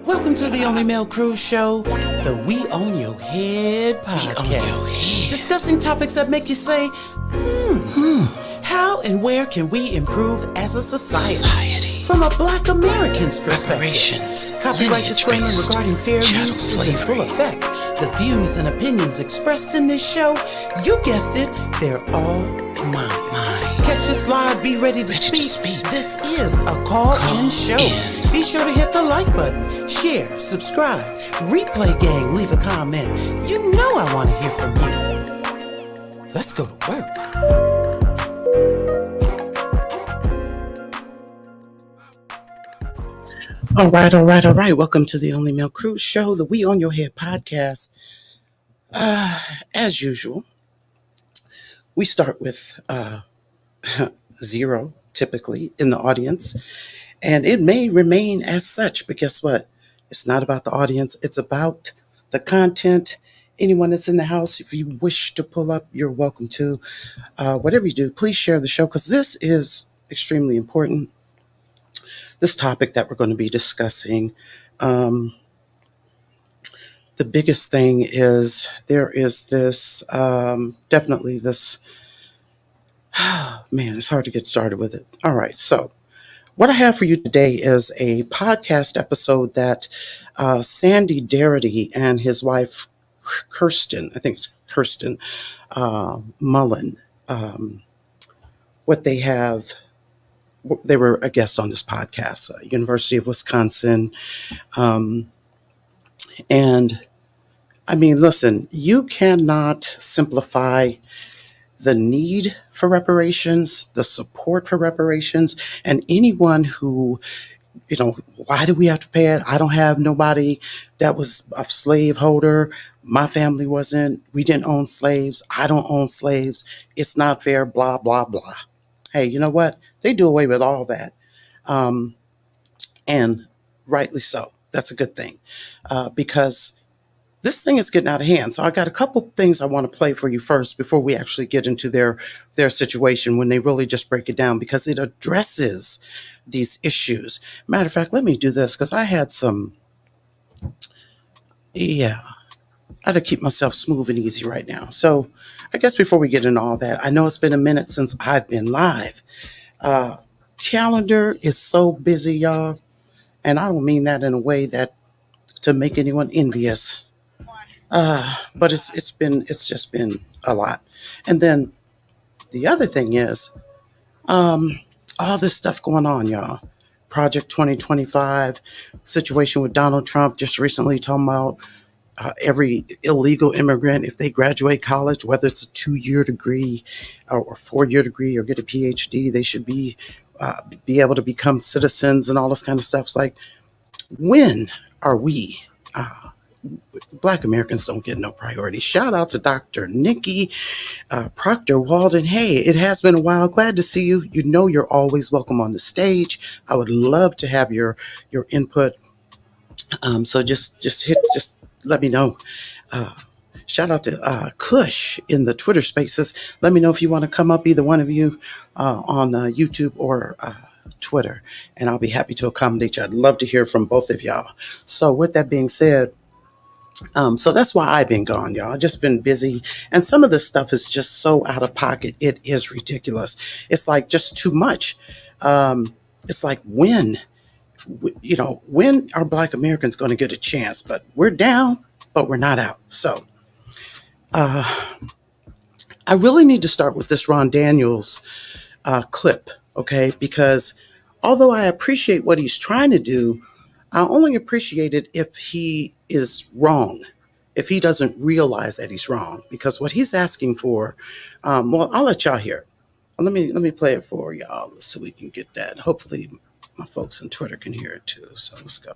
Welcome to the Only Male Cruise Show, the We On Your Head podcast. Discussing topics that make you say, how and where can we improve as a society? From a Black American's perspective. Reparations, Copyright disclaimer regarding fair use is in full effect. The views and opinions expressed in this show, you guessed it, they're all mine. Catch this live, be ready to speak. This is a call-in show. Be sure to hit the like button, share, subscribe, replay gang, leave a comment. You know I want to hear from you. Let's go to work. All right. Welcome to the Only Male Cruise Show, the We On Your Head podcast. As usual, we start with 0, typically, in the audience. And it may remain as such, but guess what? It's not about the audience. It's about the content. Anyone that's in the house, if you wish to pull up, you're welcome to. Whatever you do, please share the show because this is extremely important. This topic that we're going to be discussing, the biggest thing is there is this, definitely this, man, it's hard to get started with it. All right, so what I have for you today is a podcast episode that Sandy Darity and his wife, Kirsten, I think it's Kirsten Mullen, what they have, they were a guest on this podcast, University of Wisconsin. And I mean, listen, you cannot simplify the need for reparations, the support for reparations, and anyone who, why do we have to pay it? I don't have nobody that was a slave holder. My family wasn't. We didn't own slaves. I don't own slaves. It's not fair, blah, blah, blah. Hey, you know what? They do away with all that. And rightly so. That's a good thing because this thing is getting out of hand. So I got a couple things I want to play for you first before we actually get into their situation when they really just break it down because it addresses these issues. Matter of fact, let me do this because I had I had to keep myself smooth and easy right now. So I guess before we get into all that, I know it's been a minute since I've been live. Calendar is so busy, y'all. And I don't mean that in a way that to make anyone envious. But it's just been a lot. And then the other thing is, all this stuff going on, y'all. Project 2025, situation with Donald Trump just recently talking about every illegal immigrant, if they graduate college, whether it's a 2-year degree or 4-year degree or get a PhD, they should be able to become citizens and all this kind of stuff. It's like, when are we? Black Americans don't get no priority. Shout out to Dr. Nikki Proctor Walden. Hey, it has been a while. Glad to see you. You know you're always welcome on the stage. I would love to have your input. So just let me know. Shout out to Kush in the Twitter Spaces. Let me know if you want to come up, either one of you, on YouTube or Twitter, and I'll be happy to accommodate you. I'd love to hear from both of y'all. So with that being said, so that's why I've been gone, y'all. I've just been busy. And some of this stuff is just so out of pocket. It is ridiculous. It's like just too much. It's like when are Black Americans going to get a chance? But we're down, but we're not out. So I really need to start with this Ron Daniels clip, okay? Because although I appreciate what he's trying to do, I only appreciate it if he is wrong, if he doesn't realize that he's wrong, because what he's asking for, well, I'll let y'all hear it. Let me play it for y'all so we can get that. Hopefully my folks on Twitter can hear it too. So let's go.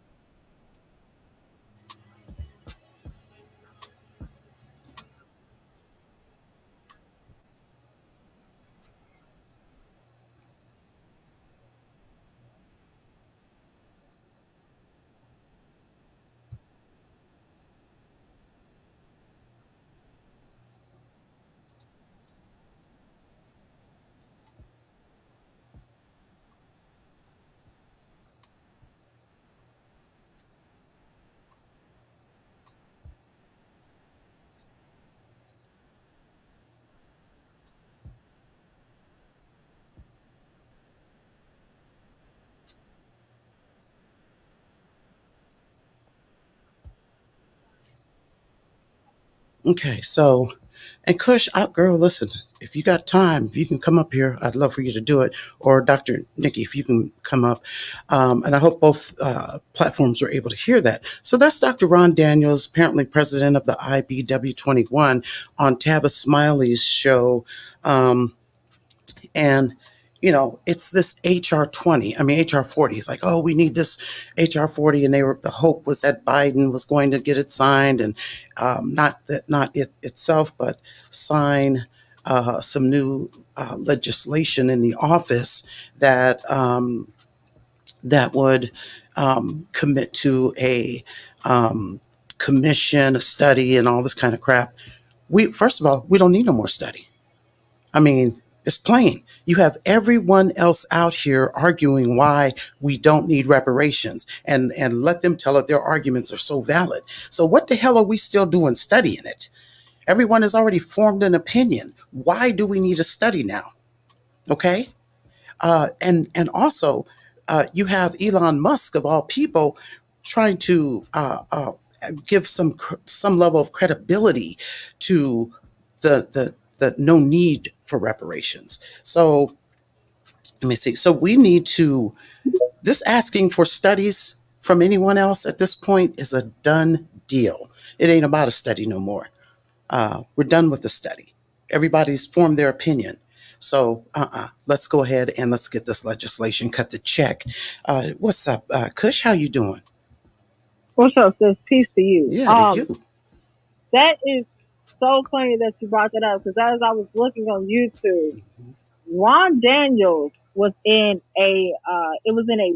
Okay, so, and Kush, girl, listen, if you got time, if you can come up here, I'd love for you to do it. Or Dr. Nikki, if you can come up. And I hope both platforms are able to hear that. So that's Dr. Ron Daniels, apparently president of the IBW21 on Tavis Smiley's show. Um, and it's this HR 20. I mean, HR 40 is like, oh, we need this HR 40, and the hope was that Biden was going to get it signed, and not it itself, but sign some new legislation in the office that that would commit to a commission, a study, and all this kind of crap. First of all, we don't need no more study. I mean, it's plain. You have everyone else out here arguing why we don't need reparations, and let them tell it their arguments are so valid. So what the hell are we still doing studying it? Everyone has already formed an opinion. Why do we need a study now? Okay? And also, you have Elon Musk, of all people, trying to give some level of credibility to the no need for reparations. So let me see. So we need to, this asking for studies from anyone else at this point is a done deal. It ain't about a study no more. We're done with the study. Everybody's formed their opinion. So let's go ahead and let's get this legislation cut the check. What's up, Kush? How you doing? What's up, sis? Peace to you. Yeah, to you. That is so funny that you brought that up, because as I was looking on YouTube, Ron Daniels was in a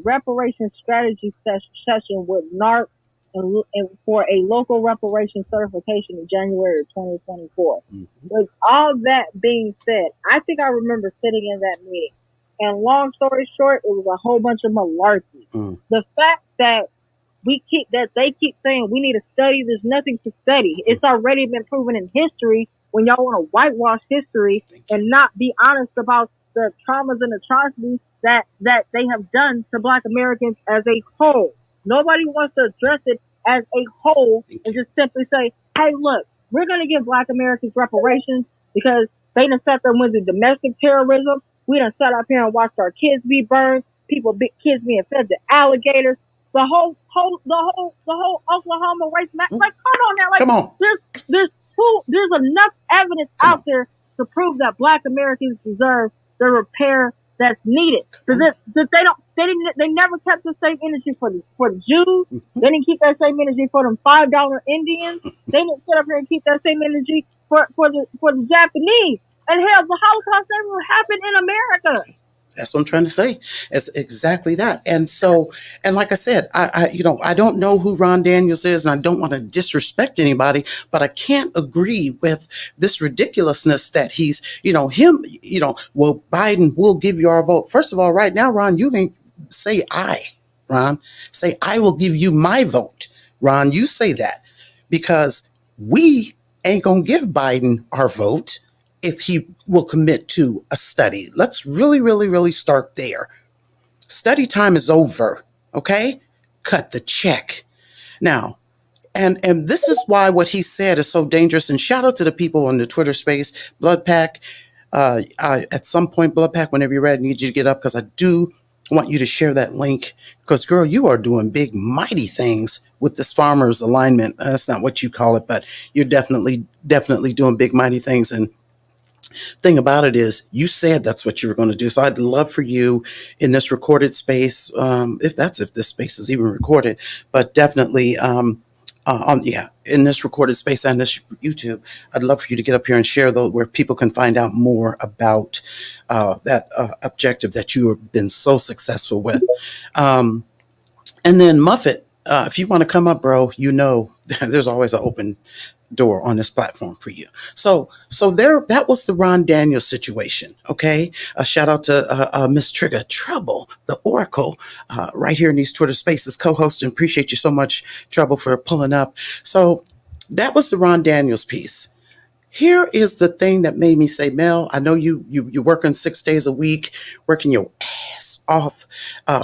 reparations strategy session with NARC and for a local reparations certification in January of 2024. With all that being said, I think I remember sitting in that meeting, and long story short, it was a whole bunch of malarkey. The fact that they keep saying we need to study, there's nothing to study. It's already been proven in history. When y'all want to whitewash history and not be honest about the traumas and atrocities that they have done to Black Americans as a whole. Nobody wants to address it as a whole and just simply say, hey, look, we're going to give Black Americans reparations because they done set them with the domestic terrorism. We done sat up here and watched our kids be burned, kids being fed to alligators. The whole Oklahoma race match. Like, come on now. Like, come on. There's enough evidence out there to prove that Black Americans deserve the repair that's needed. Because they never kept the same energy for the Jews. They didn't keep that same energy for them $5 Indians. They didn't sit up here and keep that same energy for the Japanese. And hell, the Holocaust never happened in America. That's what I'm trying to say. It's exactly that. And so, and like I said, I don't know who Ron Daniels is, and I don't want to disrespect anybody, but I can't agree with this ridiculousness that he's, well, Biden will give you our vote. First of all, right now, Ron, you ain't say Ron, say I will give you my vote. Ron, you say that, because we ain't going to give Biden our vote if he will commit to a study. Let's really, really, really start there. Study time is over, okay? Cut the check. Now, and this is why what he said is so dangerous, and shout out to the people on the Twitter space, Blood Pack. At some point, Blood Pack, whenever you're ready, I need you to get up, because I do want you to share that link, because, girl, you are doing big, mighty things with this farmers alignment. That's not what you call it, but you're definitely doing big, mighty things. And thing about it is, you said that's what you were going to do. So I'd love for you in this recorded space, if this space is even recorded, but definitely in this recorded space and this YouTube, I'd love for you to get up here and share those, where people can find out more about that objective that you have been so successful with. And then Muffet, if you want to come up, bro, there's always an open door on this platform for you. So there, that was the Ron Daniels situation. Okay. A shout out to Miss Trigger Trouble, the Oracle, right here in these Twitter spaces, co-host, and appreciate you so much, Trouble, for pulling up. So that was the Ron Daniels piece. Here is the thing that made me say, Mel, I know you're working 6 days a week, working your ass off.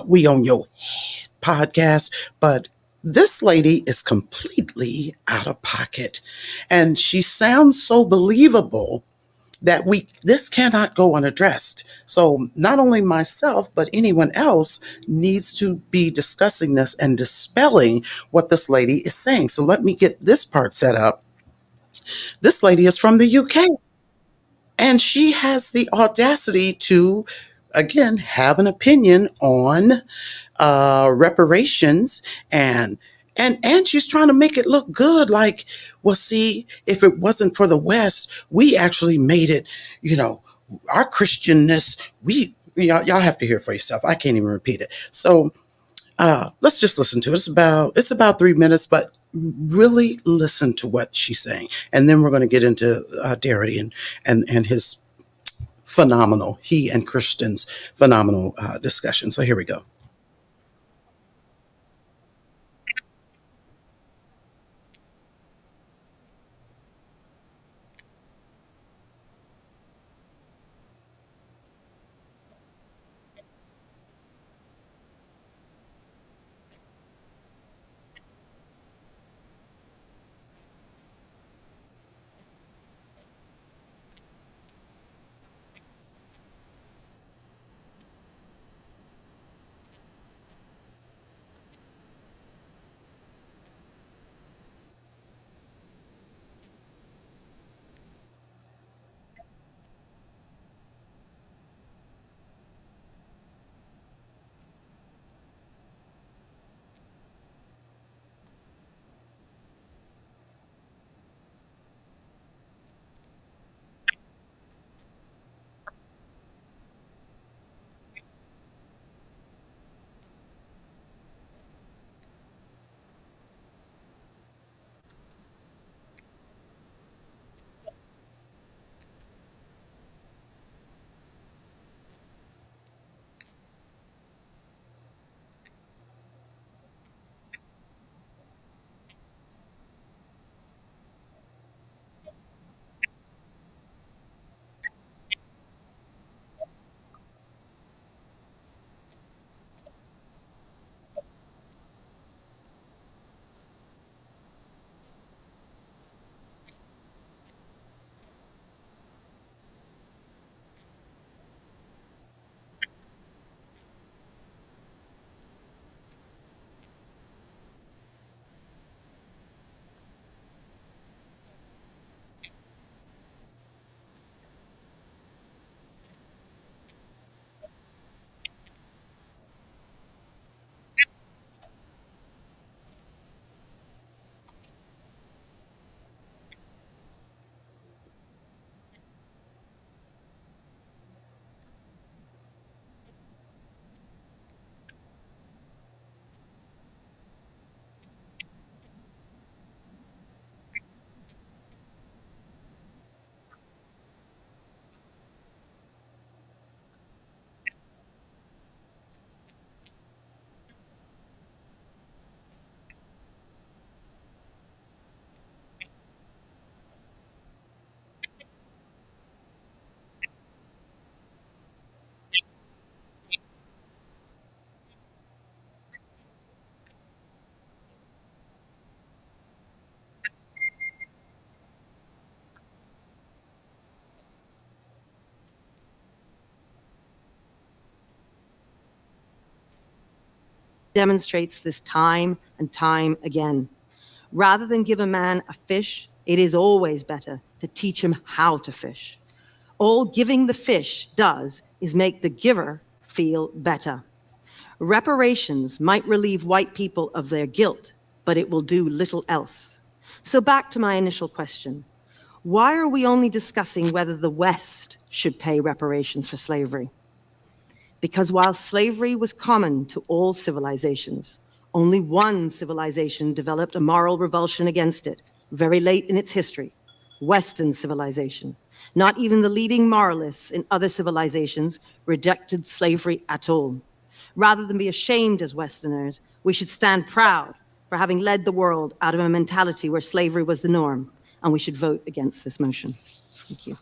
We on your head podcast, but This lady is completely out of pocket, and she sounds so believable that this cannot go unaddressed. So not only myself, but anyone else needs to be discussing this and dispelling what this lady is saying. So let me get this part set up. This lady is from the UK, and she has the audacity to, again, have an opinion on reparations, and she's trying to make it look good, like, well, see, if it wasn't for the West, we actually made it, you know, our Christianness, y'all have to hear it for yourself. I can't even repeat it. So let's just listen to it. It's about 3 minutes, but really listen to what she's saying, and then we're going to get into Darity and his he and Kirsten's phenomenal discussion. So here we go. Demonstrates this time and time again. Rather than give a man a fish, it is always better to teach him how to fish. All giving the fish does is make the giver feel better. Reparations might relieve white people of their guilt, but it will do little else. So back to my initial question. Why are we only discussing whether the West should pay reparations for slavery? Because while slavery was common to all civilizations, only one civilization developed a moral revulsion against it, very late in its history, Western civilization. Not even the leading moralists in other civilizations rejected slavery at all. Rather than be ashamed as Westerners, we should stand proud for having led the world out of a mentality where slavery was the norm, and we should vote against this motion. Thank you.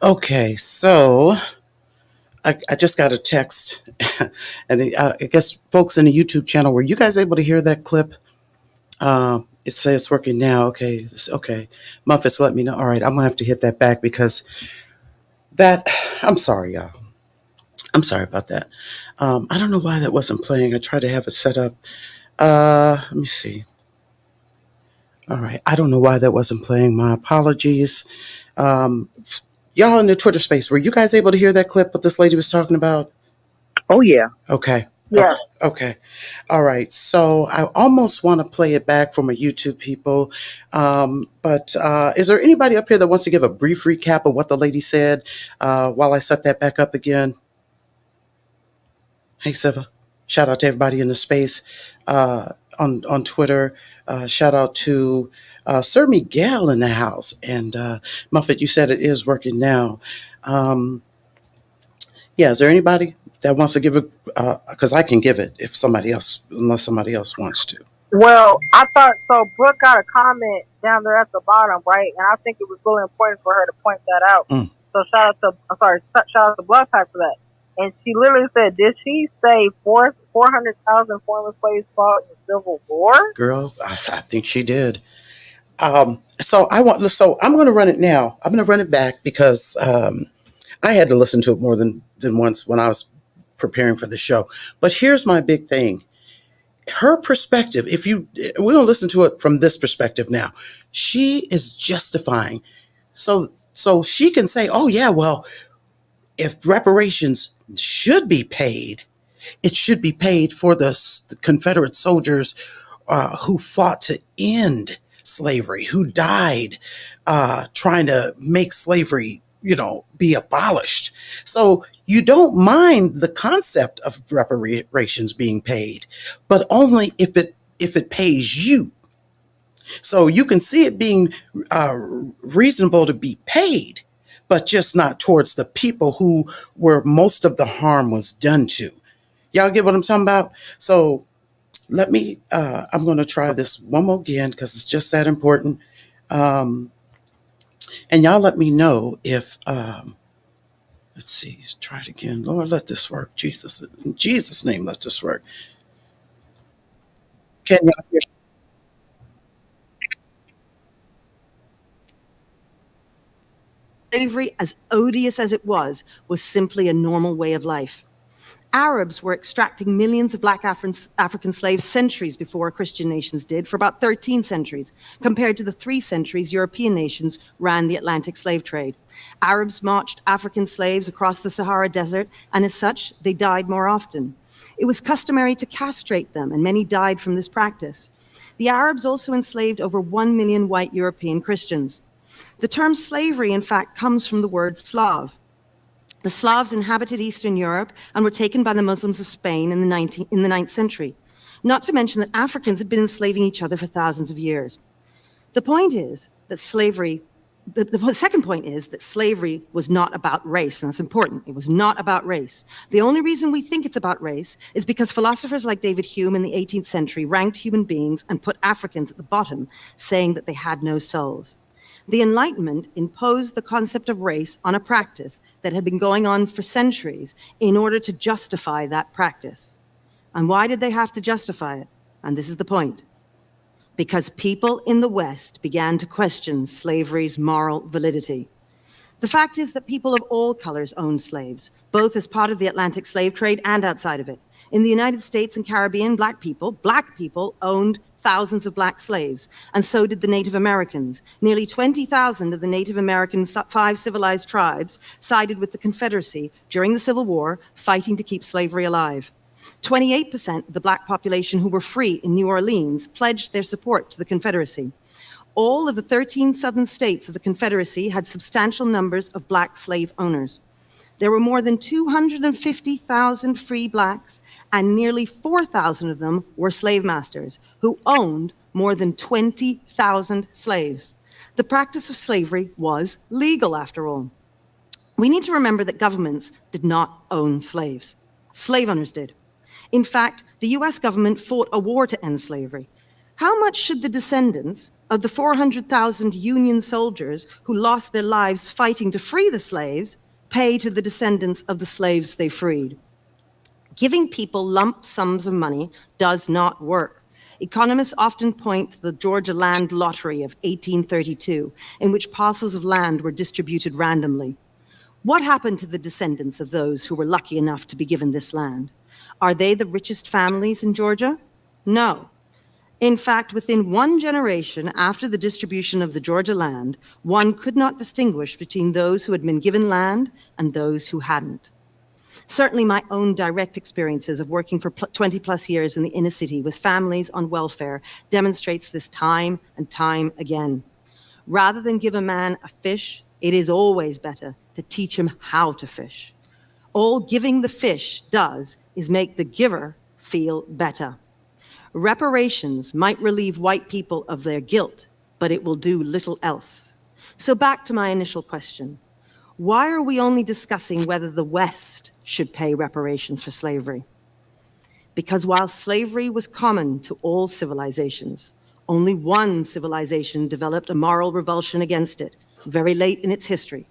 Okay, so I just got a text, and I guess folks in the YouTube channel, were you guys able to hear that clip? It says it's working now. Okay, okay. Muffets, let me know. All right, I'm gonna have to hit that back because that. I'm sorry, y'all. I'm sorry about that. I don't know why that wasn't playing. I tried to have it set up. Let me see. All right, I don't know why that wasn't playing. My apologies. Um, y'all in the Twitter space, were you guys able to hear that clip what this lady was talking about? Oh yeah. Okay. Yeah. Okay. All right. So I almost want to play it back for my YouTube people. But is there anybody up here that wants to give a brief recap of what the lady said while I set that back up again? Hey, Siva. Shout out to everybody in the space on Twitter. Shout out to Sir Miguel in the house. And Muffet, you said it is working now. Yeah, is there anybody that wants to give it? Because I can give it if somebody else, unless somebody else wants to. Well, I thought so. Brooke got a comment down there at the bottom, right? And I think it was really important for her to point that out. Mm. So shout out to Blood Pack for that. And she literally said, "Did she say 400,000 former slaves fought in the Civil War?" Girl, I think she did. So I'm going to run it now. I'm going to run it back because I had to listen to it more than once when I was preparing for the show. But here's my big thing. Her perspective, we're going to listen to it from this perspective now. She is justifying. So she can say, oh yeah, well, if reparations should be paid, it should be paid for the Confederate soldiers who fought to end slavery, who died trying to make slavery, be abolished. So you don't mind the concept of reparations being paid, but only if it pays you. So you can see it being reasonable to be paid, but just not towards the people where most of the harm was done to. Y'all get what I'm talking about? So let me, I'm going to try this one more again because it's just that important. And y'all let me know if, let's see, try it again. Lord, let this work. Jesus, in Jesus' name, let this work. Can y'all hear? Slavery, as odious as it was simply a normal way of life. Arabs were extracting millions of black African slaves centuries before Christian nations did, for about 13 centuries, compared to the 3 centuries European nations ran the Atlantic slave trade. Arabs marched African slaves across the Sahara Desert, and as such, they died more often. It was customary to castrate them, and many died from this practice. The Arabs also enslaved over 1 million white European Christians. The term slavery, in fact, comes from the word Slav. The Slavs inhabited Eastern Europe and were taken by the Muslims of Spain in the 9th century. Not to mention that Africans had been enslaving each other for thousands of years. The point is that slavery, the second point is that slavery was not about race, and that's important. It was not about race. The only reason we think it's about race is because philosophers like David Hume in the 18th century ranked human beings and put Africans at the bottom, saying that they had no souls. The Enlightenment imposed the concept of race on a practice that had been going on for centuries in order to justify that practice. And why did they have to justify it? And this is the point. Because people in the West began to question slavery's moral validity. The fact is that people of all colors owned slaves, both as part of the Atlantic slave trade and outside of it. In the United States and Caribbean, black people owned thousands of black slaves, and so did the Native Americans. Nearly 20,000 of the Native American 5 civilized tribes sided with the Confederacy during the Civil War, fighting to keep slavery alive. 28% of the black population who were free in New Orleans pledged their support to the Confederacy. All of the 13 southern states of the Confederacy had substantial numbers of black slave owners. There were more than 250,000 free blacks, and nearly 4,000 of them were slave masters who owned more than 20,000 slaves. The practice of slavery was legal, after all. We need to remember that governments did not own slaves. Slave owners did. In fact, the US government fought a war to end slavery. How much should the descendants of the 400,000 Union soldiers who lost their lives fighting to free the slaves pay to the descendants of the slaves they freed. Giving people lump sums of money does not work. Economists often point to the Georgia Land Lottery of 1832, in which parcels of land were distributed randomly. What happened to the descendants of those who were lucky enough to be given this land? Are they the richest families in Georgia? No. In fact, within one generation after the distribution of the Georgia land, one could not distinguish between those who had been given land and those who hadn't. Certainly my own direct experiences of working for 20 plus years in the inner city with families on welfare demonstrates this time and time again. Rather than give a man a fish, it is always better to teach him how to fish. All giving the fish does is make the giver feel better. Reparations might relieve white people of their guilt, but it will do little else. So back to my initial question. Why are we only discussing whether the West should pay reparations for slavery? Because while slavery was common to all civilizations, only one civilization developed a moral revulsion against it, very late in its history,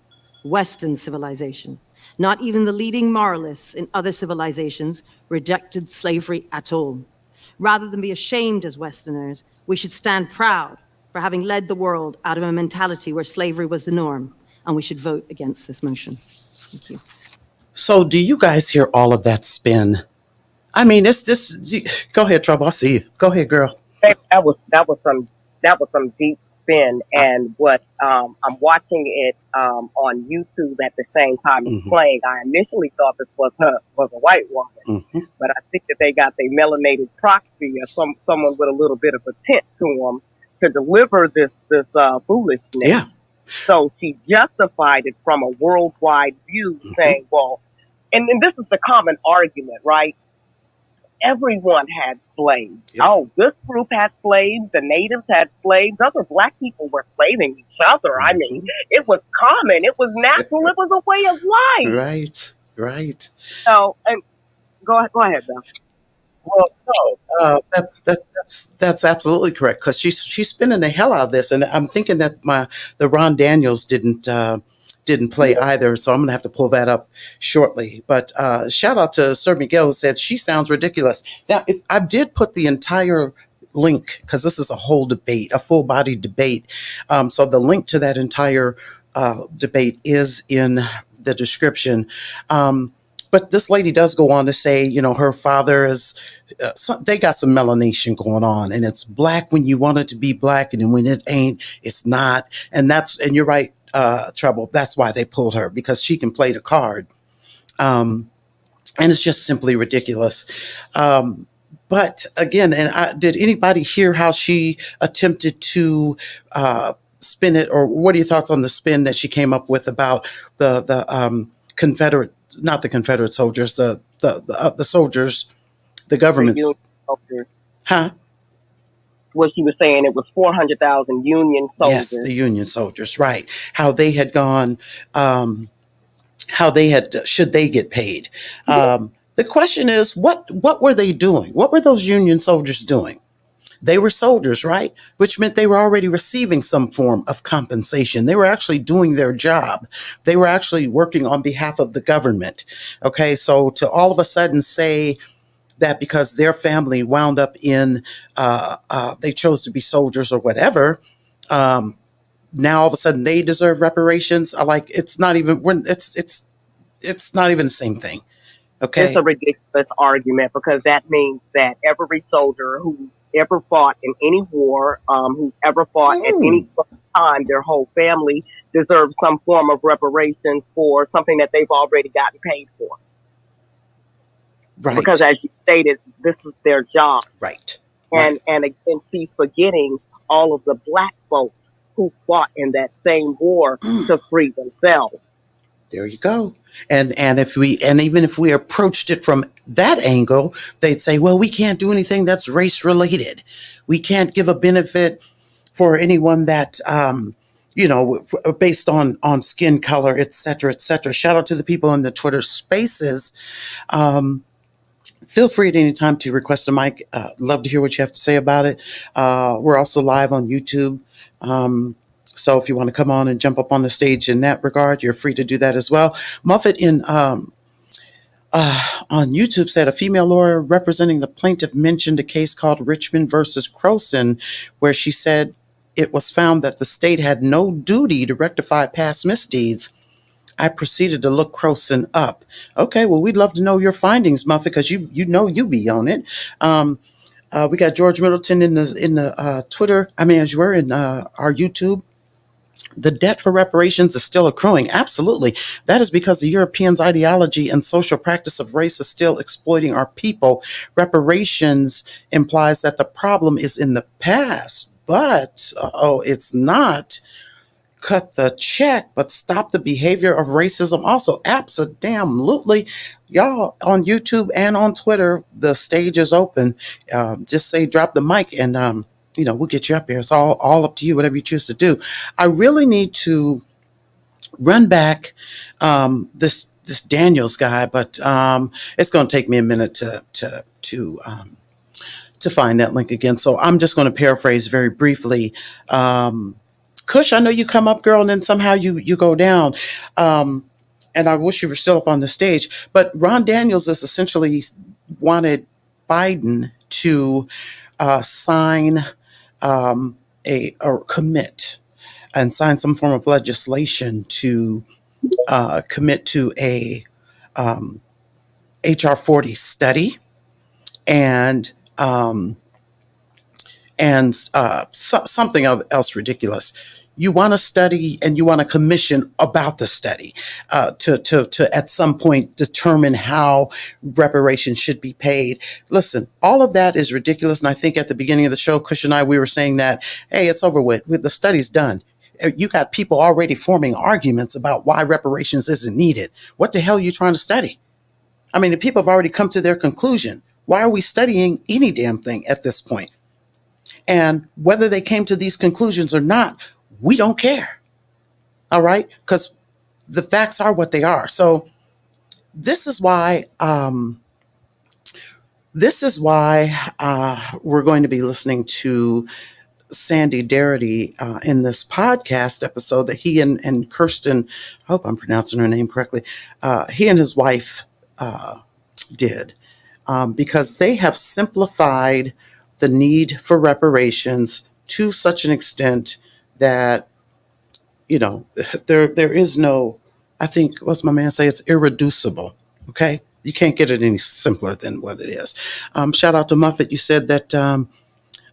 Western civilization. Not even the leading moralists in other civilizations rejected slavery at all. Rather than be ashamed as Westerners, we should stand proud for having led the world out of a mentality where slavery was the norm, and we should vote against this motion. Thank you. So do you guys hear all of that spin? I mean, it's this. Go ahead, Trouble. I see you. Go ahead, girl. That was some deep spin, and what I'm watching it on YouTube at the same time it's Mm-hmm. playing. I initially thought this was a white woman, Mm-hmm. but I think that they got their melanated proxy or someone with a little bit of a tint to them to deliver this foolishness. Yeah. So she justified it from a worldwide view, Mm-hmm. saying, well, and this is the common argument, right? Everyone had slaves. Yep. Oh, this group had slaves. The natives had slaves. Other black people were slaving each other. I mean, it was common. It was natural. It was a way of life. Right. Right. So, and go ahead, Beth. Well, no, that's absolutely correct because she's spinning the hell out of this, and I'm thinking that the Ron Daniels didn't play either, so I'm gonna have to pull that up shortly. But shout out to Sir Miguel who said she sounds ridiculous. Now, if I did put the entire link because this is a whole debate, a full body debate. So the link to that entire debate is in the description. But this lady does go on to say, you know, her father is, they got some melanation going on, and it's black when you want it to be black, and then when it ain't, it's not. And you're right, Trouble. That's why they pulled her, because she can play the card. And it's just simply ridiculous. But again, did anybody hear how she attempted to spin it, or what are your thoughts on the spin that she came up with about the Confederate, not the Confederate soldiers, the soldiers, the The government's, Union soldiers. huh? What she was saying, it was 400,000 Union Yes, soldiers. the Union soldiers, right? How they had gone, how they had, should they get paid? The question is, what were they doing? What were those Union soldiers doing? They were soldiers, right? Which meant they were already receiving some form of compensation. They were actually doing their job. They were actually working on behalf of the government. Okay, so to all of a sudden say that because their family wound up in, they chose to be soldiers or whatever, now all of a sudden they deserve reparations. It's not even, it's not even the same thing. Okay. It's a ridiculous argument because that means that every soldier who ever fought in any war, who's ever fought at any time, their whole family deserves some form of reparations for something that they've already gotten paid for. Right. Because as you stated, this is their job. Right. And again, she's forgetting all of the black folks who fought in that same war to free themselves. There you go. And even if we approached it from that angle, they'd say, well, we can't do anything that's race related. We can't give a benefit for anyone that, based on skin color, et cetera, et cetera. Shout out to the people in the Twitter spaces. Feel free at any time to request a mic. Love to hear what you have to say about it. We're also live on YouTube. So if you want to come on and jump up on the stage in that regard, you're free to do that as well. Muffet on YouTube said a female lawyer representing the plaintiff mentioned a case called Richmond versus Croson, where she said it was found that the state had no duty to rectify past misdeeds. I proceeded to look Croson up. Okay, well, we'd love to know your findings, Muffet, because you be on it. We got George Middleton in the Twitter. I mean, as you were in our YouTube. The debt for reparations is still accruing. Absolutely. That is because the Europeans' ideology and social practice of race is still exploiting our people. Reparations implies that the problem is in the past, but it's not. Cut the check, but stop the behavior of racism also. Absolutely. Y'all on YouTube and on Twitter, the stage is open. Just say drop the mic and we'll get you up here. It's all up to you, whatever you choose to do. I really need to run back this Daniels guy, but it's going to take me a minute to find that link again. So I'm just going to paraphrase very briefly. Kush, I know you come up, girl, and then somehow you go down. And I wish you were still up on the stage. But Ron Daniels is essentially wanted Biden to sign or commit and sign some form of legislation to commit to a HR40 study and something else ridiculous. You want to study and you want to commission about the study to at some point determine how reparations should be paid. Listen, all of that is ridiculous. And I think at the beginning of the show, Kush and I, we were saying that, hey, it's over with. The study's done. You got people already forming arguments about why reparations isn't needed. What the hell are you trying to study? I mean, the people have already come to their conclusion. Why are we studying any damn thing at this point? And whether they came to these conclusions or not, we don't care. All right? Because the facts are what they are. So this is why we're going to be listening to Sandy Darity in this podcast episode that he and Kirsten, I hope I'm pronouncing her name correctly, he and his wife did, because they have simplified the need for reparations to such an extent that, there is no, I think, what's my man say? It's irreducible. Okay. You can't get it any simpler than what it is. Shout out to Muffet. You said that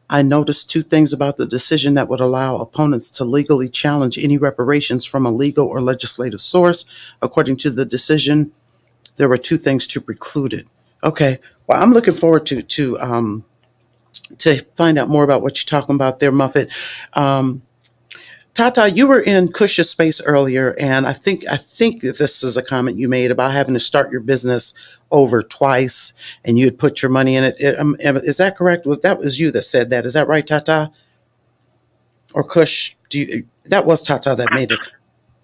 I noticed two things about the decision that would allow opponents to legally challenge any reparations from a legal or legislative source. According to the decision, there were two things to preclude it. Okay. Well, I'm looking forward to find out more about what you're talking about there, Muffet. Tata, you were in Kush's space earlier, and I think that this is a comment you made about having to start your business over twice, and you had put your money in it. Is that correct? That was you that said that? Is that right, Tata? Or Kush? That was Tata that made it.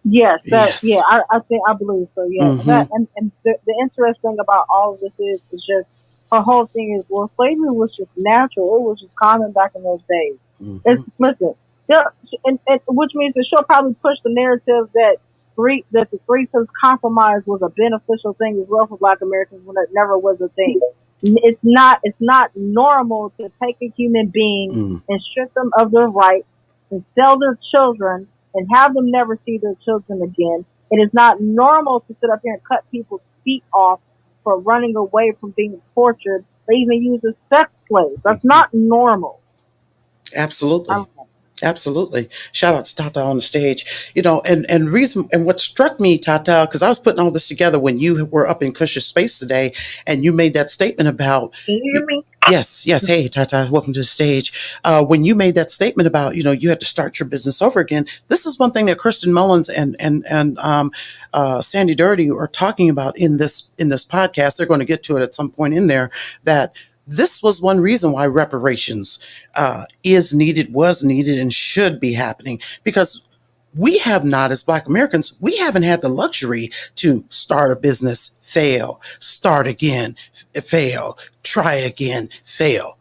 Yes, Yes. yeah, I believe so. Yeah, Mm-hmm. and the interesting about all of this is just her whole thing is, well, slavery was just natural. It was just common back in those days. Mm-hmm. Listen, and which means that she'll probably push the narrative that the Three Sons Compromise was a beneficial thing as well for Black Americans when it never was a thing. It's not normal to take a human being and strip them of their rights and sell their children and have them never see their children again. It is not normal to sit up here and cut people's feet off for running away from being tortured or even used as sex slaves. That's not normal. Absolutely. Absolutely. Shout out to Tata on the stage. And what struck me, Tata, because I was putting all this together when you were up in Kush's space today, and you made that statement about. Can you hear me? Yes. Hey, Tata, welcome to the stage. When you made that statement about, you had to start your business over again. This is one thing that Kirsten Mullins and Sandy Darity are talking about in this podcast. They're going to get to it at some point in there, that this was one reason why reparations was needed, and should be happening, because we have not, as Black Americans, we haven't had the luxury to start a business, fail, start again, fail, try again, fail.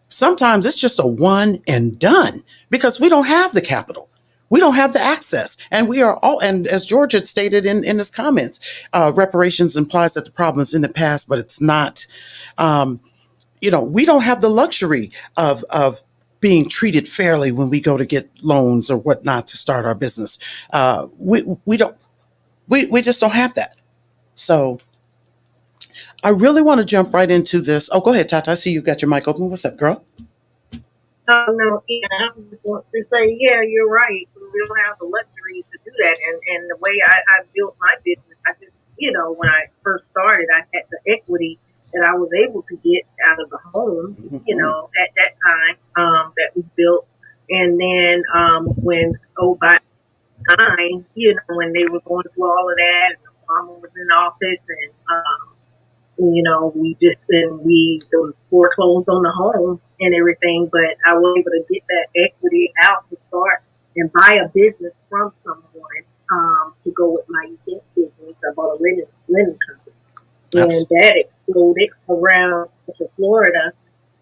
Sometimes it's just a one and done because we don't have the capital. We don't have the access. And we are all, and as George had stated in his comments, reparations implies that the problem is in the past, but it's not. We don't have the luxury of being treated fairly when we go to get loans or whatnot to start our business. We don't. We just don't have that. So I really want to jump right into this. Oh, go ahead, Tata. I see you got your mic open. What's up, girl? No, I just want to say, yeah, you're right. We don't have the luxury to do that. And the way I built my business, I just, when I first started, I had the equity that I was able to get out of the home, at that time, that we built. And then, by time, when they were going through all of that, and Obama was in office, and, there was foreclosed on the home and everything, but I was able to get that equity out to start and buy a business from someone, to go with my event business. I bought a linen company. And that exploded around Florida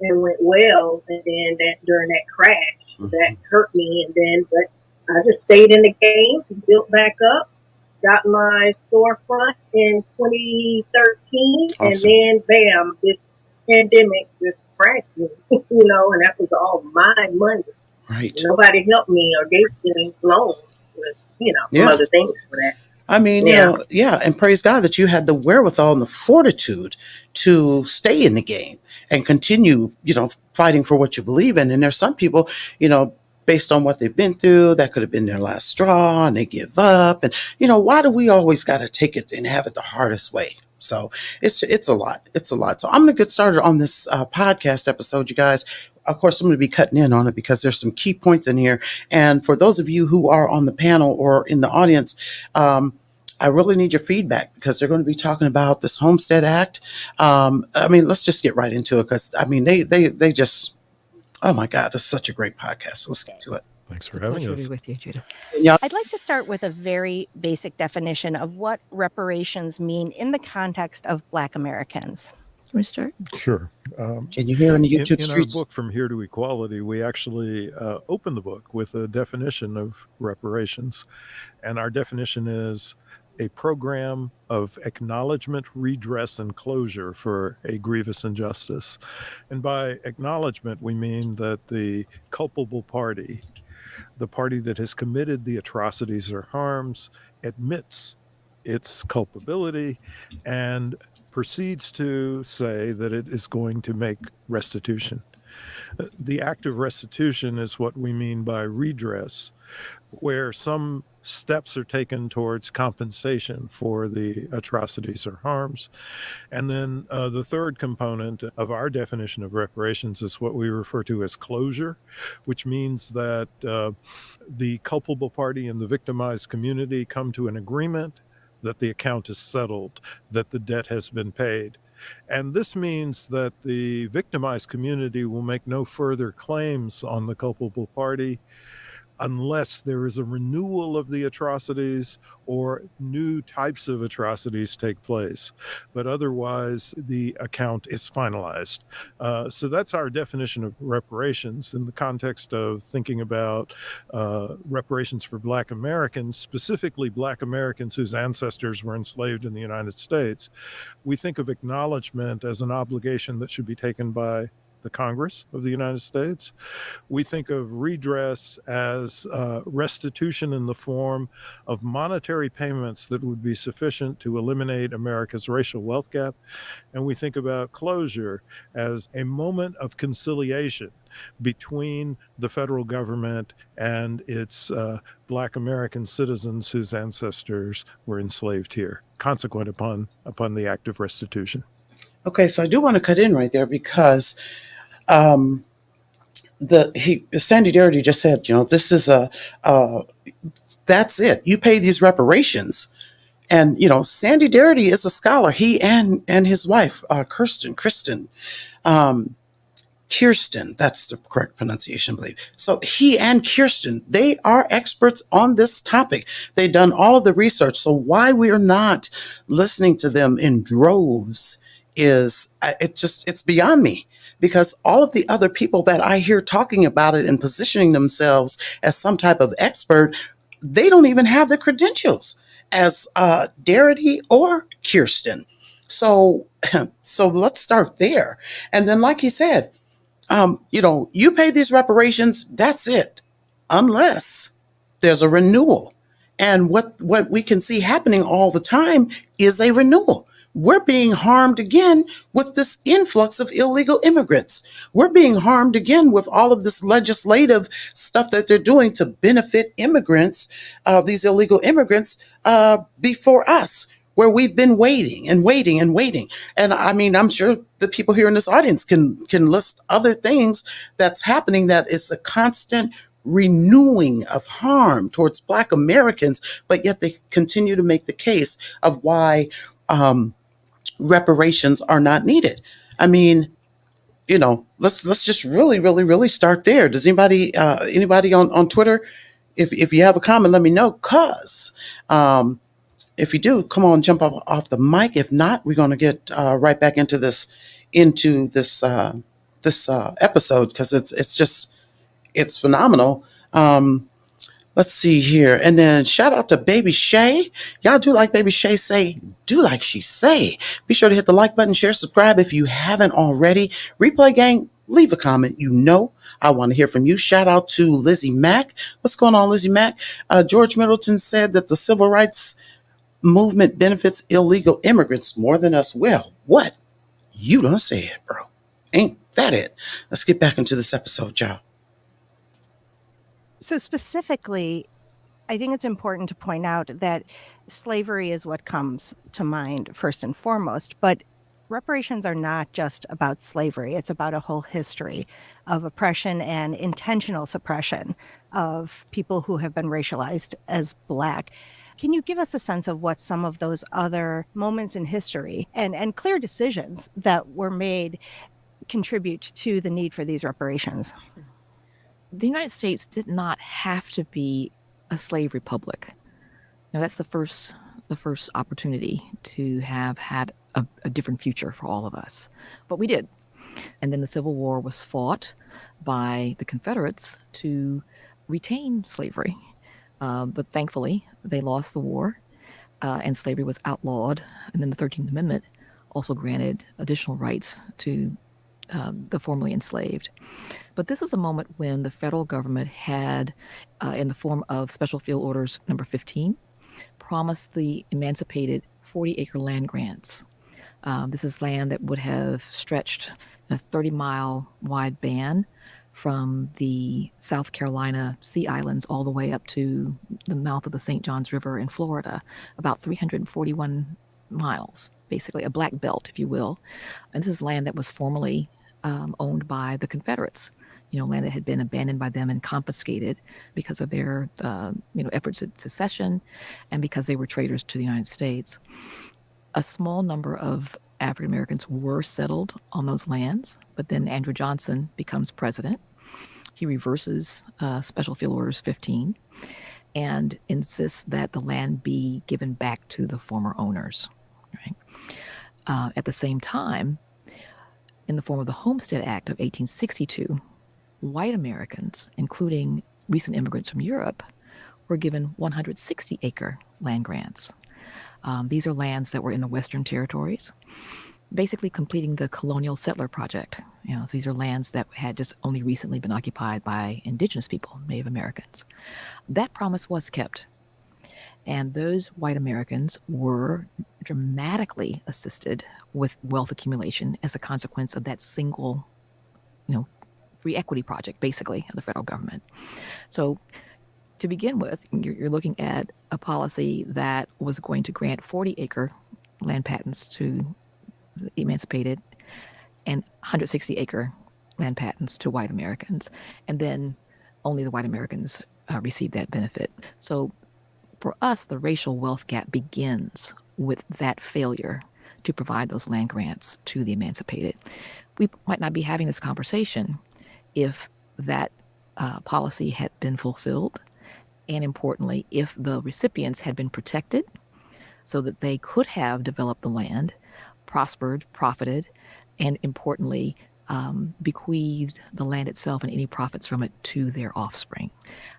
and went well. And then during that crash, that hurt me. But I just stayed in the game, built back up, got my storefront in 2013, and then bam, this pandemic just crashed me, and that was all my money. Right. Nobody helped me or gave me loans with, some other things for that. I mean, and praise God that you had the wherewithal and the fortitude to stay in the game and continue, fighting for what you believe in. And there's some people, based on what they've been through, that could have been their last straw, and they give up. And, why do we always got to take it and have it the hardest way? So it's a lot. It's a lot. So I'm going to get started on this podcast episode, you guys. Of course, I'm going to be cutting in on it because there's some key points in here. And for those of you who are on the panel or in the audience, I really need your feedback because they're going to be talking about this Homestead Act. Let's just get right into it because, they just, oh my God, this is such a great podcast. So let's get to it. Thanks for having us. To be with you, Judah. I'd like to start with a very basic definition of what reparations mean in the context of Black Americans. Want to start? Sure. Can you hear in the YouTube in streets? our book, From Here to Equality, we actually open the book with a definition of reparations. And our definition is a program of acknowledgement, redress, and closure for a grievous injustice. And by acknowledgement, we mean that the culpable party, the party that has committed the atrocities or harms, admits its culpability and proceeds to say that it is going to make restitution. The act of restitution is what we mean by redress, where some steps are taken towards compensation for the atrocities or harms. And then the third component of our definition of reparations is what we refer to as closure, which means that the culpable party and the victimized community come to an agreement that the account is settled, that the debt has been paid. And this means that the victimized community will make no further claims on the culpable party unless there is a renewal of the atrocities or new types of atrocities take place. But otherwise, the account is finalized. So that's our definition of reparations in the context of thinking about reparations for Black Americans, specifically Black Americans whose ancestors were enslaved in the United States. We think of acknowledgement as an obligation that should be taken by the Congress of the United States. We think of redress as restitution in the form of monetary payments that would be sufficient to eliminate America's racial wealth gap. And we think about closure as a moment of conciliation between the federal government and its Black American citizens whose ancestors were enslaved here, consequent upon the act of restitution. Okay, so I do want to cut in right there because Sandy Darity just said, this is that's it. You pay these reparations. And, Sandy Darity is a scholar. He and his wife, Kirsten, that's the correct pronunciation, I believe. So he and Kirsten, they are experts on this topic. They've done all of the research. So why we are not listening to them in droves it's beyond me. because all of the other people that I hear talking about it and positioning themselves as some type of expert, they don't even have the credentials as Darity or Kirsten. So, so let's start there. And then, like he said, you pay these reparations, that's it, unless there's a renewal. And what we can see happening all the time is a renewal. We're being harmed again with this influx of illegal immigrants. We're being harmed again with all of this legislative stuff that they're doing to benefit immigrants, these illegal immigrants, before us, where we've been waiting and waiting and waiting. And I mean, I'm sure the people here in this audience can list other things that's happening that is a constant renewing of harm towards Black Americans, but yet they continue to make the case of why reparations are not needed. I mean, let's just really start there. Does anybody on Twitter, if you have a comment, let me know, cause if you do, come on, jump up off the mic. If not, we're going to get right back into this episode, because it's phenomenal. Let's see here. And then shout out to Baby Shay. Y'all do like Baby Shay say, do like she say. Be sure to hit the like button, share, subscribe if you haven't already. Replay gang, leave a comment. I want to hear from you. Shout out to Lizzie Mack. What's going on, Lizzie Mack? George Middleton said that the civil rights movement benefits illegal immigrants more than us. Well, what? You done said it, bro. Ain't that it? Let's get back into this episode, y'all. So specifically, I think it's important to point out that slavery is what comes to mind first and foremost, but reparations are not just about slavery. It's about a whole history of oppression and intentional suppression of people who have been racialized as Black. Can you give us a sense of what some of those other moments in history and clear decisions that were made contribute to the need for these reparations? The United States did not have to be a slave republic. Now, that's the first opportunity to have had a different future for all of us. But we did. And then the Civil War was fought by the Confederates to retain slavery. But thankfully, they lost the war, and slavery was outlawed. And then the 13th Amendment also granted additional rights to the formerly enslaved. But this was a moment when the federal government had, in the form of Special Field Orders number 15, promised the emancipated 40-acre land grants. This is land that would have stretched in a 30-mile wide band from the South Carolina Sea Islands all the way up to the mouth of the St. Johns River in Florida, about 341 miles, basically a black belt, if you will. And this is land that was formerly owned by the Confederates, land that had been abandoned by them and confiscated because of their, efforts at secession and because they were traitors to the United States. A small number of African Americans were settled on those lands, but then Andrew Johnson becomes president. He reverses Special Field Orders 15 and insists that the land be given back to the former owners. Right? At the same time, in the form of the Homestead Act of 1862, white Americans, including recent immigrants from Europe, were given 160-acre land grants. These are lands that were in the Western Territories, basically completing the colonial settler project. So these are lands that had just only recently been occupied by indigenous people, Native Americans. That promise was kept. And those white Americans were dramatically assisted with wealth accumulation as a consequence of that single, free equity project, basically, of the federal government. So to begin with, you're looking at a policy that was going to grant 40-acre land patents to the emancipated and 160-acre land patents to white Americans. And then only the white Americans received that benefit. So for us, the racial wealth gap begins with that failure to provide those land grants to the emancipated. We might not be having this conversation if that policy had been fulfilled, and importantly, if the recipients had been protected so that they could have developed the land, prospered, profited, and importantly, bequeathed the land itself and any profits from it to their offspring.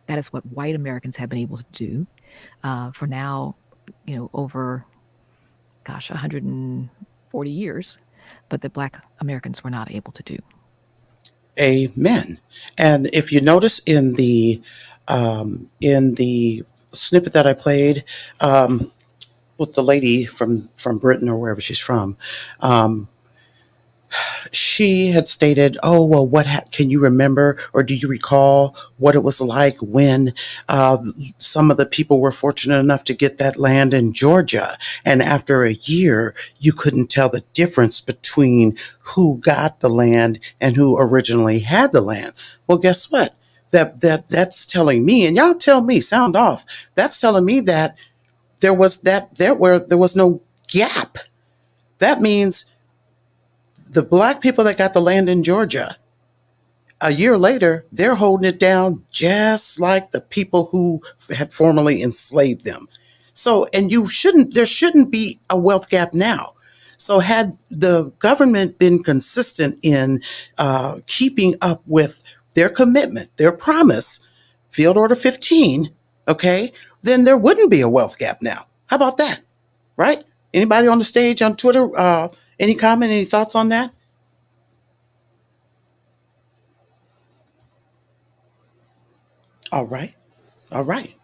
That is what white Americans have been able to do for now, over, 140 years, but that Black Americans were not able to do. Amen. And if you notice in the snippet that I played with the lady from Britain or wherever she's from, she had stated, "Oh, well, can you remember or do you recall what it was like when some of the people were fortunate enough to get that land in Georgia, and after a year, you couldn't tell the difference between who got the land and who originally had the land." Well, guess what? That's telling me, and y'all tell me, sound off. That's telling me that there was no gap. That means the Black people that got the land in Georgia, a year later, they're holding it down just like the people who had formerly enslaved them. So, and there shouldn't be a wealth gap now. So had the government been consistent in keeping up with their commitment, their promise, Field Order 15, okay, then there wouldn't be a wealth gap now. How about that? Right? Anybody on the stage, on Twitter, any comment, any thoughts on that? All right. All right.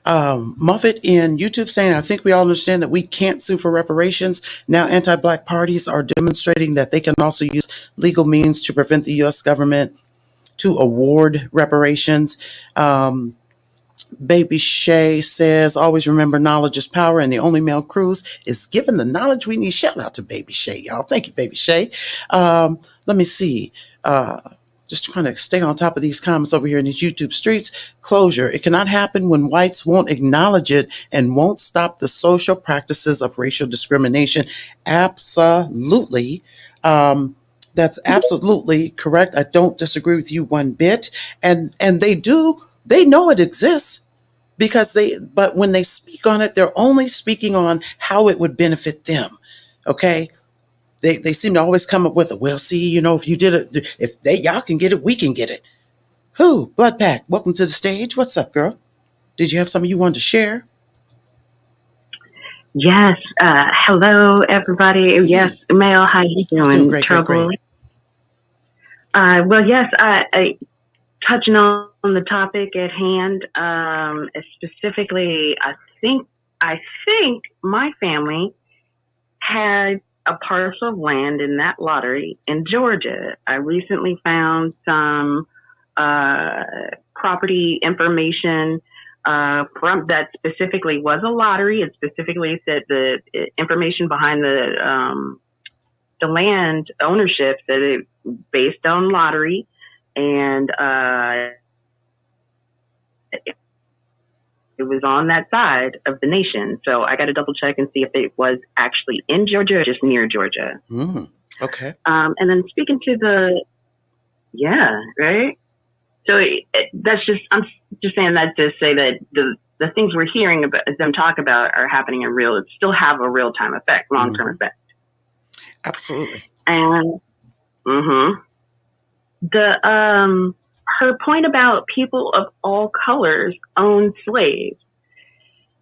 Muffet in YouTube saying, "I think we all understand that we can't sue for reparations. Now anti-Black parties are demonstrating that they can also use legal means to prevent the U.S. government to award reparations." Baby Shay says, "Always remember knowledge is power, and the only male cruise is given the knowledge we need." Shout out to Baby Shay, y'all. Thank you, Baby Shay. Let me see. Just trying to stay on top of these comments over here in these YouTube streets. Closure. It cannot happen when whites won't acknowledge it and won't stop the social practices of racial discrimination. Absolutely. That's absolutely correct. I don't disagree with you one bit. And they know it exists but when they speak on it, they're only speaking on how it would benefit them. Okay. They seem to always come up with it. Well, see, if you did it, y'all can get it, we can get it. Who? Blood Pack, welcome to the stage. What's up, girl? Did you have something you wanted to share? Yes. Hello, everybody. Yes, Mel, how you doing? Doing great, great. Well, yes, I touching on the topic at hand, specifically, I think my family had a parcel of land in that lottery in Georgia. I recently found some property information from that specifically was a lottery. It specifically said the information behind the land ownership that it based on lottery, and it was on that side of the nation. So I got to double check and see if it was actually in Georgia or just near Georgia. Okay. And then speaking to right. So that's just, I'm just saying that to say that the things we're hearing about them talk about are happening in still have a real time effect, long-term effect. Absolutely. And, her point about people of all colors own slaves,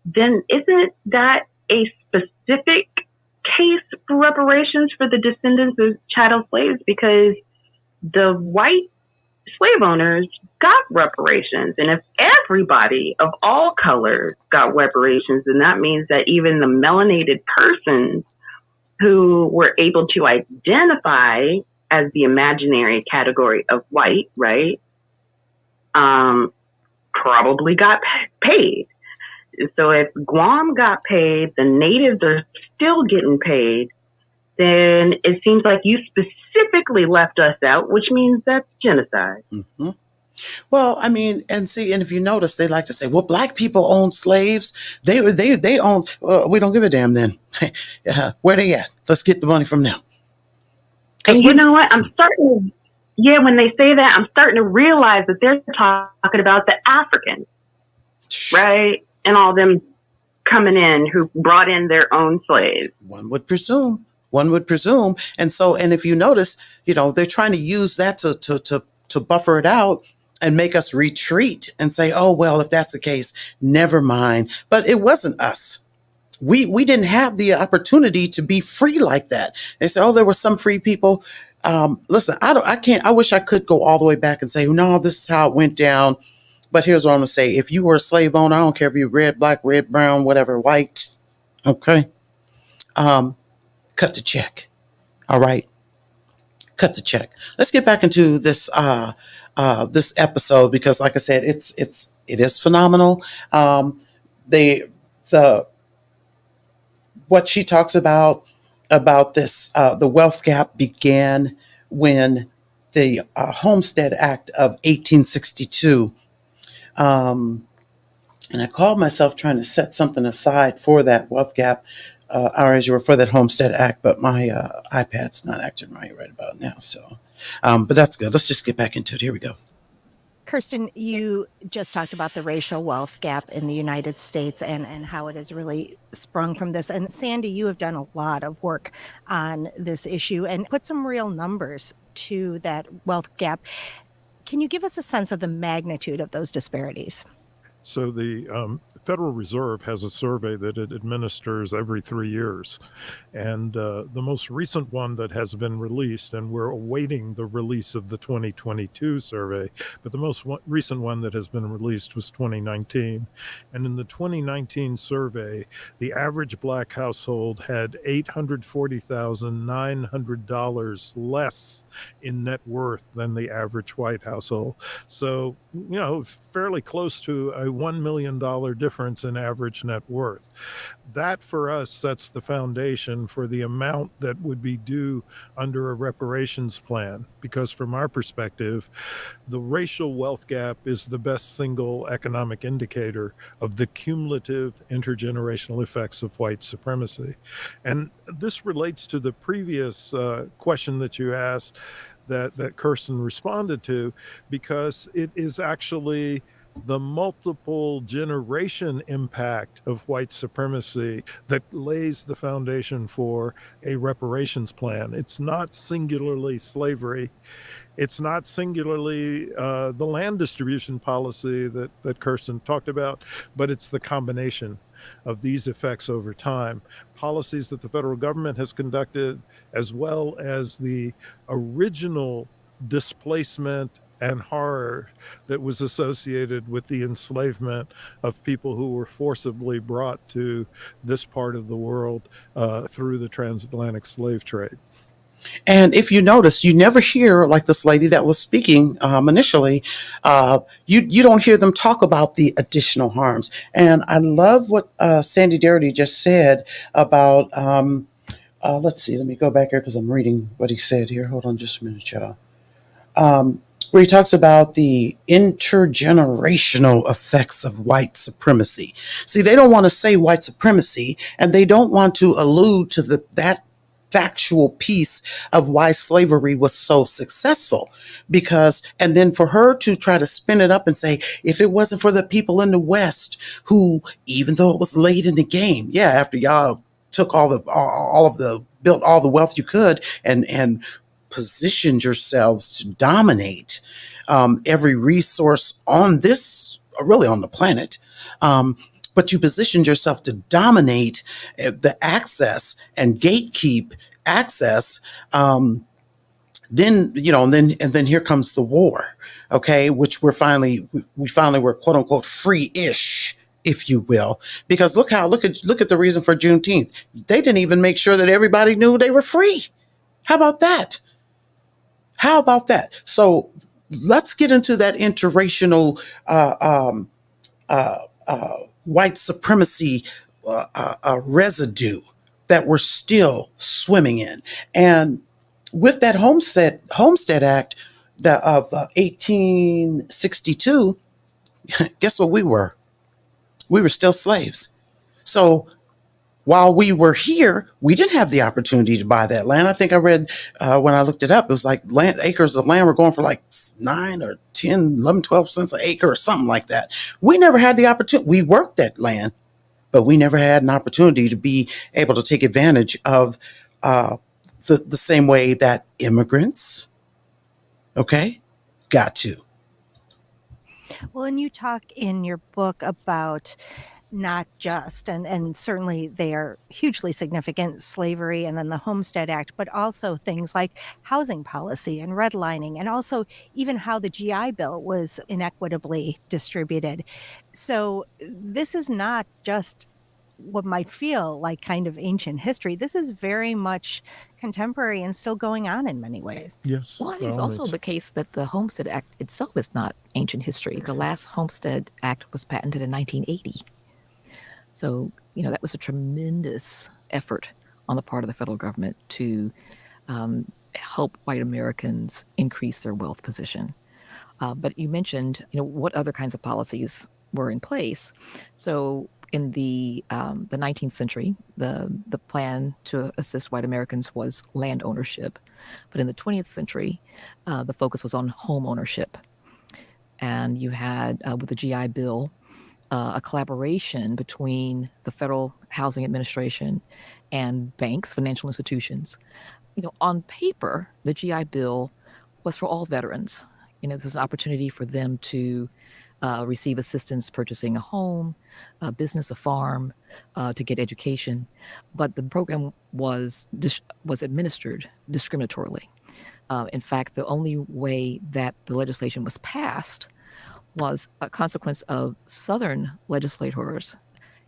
then isn't that a specific case for reparations for the descendants of chattel slaves? Because the white slave owners got reparations. And if everybody of all colors got reparations, then that means that even the melanated persons who were able to identify as the imaginary category of white, right, probably got paid. So if Guam got paid, the natives are still getting paid, then it seems like you specifically left us out, which means that's genocide. Mm-hmm. Well, I mean, and if you notice, they like to say, well, Black people own slaves. They own, we don't give a damn then. Where they at? Let's get the money from them. And you know what? When they say that, I'm starting to realize that they're talking about the Africans, right? And all them coming in who brought in their own slaves. One would presume. one would presume. And so, and if you notice, they're trying to use that to buffer it out and make us retreat and say, oh, well, if that's the case, never mind. But it wasn't us. We didn't have the opportunity to be free like that. They say, oh, there were some free people. Listen, I wish I could go all the way back and say, no, this is how it went down. But here's what I'm going to say. If you were a slave owner, I don't care if you're red, black, red, brown, whatever, white. Okay. Cut the check. All right. Cut the check. Let's get back into this this episode, because like I said, it is phenomenal. What she talks about this, the wealth gap began when the Homestead Act of 1862. And I called myself trying to set something aside for that wealth gap, or as you were, for that Homestead Act, but my iPad's not acting right about now. So, but that's good. Let's just get back into it. Here we go. Kirsten, you just talked about the racial wealth gap in the United States and how it has really sprung from this. And Sandy, you have done a lot of work on this issue and put some real numbers to that wealth gap. Can you give us a sense of the magnitude of those disparities? So the Federal Reserve has a survey that it administers every 3 years. And the most recent one that has been released, and we're awaiting the release of the 2022 survey, but the most recent one that has been released was 2019. And in the 2019 survey, the average Black household had $840,900 less in net worth than the average white household. So, fairly close to a $1 million difference in average net worth. That for us sets the foundation for the amount that would be due under a reparations plan, because from our perspective, the racial wealth gap is the best single economic indicator of the cumulative intergenerational effects of white supremacy. And this relates to the previous question that you asked that Kirsten responded to, because it is actually the multiple generation impact of white supremacy that lays the foundation for a reparations plan. It's not singularly slavery. It's not singularly the land distribution policy that Kirsten talked about, but it's the combination of these effects over time. Policies that the federal government has conducted, as well as the original displacement and horror that was associated with the enslavement of people who were forcibly brought to this part of the world through the transatlantic slave trade. And if you notice, you never hear, like this lady that was speaking initially, you don't hear them talk about the additional harms. And I love what Sandy Darity just said about, let's see, let me go back here because I'm reading what he said here. Hold on just a minute, y'all. Where he talks about the intergenerational effects of white supremacy. See, they don't want to say white supremacy, and they don't want to allude to that factual piece of why slavery was so successful. Because, and then for her to try to spin it up and say, if it wasn't for the people in the West who, even though it was late in the game, after y'all took built all the wealth you could and positioned yourselves to dominate every resource on this, really on the planet. But you positioned yourself to dominate the access and gatekeep access. Then here comes the war. Okay, which we finally were quote unquote free-ish, if you will, because look at the reason for Juneteenth. They didn't even make sure that everybody knew they were free. How about that? So let's get into that interracial white supremacy residue that we're still swimming in. And with that Homestead Act of 1862, guess what we were? We were still slaves. So while we were here, we didn't have the opportunity to buy that land. I think I read when I looked it up, it was like acres of land were going for like 9 or 10, 11, 12 cents an acre or something like that. We never had the opportunity. We worked that land, but we never had an opportunity to be able to take advantage of the same way that immigrants, okay, got to. Well, and you talk in your book about not just, and certainly they are hugely significant, slavery and then the Homestead Act, but also things like housing policy and redlining, and also even how the GI Bill was inequitably distributed. So this is not just what might feel like kind of ancient history. This is very much contemporary and still going on in many ways. Yes. Well, it's also the case that the Homestead Act itself is not ancient history. The last Homestead Act was patented in 1980. So, that was a tremendous effort on the part of the federal government to help white Americans increase their wealth position. But you mentioned, what other kinds of policies were in place. So in the 19th century, the plan to assist white Americans was land ownership. But in the 20th century, the focus was on home ownership. And you had, with the GI Bill, a collaboration between the Federal Housing Administration and banks, financial institutions. On paper, the GI Bill was for all veterans. This was an opportunity for them to receive assistance purchasing a home, a business, a farm, to get education. But the program was administered discriminatorily. In fact, the only way that the legislation was passed was a consequence of Southern legislators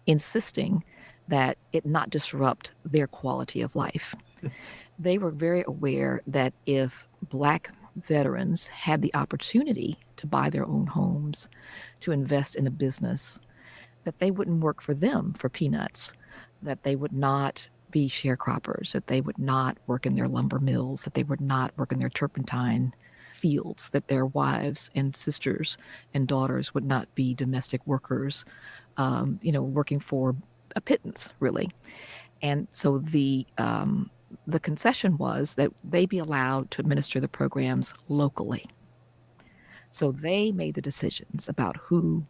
insisting that it not disrupt their quality of life. They were very aware that if Black veterans had the opportunity to buy their own homes, to invest in a business, that they wouldn't work for them for peanuts, that they would not be sharecroppers, that they would not work in their lumber mills, that they would not work in their turpentine fields, that their wives and sisters and daughters would not be domestic workers, working for a pittance, really. And so the concession was that they be allowed to administer the programs locally. So they made the decisions about who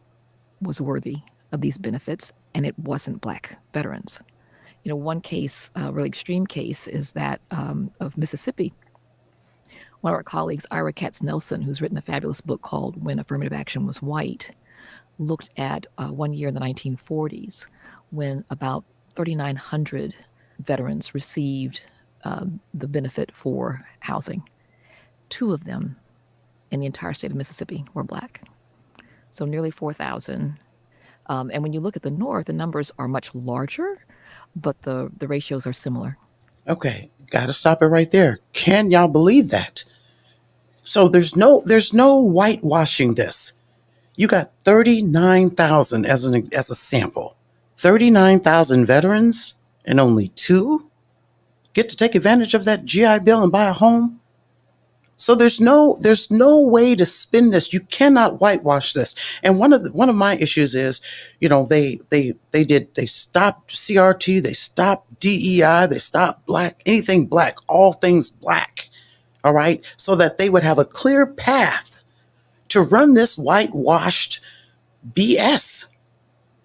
was worthy of these benefits, and it wasn't Black veterans. One case, a really extreme case, is that of Mississippi. One of our colleagues, Ira Katz Nelson, who's written a fabulous book called When Affirmative Action Was White, looked at one year in the 1940s when about 3,900 veterans received the benefit for housing. 2 of them in the entire state of Mississippi were Black. So nearly 4,000. And when you look at the North, the numbers are much larger, but the ratios are similar. Okay, got to stop it right there. Can y'all believe that? So there's no whitewashing this. You got 39,000 as a sample. 39,000 veterans and only 2 get to take advantage of that GI Bill and buy a home. So there's no way to spin this. You cannot whitewash this. And one of my issues is, they stopped CRT, they stopped DEI, they stopped anything Black, all things Black. All right. So that they would have a clear path to run this whitewashed BS.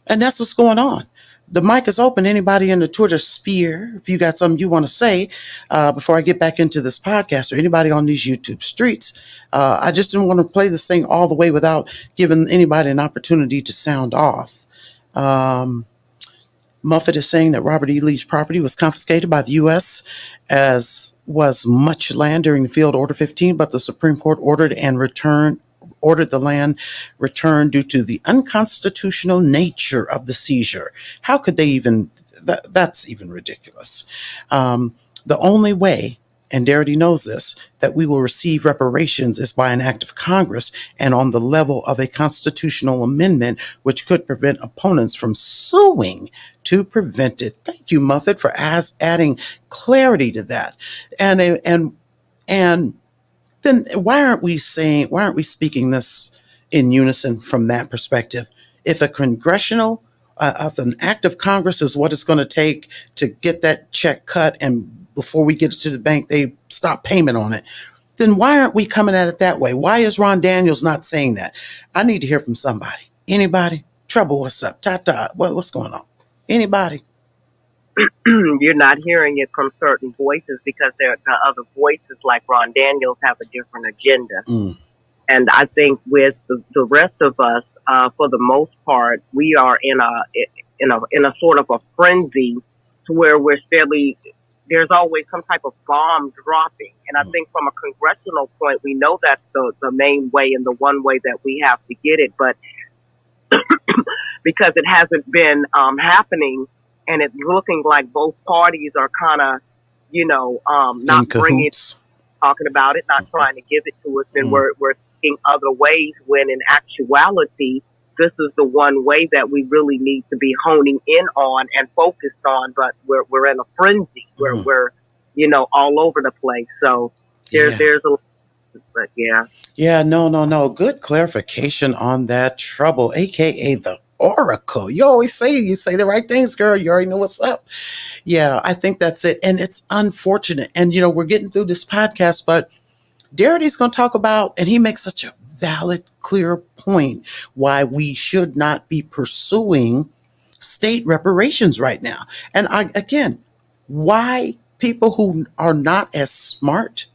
And that's what's going on. The mic is open. Anybody in the Twitter sphere, if you got something you want to say before I get back into this podcast, or anybody on these YouTube streets, I just didn't want to play this thing all the way without giving anybody an opportunity to sound off. Muffet is saying that Robert E. Lee's property was confiscated by the U.S., as was much land during Field Order 15, but the Supreme Court ordered the land returned due to the unconstitutional nature of the seizure. How could they even, that's even ridiculous. The only way, and Darity knows this, that we will receive reparations is by an act of Congress and on the level of a constitutional amendment, which could prevent opponents from suing to prevent it. Thank you, Muffet, for adding clarity to that. And then why aren't we speaking this in unison from that perspective? If if an act of Congress is what it's going to take to get that check cut, and before we get it to the bank, they stop payment on it, then why aren't we coming at it that way? Why is Ron Daniels not saying that? I need to hear from somebody. Anybody? Trouble, what's up? Tata, what's going on? Anybody? you're not hearing it from certain voices because the other voices like Ron Daniels have a different agenda. Mm. And I think with the rest of us, for the most part, we are in a sort of a frenzy to where we're steadily. There's always some type of bomb dropping, and I think from a congressional point, we know that's the main way and the one way that we have to get it. But because it hasn't been happening, and it's looking like both parties are kind of, not bringing it, talking about it, not trying to give it to us, and we're thinking other ways. When in actuality, this is the one way that we really need to be honing in on and focused on. But we're in a frenzy where we're, all over the place. So there's a. But yeah. Yeah, no. Good clarification on that. Trouble, aka the Oracle. You say the right things, girl. You already know what's up. Yeah, I think that's it. And it's unfortunate. And we're getting through this podcast, but Darity's going to talk about, and he makes such a valid, clear point why we should not be pursuing state reparations right now. And why people who are not as smart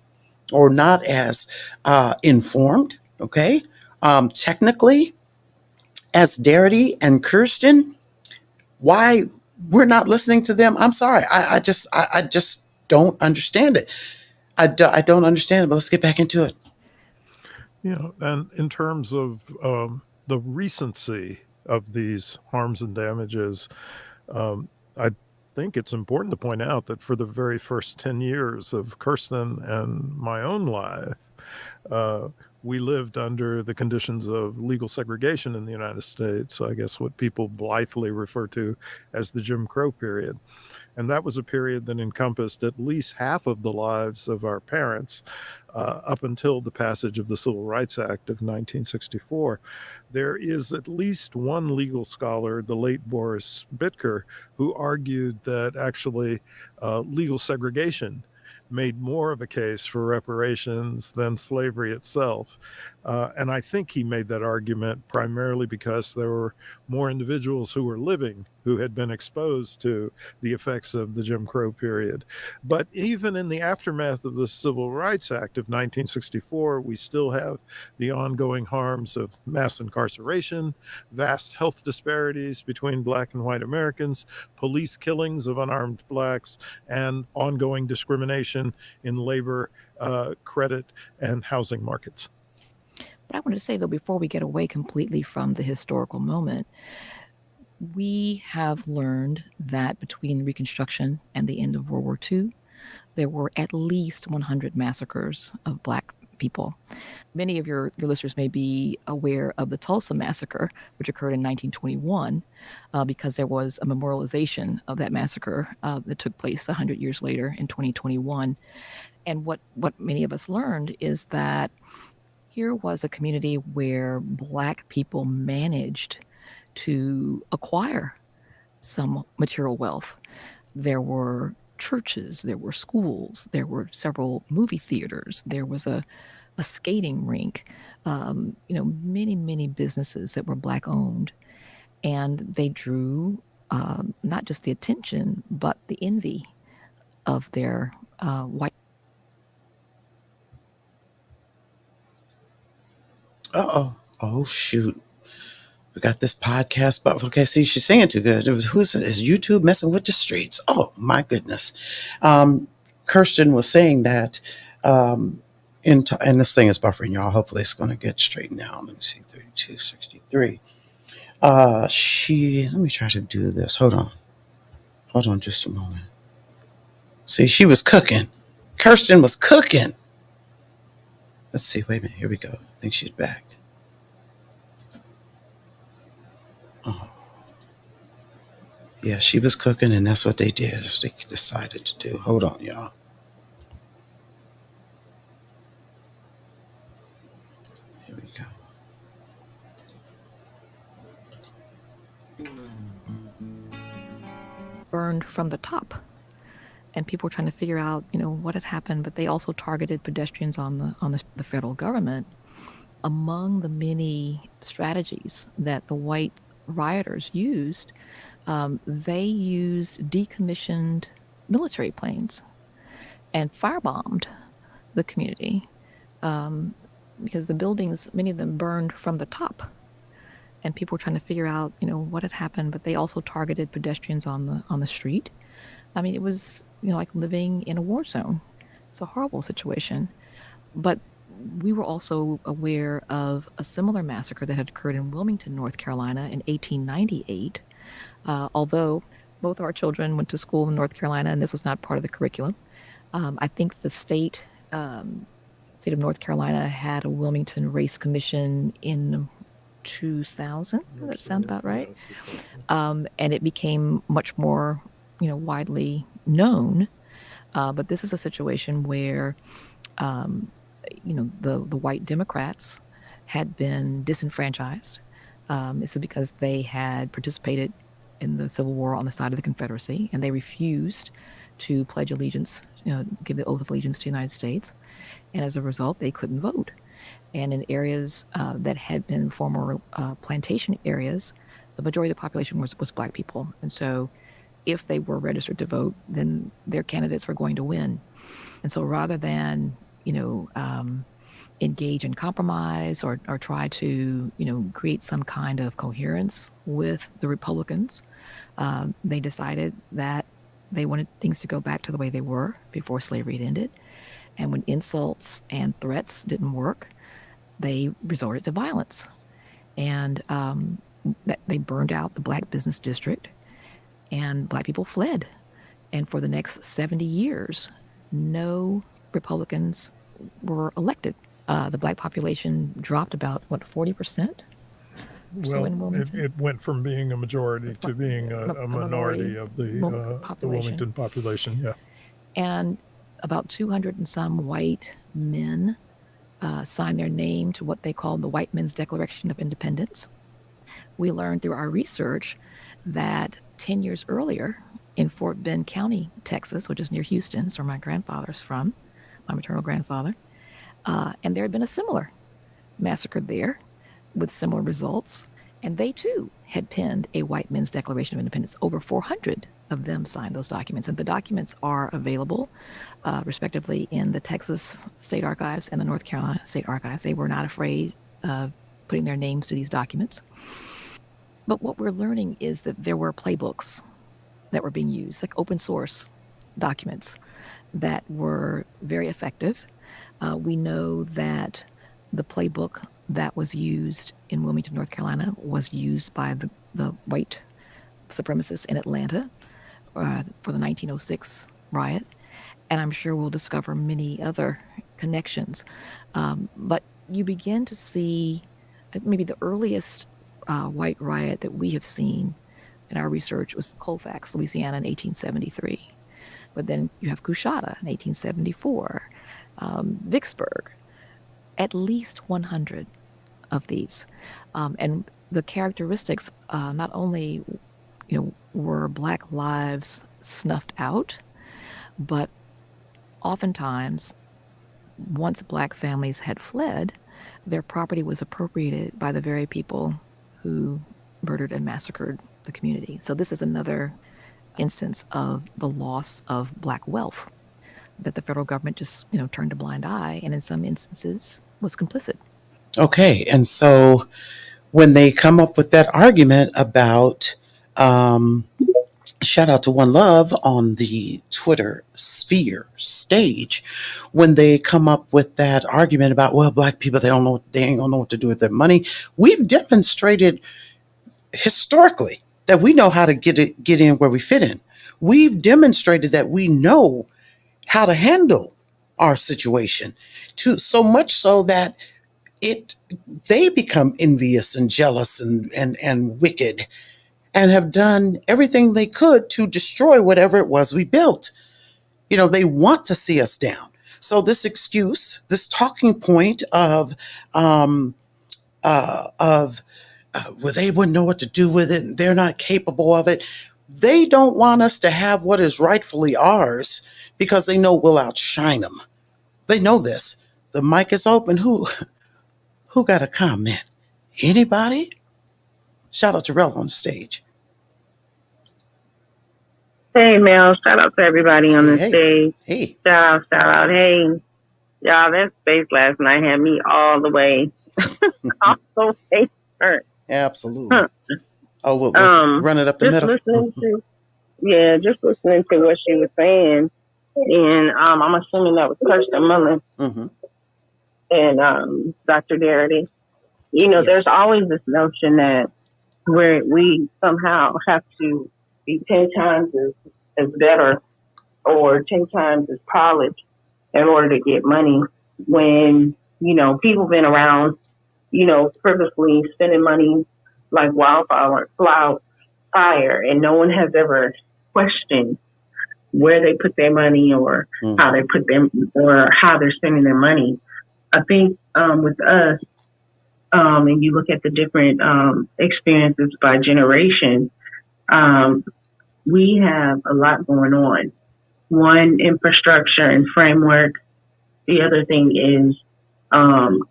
or not as informed, okay, technically, as Darity and Kirsten, why we're not listening to them. I'm sorry. I just don't understand it. I don't understand it, but let's get back into it. And in terms of the recency of these harms and damages, I think it's important to point out that for the very first 10 years of Kirsten and my own life, we lived under the conditions of legal segregation in the United States, I guess what people blithely refer to as the Jim Crow period. And that was a period that encompassed at least half of the lives of our parents up until the passage of the Civil Rights Act of 1964. There is at least one legal scholar, the late Boris Bitker, who argued that actually legal segregation made more of a case for reparations than slavery itself. And I think he made that argument primarily because there were more individuals who were living who had been exposed to the effects of the Jim Crow period. But even in the aftermath of the Civil Rights Act of 1964, we still have the ongoing harms of mass incarceration, vast health disparities between Black and white Americans, police killings of unarmed Blacks, and ongoing discrimination in labor, credit, and housing markets. But I want to say, though, before we get away completely from the historical moment, we have learned that between Reconstruction and the end of World War II, there were at least 100 massacres of Black people. Many of your listeners may be aware of the Tulsa Massacre, which occurred in 1921, because there was a memorialization of that massacre that took place 100 years later in 2021. And what many of us learned is that here was a community where Black people managed to acquire some material wealth. There were churches, there were schools, there were several movie theaters, there was a skating rink, many businesses that were Black owned. And they drew not just the attention, but the envy of their white. Oh, shoot. We got this podcast, but okay, see, she's saying too good. Is YouTube messing with the streets? Oh, my goodness. Kirsten was saying that, and this thing is buffering, y'all. Hopefully it's going to get straightened out. Let me see, 3263. Let me try to do this. Hold on just a moment. See, she was cooking. Kirsten was cooking. Let's see, wait a minute, here we go. I think she's back. Oh. Yeah, she was cooking, and that's what they did. They decided to do. Hold on, y'all. Here we go. Burned from the top. And people were trying to figure out, what had happened, but they also targeted pedestrians on the federal government. Among the many strategies that the white rioters used they used decommissioned military planes and firebombed the community because the buildings, many of them burned from the top. And people were trying to figure out, what had happened, but they also targeted pedestrians on the street. I mean, it was, like living in a war zone. It's a horrible situation. But we were also aware of a similar massacre that had occurred in Wilmington, North Carolina in 1898. Although both of our children went to school in North Carolina, and this was not part of the curriculum. I think the state of North Carolina had a Wilmington Race Commission in 2000. Does that sound about right? And it became much more, widely known. But this is a situation where, the white Democrats had been disenfranchised. This is because they had participated in the Civil War on the side of the Confederacy, and they refused to pledge allegiance, give the oath of allegiance to the United States. And as a result, they couldn't vote. And in areas that had been former plantation areas, the majority of the population was Black people. And so if they were registered to vote, then their candidates were going to win. And so rather than, engage in compromise or try to, create some kind of coherence with the Republicans, they decided that they wanted things to go back to the way they were before slavery had ended. And when insults and threats didn't work, they resorted to violence. And they burned out the Black business district, and Black people fled. And for the next 70 years, no Republicans were elected. The Black population dropped about, 40%? Well, it went from being a majority to being a minority of the Wilmington population, yeah. And about 200 and some white men signed their name to what they called the White Men's Declaration of Independence. We learned through our research that 10 years earlier in Fort Bend County, Texas, which is near Houston, it's where my grandfather's from, my maternal grandfather, and there had been a similar massacre there with similar results. And they too had penned a White Men's Declaration of Independence. Over 400 of them signed those documents. And the documents are available, respectively, in the Texas State Archives and the North Carolina State Archives. They were not afraid of putting their names to these documents. But what we're learning is that there were playbooks that were being used, like open source documents that were very effective. We know that the playbook that was used in Wilmington, North Carolina, was used by the white supremacists in Atlanta for the 1906 riot. And I'm sure we'll discover many other connections. But you begin to see maybe the earliest white riot that we have seen in our research was Colfax, Louisiana in 1873. But then you have Coushatta in 1874, Vicksburg, at least 100 of these. And the characteristics, not only were Black lives snuffed out, but oftentimes, once Black families had fled, their property was appropriated by the very people who murdered and massacred the community. So this is another instance of the loss of Black wealth that the federal government just, turned a blind eye, and in some instances was complicit. Okay, and so when they come up with that argument about, shout out to One Love on the Twitter sphere stage, when they come up with that argument about, well, Black people, they ain't gonna know what to do with their money. We've demonstrated historically that we know how to get in where we fit in. We've demonstrated that we know how to handle our situation, to so much so that they become envious and jealous and wicked, and have done everything they could to destroy whatever it was we built. They want to see us down. So this excuse, this talking point of well, they wouldn't know what to do with it, and they're not capable of it. They don't want us to have what is rightfully ours because they know we'll outshine them. They know this. The mic is open. Who got a comment? Anybody? Shout out to Rel on stage. Hey, Mel. Shout out to everybody on the stage. Hey. Shout out. Hey, y'all, that space last night had me all the way, all the way hurt. Absolutely. Run it up the just middle. Listening to, just listening to what she was saying. And I'm assuming that was Kirsten Mullen and Dr. Darity. You know, there's always this notion that we somehow have to be 10 times as better or 10 times as polished in order to get money when, you know, people been around, you know, frivolously spending money like wildfire, and no one has ever questioned where they put their money or how they put them or how they're spending their money. I think with us, and you look at the different experiences by generation, we have a lot going on. One, infrastructure and framework. The other thing is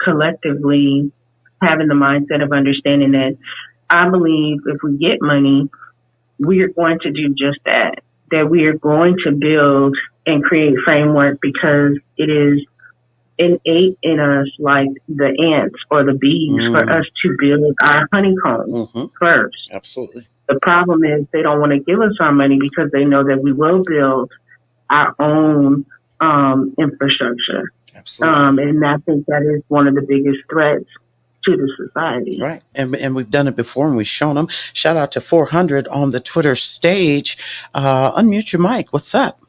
collectively having the mindset of understanding that I believe if we get money, we are going to do just that we are going to build and create framework because it is innate in us, like the ants or the bees, for us to build our honeycombs first. Absolutely. The problem is they don't want to give us our money because they know that we will build our own infrastructure. Absolutely. And I think that is one of the biggest threats to the society. Right. And we've done it before and we've shown them. Shout out to 400 on the Twitter stage. Unmute your mic. What's up?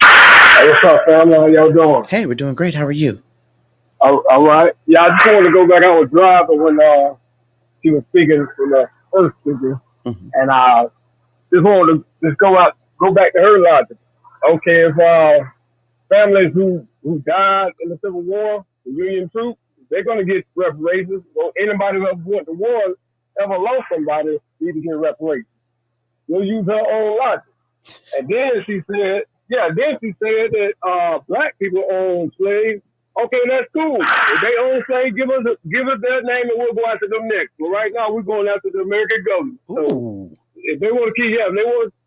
Hey, what's up, family? How y'all doing? Hey, we're doing great. How are you? All right. Yeah, I just wanted to go back. I was driving when she was speaking from the first speaker, and I just wanted to just go back to her logic. Okay, if families who died in the Civil War, the Union troops, they're going to get reparations. Well, anybody who ever went to war, ever lost somebody, need to get reparations. We'll use her own logic. And then she said that black people own slaves. Okay, that's cool. If they own slaves, give us their name and we'll go after them next. But right now, we're going after the American government. So if they want to keep, if they want to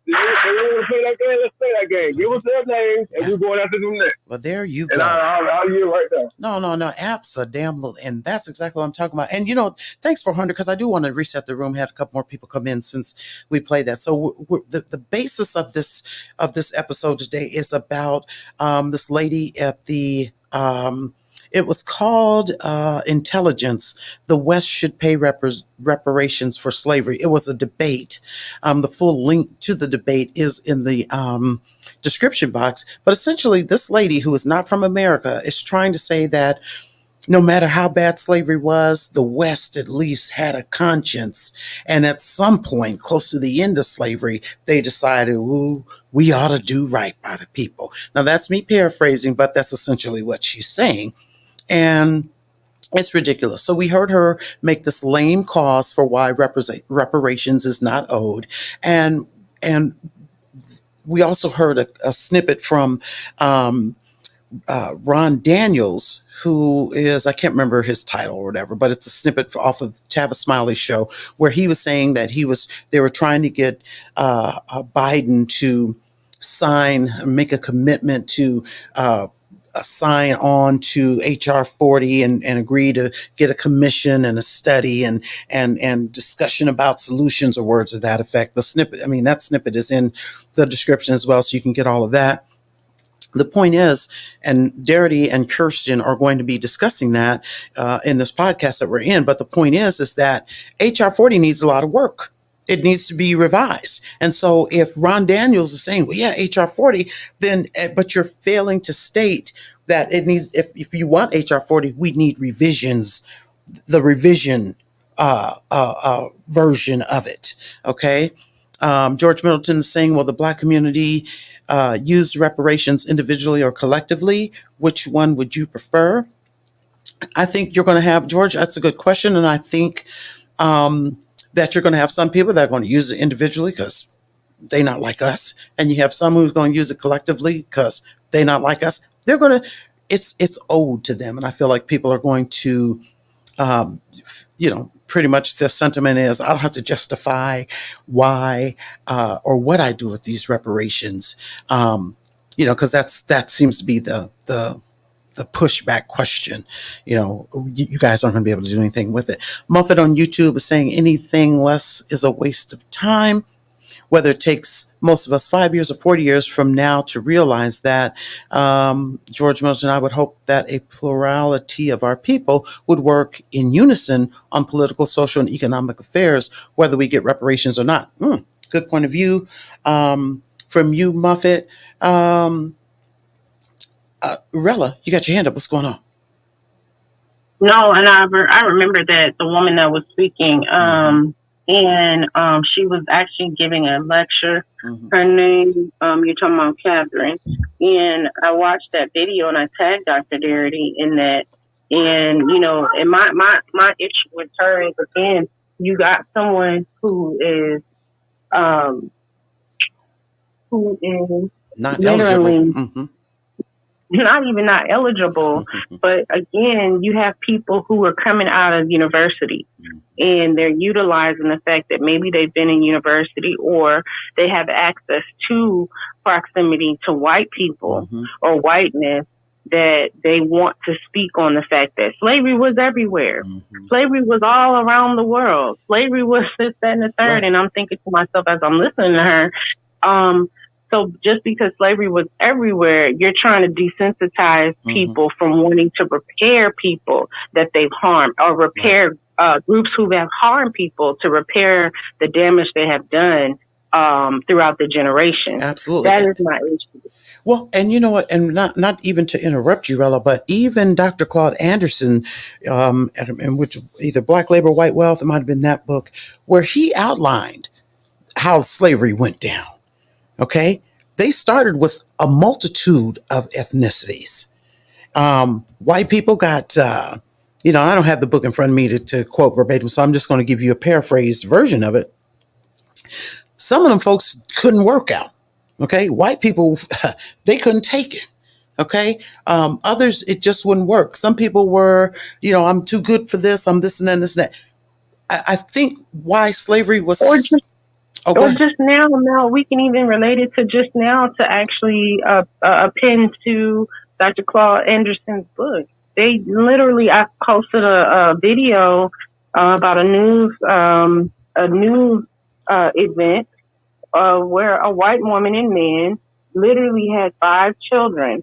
play that game, let's play that game. Give us their names and we're going after them next. Well, there you go. And I'll yield right there. No, absolutely. And that's exactly what I'm talking about. And, you know, thanks for 100, because I do want to reset the room. Had a couple more people come in since we played that. So the basis of this episode today is about this lady at the it was called Intelligence. The West Should Pay Reparations for Slavery. It was a debate. The full link to the debate is in the description box. But essentially, this lady who is not from America is trying to say that no matter how bad slavery was, the West at least had a conscience. And at some point, close to the end of slavery, they decided, ooh, we ought to do right by the people. Now, that's me paraphrasing, but that's essentially what she's saying. And it's ridiculous. So we heard her make this lame cause for why reparations is not owed. And we also heard a snippet from Ron Daniels, who is, I can't remember his title or whatever, but it's a snippet off of Tavis Smiley's show where he was saying that they were trying to get Biden to make a commitment to sign on to HR40 and agree to get a commission and a study and discussion about solutions or words of that effect. The snippet, that snippet is in the description as well, so you can get all of that. The point is, and Darity and Kirsten are going to be discussing that in this podcast that we're in, but the point is that HR40 needs a lot of work. It needs to be revised. And so if Ron Daniels is saying, well, yeah, HR40, then, but you're failing to state that it needs, if you want HR40, we need revisions, the revision version of it. Okay. George Middleton is saying, well, the Black community use reparations individually or collectively. Which one would you prefer? I think you're going to have, George, that's a good question. And I think that you're going to have some people that are going to use it individually because they're not like us. And you have some who's going to use it collectively because they're not like us. They're going to, it's owed to them. And I feel like people are going to, pretty much the sentiment is I don't have to justify why or what I do with these reparations, because that seems to be the pushback question. You guys aren't going to be able to do anything with it. Muffet on YouTube is saying anything less is a waste of time. Whether it takes most of us 5 years or 40 years from now to realize that, George Milton, I would hope that a plurality of our people would work in unison on political, social, and economic affairs, whether we get reparations or not. Good point of view from you, Muffet. Rella, you got your hand up. What's going on? No, and I remember that the woman that was speaking, and she was actually giving a lecture. Her name, you're talking about Catherine, and I watched that video and I tagged Dr. Darity in that. And and my issue with her is, again, you got someone who is not literally eligible. Not even not eligible, but again, you have people who are coming out of university and they're utilizing the fact that maybe they've been in university or they have access to proximity to white people or whiteness, that they want to speak on the fact that slavery was everywhere. Slavery was all around the world. Slavery was this, that, and the third. Right. And I'm thinking to myself as I'm listening to her, so just because slavery was everywhere, you're trying to desensitize people from wanting to repair people that they've harmed, or repair groups who have harmed people, to repair the damage they have done throughout the generation. Absolutely. That is my issue. Well, and you know what, and not even to interrupt you, Rella, but even Dr. Claude Anderson, in which either Black Labor, White Wealth, it might have been that book, where he outlined how slavery went down. Okay, they started with a multitude of ethnicities. White people got, I don't have the book in front of me to quote verbatim, so I'm just going to give you a paraphrased version of it. Some of them folks couldn't work out. Okay, white people, they couldn't take it. Okay, others, it just wouldn't work. Some people were, I'm too good for this, I'm this and that, and this and that. I think why slavery was... Or just now, Mel, we can even relate it to just now to actually append to Dr. Claude Anderson's book. They literally, I posted a video about a news event where a white woman and man literally had 5 children,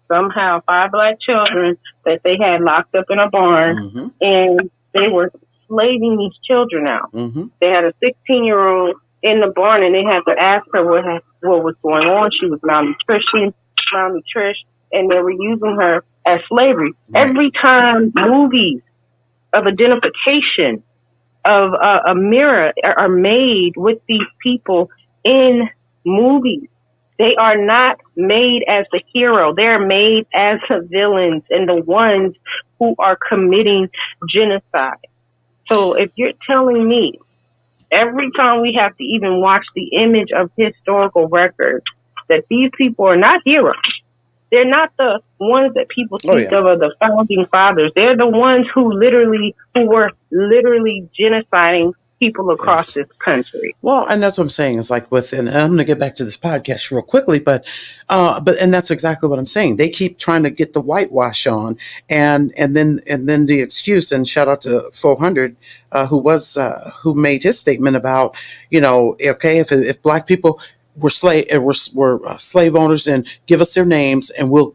somehow 5 Black children that they had locked up in a barn, and they were slaving these children out. They had a 16-year-old in the barn, and they had to ask her what was going on. She was malnourished, and they were using her as slavery. Right. Every time movies of identification of a mirror are made with these people in movies, they are not made as the hero. They're made as the villains and the ones who are committing genocide. So if you're telling me every time we have to even watch the image of historical records that these people are not heroes, they're not the ones that people speak of as the founding fathers. They're the ones who were literally genociding people across this country. Well, and that's what I'm saying. Is like and I'm going to get back to this podcast real quickly, but that's exactly what I'm saying. They keep trying to get the whitewash on, and then the excuse. And shout out to 400, who made his statement about, if Black people were slave owners, and give us their names, and we'll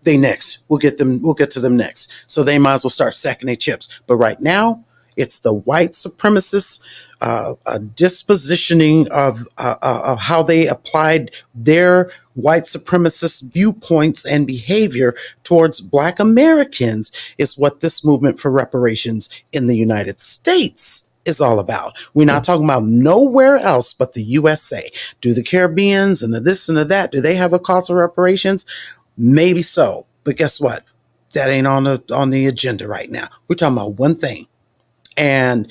they next. We'll get to them next. So they might as well start sacking their chips. But right now, it's the white supremacists dispositioning of how they applied their white supremacist viewpoints and behavior towards Black Americans is what this movement for reparations in the United States is all about. We're not talking about nowhere else but the USA. Do the Caribbeans and the this and the that, do they have a cause for reparations? Maybe so. But guess what? That ain't on the agenda right now. We're talking about one thing. And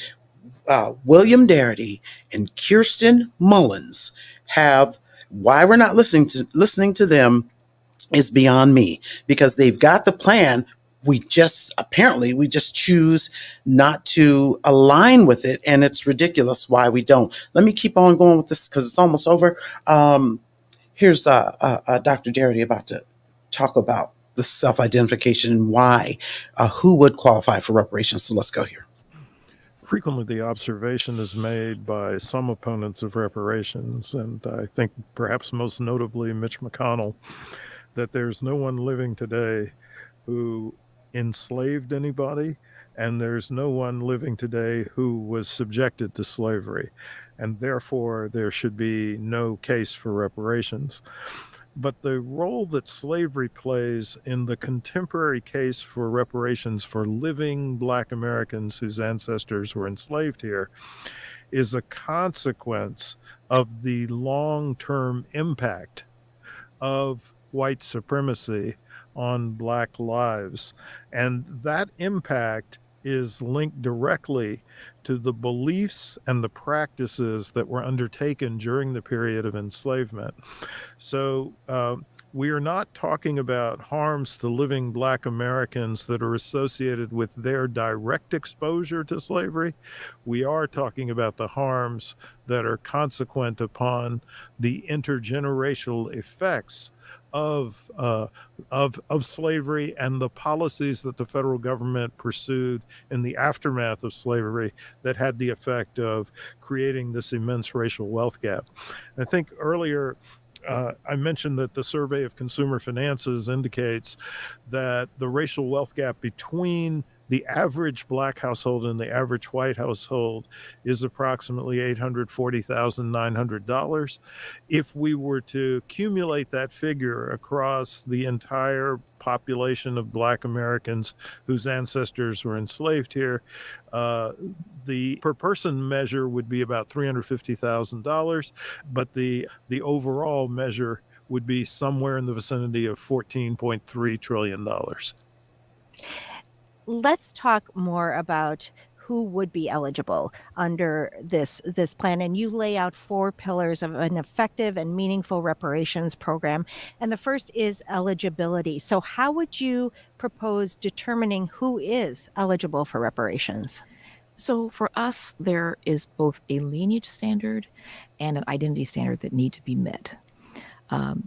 William Darity and Kirsten Mullins have, why we're not listening to them is beyond me, because they've got the plan we just choose not to align with it, and it's ridiculous why we don't. Let me keep on going with this because it's almost over. Here's Dr. Darity about to talk about the self-identification and why, who would qualify for reparations. So let's go here. Frequently, the observation is made by some opponents of reparations, and I think perhaps most notably Mitch McConnell, that there's no one living today who enslaved anybody, and there's no one living today who was subjected to slavery, and therefore there should be no case for reparations. But the role that slavery plays in the contemporary case for reparations for living Black Americans whose ancestors were enslaved here is a consequence of the long-term impact of white supremacy on Black lives. And that impact is linked directly to the beliefs and the practices that were undertaken during the period of enslavement. So we are not talking about harms to living Black Americans that are associated with their direct exposure to slavery. We are talking about the harms that are consequent upon the intergenerational effects of slavery and the policies that the federal government pursued in the aftermath of slavery that had the effect of creating this immense racial wealth gap. I think earlier I mentioned that the survey of consumer finances indicates that the racial wealth gap between the average Black household and the average white household is approximately $840,900. If we were to accumulate that figure across the entire population of Black Americans whose ancestors were enslaved here, the per person measure would be about $350,000, but the overall measure would be somewhere in the vicinity of $14.3 trillion. Let's talk more about who would be eligible under this plan. And you lay out 4 pillars of an effective and meaningful reparations program. And the first is eligibility. So how would you propose determining who is eligible for reparations? So for us, there is both a lineage standard and an identity standard that need to be met.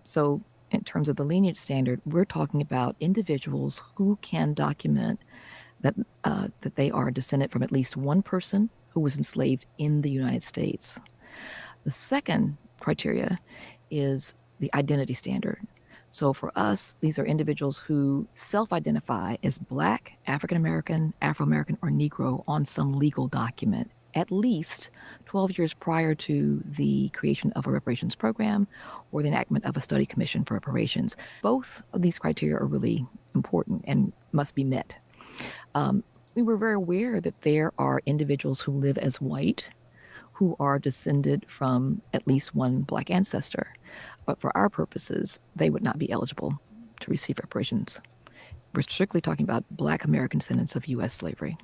So in terms of the lineage standard, we're talking about individuals who can document that they are a descendant from at least one person who was enslaved in the United States. The second criteria is the identity standard. So for us, these are individuals who self-identify as Black, African-American, Afro-American, or Negro on some legal document at least 12 years prior to the creation of a reparations program or the enactment of a study commission for reparations. Both of these criteria are really important and must be met. We were very aware that there are individuals who live as white who are descended from at least one Black ancestor. But for our purposes, they would not be eligible to receive reparations. We're strictly talking about Black American descendants of U.S. slavery.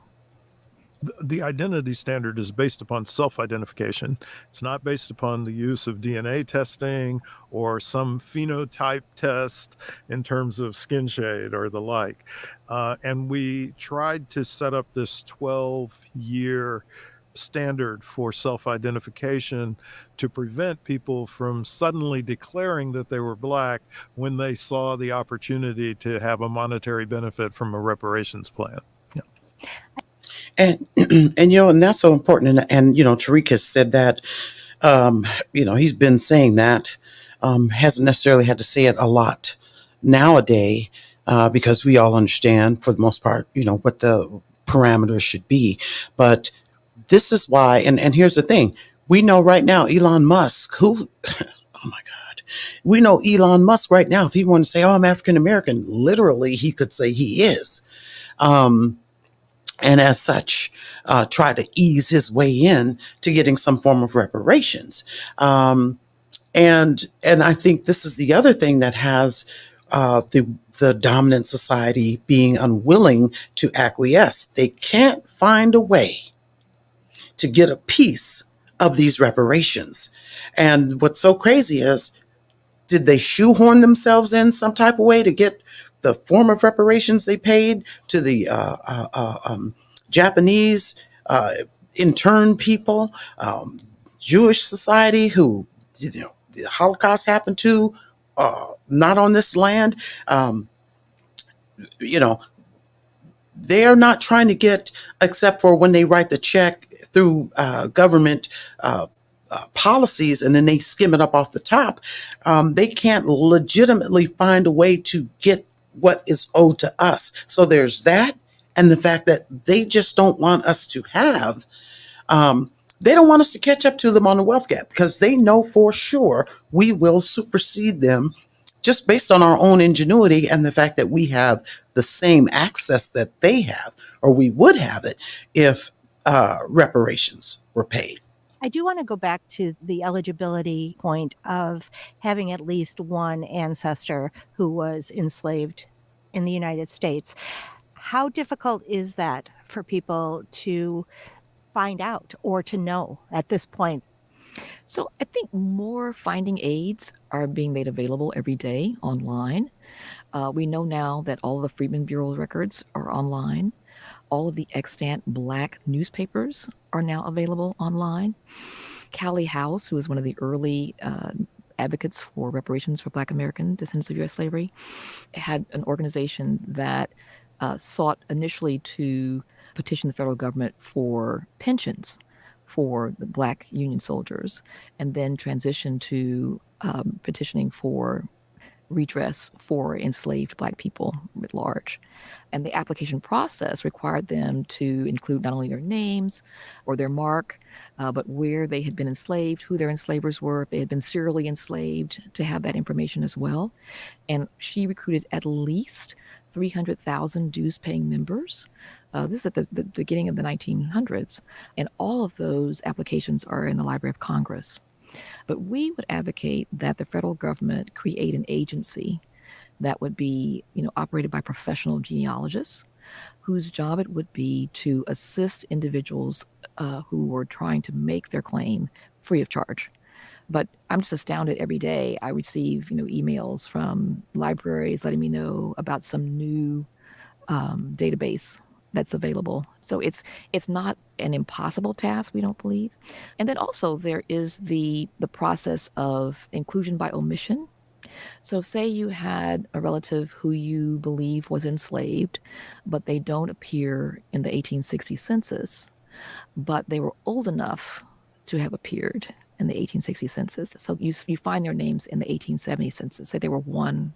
The identity standard is based upon self-identification. It's not based upon the use of DNA testing or some phenotype test in terms of skin shade or the like. And we tried to set up this 12-year standard for self-identification to prevent people from suddenly declaring that they were Black when they saw the opportunity to have a monetary benefit from a reparations plan. Yeah. And and that's so important. And Tariq has said that, he's been saying that, hasn't necessarily had to say it a lot nowadays, because we all understand for the most part, what the parameters should be. But this is why, and here's the thing, we know right now, Elon Musk, who, oh my God, we know Elon Musk right now, if he wanted to say, oh, I'm African American, literally he could say he is. And as such, try to ease his way in to getting some form of reparations. And I think this is the other thing that has the dominant society being unwilling to acquiesce. They can't find a way to get a piece of these reparations. And what's so crazy is, did they shoehorn themselves in some type of way to get the form of reparations they paid to the Japanese interned people, Jewish society who, the Holocaust happened to, not on this land. You know, they're not trying to get, except for when they write the check through government policies and then they skim it up off the top. They can't legitimately find a way to get what is owed to us. So there's that, and the fact that they just don't want us to have. They don't want us to catch up to them on the wealth gap because they know for sure we will supersede them just based on our own ingenuity and the fact that we have the same access that they have, or we would have it if reparations were paid. I do want to go back to the eligibility point of having at least one ancestor who was enslaved in the United States. How difficult is that for people to find out or to know at this point? So I think more finding aids are being made available every day online. We know now that all of the Freedmen Bureau records are online. All of the extant Black newspapers are now available online. Callie House, who was one of the early advocates for reparations for Black American descendants of U.S. slavery, had an organization that sought initially to petition the federal government for pensions for the Black Union soldiers, and then transitioned to petitioning for redress for enslaved Black people writ large. And the application process required them to include not only their names or their mark, but where they had been enslaved, who their enslavers were, if they had been serially enslaved, to have that information as well. And she recruited at least 300,000 dues-paying members. This is at the beginning of the 1900s. And all of those applications are in the Library of Congress. But we would advocate that the federal government create an agency that would be, operated by professional genealogists, whose job it would be to assist individuals who were trying to make their claim free of charge. But I'm just astounded every day. I receive, emails from libraries letting me know about some new database that's available. So it's not an impossible task, we don't believe. And then also there is the process of inclusion by omission. So say you had a relative who you believe was enslaved, but they don't appear in the 1860 census, but they were old enough to have appeared in the 1860 census. So you find their names in the 1870 census. Say they were 1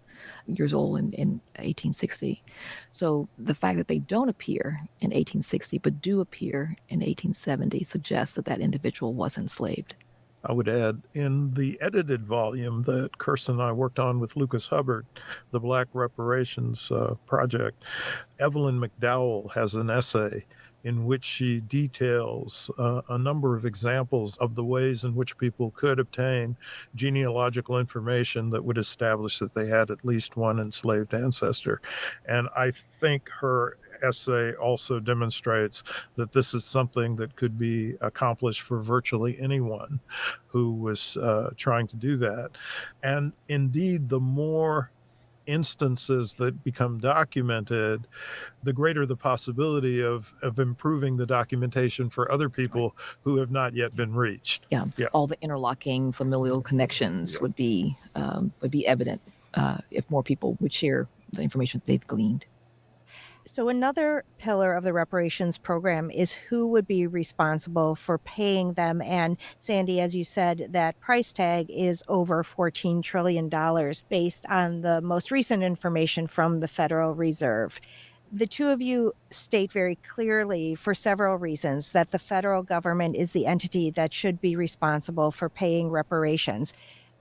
years old in 1860. So the fact that they don't appear in 1860 but do appear in 1870 suggests that that individual was enslaved. I would add, in the edited volume that Kirsten and I worked on with Lucas Hubbard, the Black Reparations Project, Evelyn McDowell has an essay in which she details a number of examples of the ways in which people could obtain genealogical information that would establish that they had at least one enslaved ancestor. And I think her essay also demonstrates that this is something that could be accomplished for virtually anyone who was trying to do that. And indeed, the more instances that become documented, the greater the possibility of improving the documentation for other people who have not yet been reached. Yeah. All the interlocking familial connections would be evident if more people would share the information they've gleaned. So another pillar of the reparations program is who would be responsible for paying them. And Sandy, as you said, that price tag is over $14 trillion based on the most recent information from the Federal Reserve. The two of you state very clearly, for several reasons, that the federal government is the entity that should be responsible for paying reparations.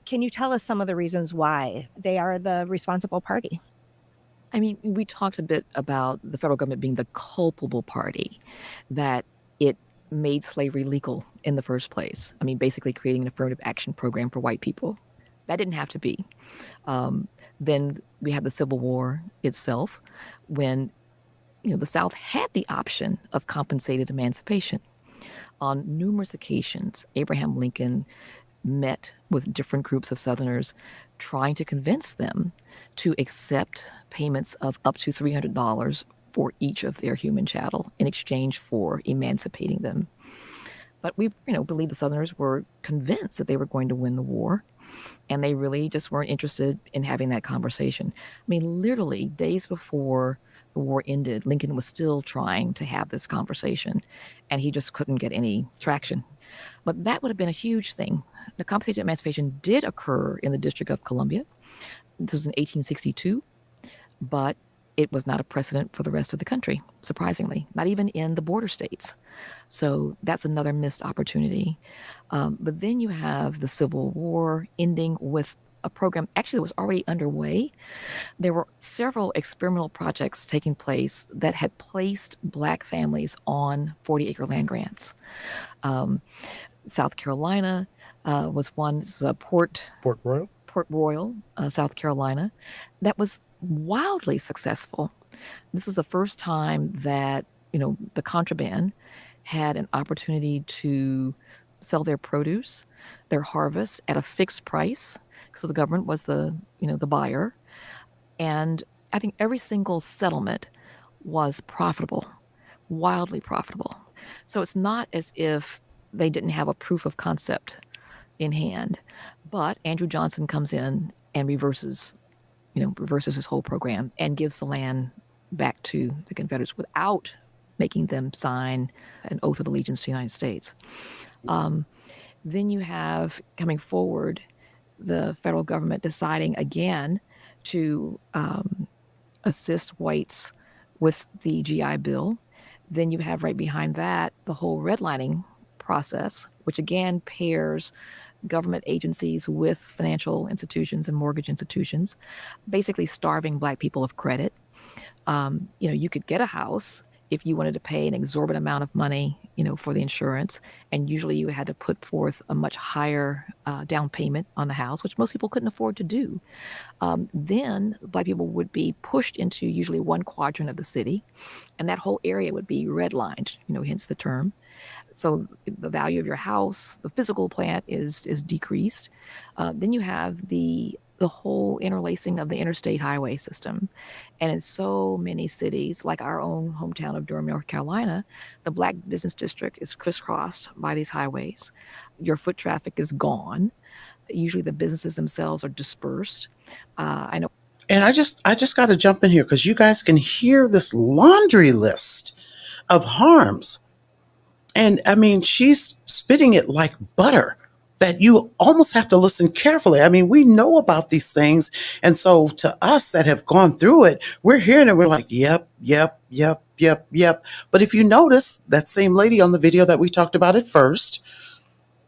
Can you tell us some of the reasons why they are the responsible party? I mean, we talked a bit about the federal government being the culpable party, that it made slavery legal in the first place. I mean, basically creating an affirmative action program for white people. That didn't have to be. Then we have the Civil War itself, when the South had the option of compensated emancipation. On numerous occasions, Abraham Lincoln met with different groups of Southerners, trying to convince them to accept payments of up to $300 for each of their human chattel in exchange for emancipating them. But we, believe the Southerners were convinced that they were going to win the war, and they really just weren't interested in having that conversation. I mean, literally days before the war ended, Lincoln was still trying to have this conversation, and he just couldn't get any traction. But that would have been a huge thing. The compensated emancipation did occur in the District of Columbia. This was in 1862, but it was not a precedent for the rest of the country, surprisingly, not even in the border states. So that's another missed opportunity. But then you have the Civil War ending with a program actually that was already underway. There were several experimental projects taking place that had placed Black families on 40-acre land grants. South Carolina was one, Port Royal, South Carolina, that was wildly successful. This was the first time that, the contraband had an opportunity to sell their produce, their harvest at a fixed price. So the government was the buyer. And I think every single settlement was profitable, wildly profitable. So it's not as if they didn't have a proof of concept in hand, but Andrew Johnson comes in and reverses his whole program and gives the land back to the Confederates without making them sign an oath of allegiance to the United States. Then you have, coming forward, the federal government deciding again to assist whites with the GI Bill. Then you have right behind that the whole redlining process, which again pairs government agencies with financial institutions and mortgage institutions, basically starving Black people of credit. You could get a house if you wanted to pay an exorbitant amount of money, for the insurance, and usually you had to put forth a much higher down payment on the house, which most people couldn't afford to do. Then Black people would be pushed into usually one quadrant of the city, and that whole area would be redlined, hence the term. So the value of your house, the physical plant is decreased. Then you have the whole interlacing of the interstate highway system. And in so many cities, like our own hometown of Durham, North Carolina, the Black business district is crisscrossed by these highways. Your foot traffic is gone. Usually the businesses themselves are dispersed. I know. And I just got to jump in here because you guys can hear this laundry list of harms. And I mean, she's spitting it like butter that you almost have to listen carefully. I mean, we know about these things. And so to us that have gone through it, we're hearing it. We're like, yep. But if you notice that same lady on the video that we talked about at first,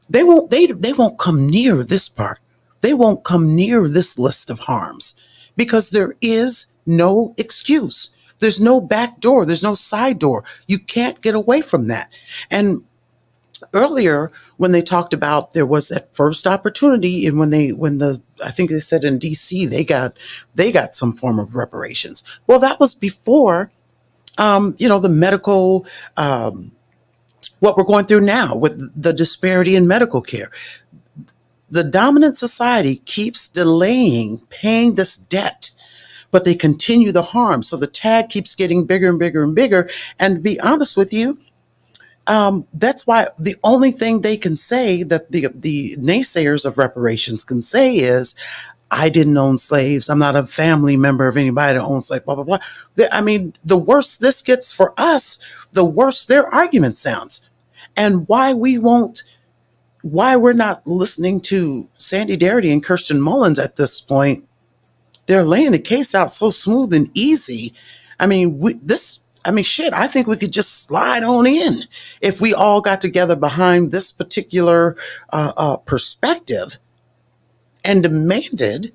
they won't come near this part. They won't come near this list of harms because there is no excuse. There's no back door. There's no side door. You can't get away from that. And earlier, when they talked about there was that first opportunity, and I think they said in DC they got some form of reparations. Well, that was before, the medical, what we're going through now with the disparity in medical care. The dominant society keeps delaying paying this debt, but they continue the harm. So the tag keeps getting bigger and bigger and bigger. And to be honest with you, that's why the only thing they can say that the naysayers of reparations can say is, I didn't own slaves. I'm not a family member of anybody that owns slaves, blah, blah, blah. I mean, the worse this gets for us, the worse their argument sounds. And why we're not listening to Sandy Darity and Kirsten Mullins at this point. They're laying the case out so smooth and easy. I mean, I think we could just slide on in if we all got together behind this particular perspective and demanded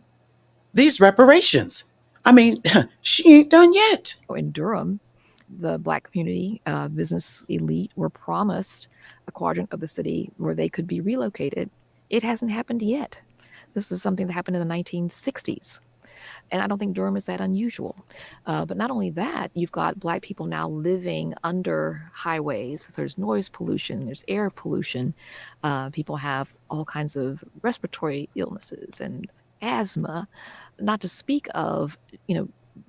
these reparations. I mean, she ain't done yet. In Durham, the Black community, business elite were promised a quadrant of the city where they could be relocated. It hasn't happened yet. This is something that happened in the 1960s. And I don't think Durham is that unusual. But not only that, you've got Black people now living under highways. So there's noise pollution, there's air pollution. People have all kinds of respiratory illnesses and asthma, not to speak of,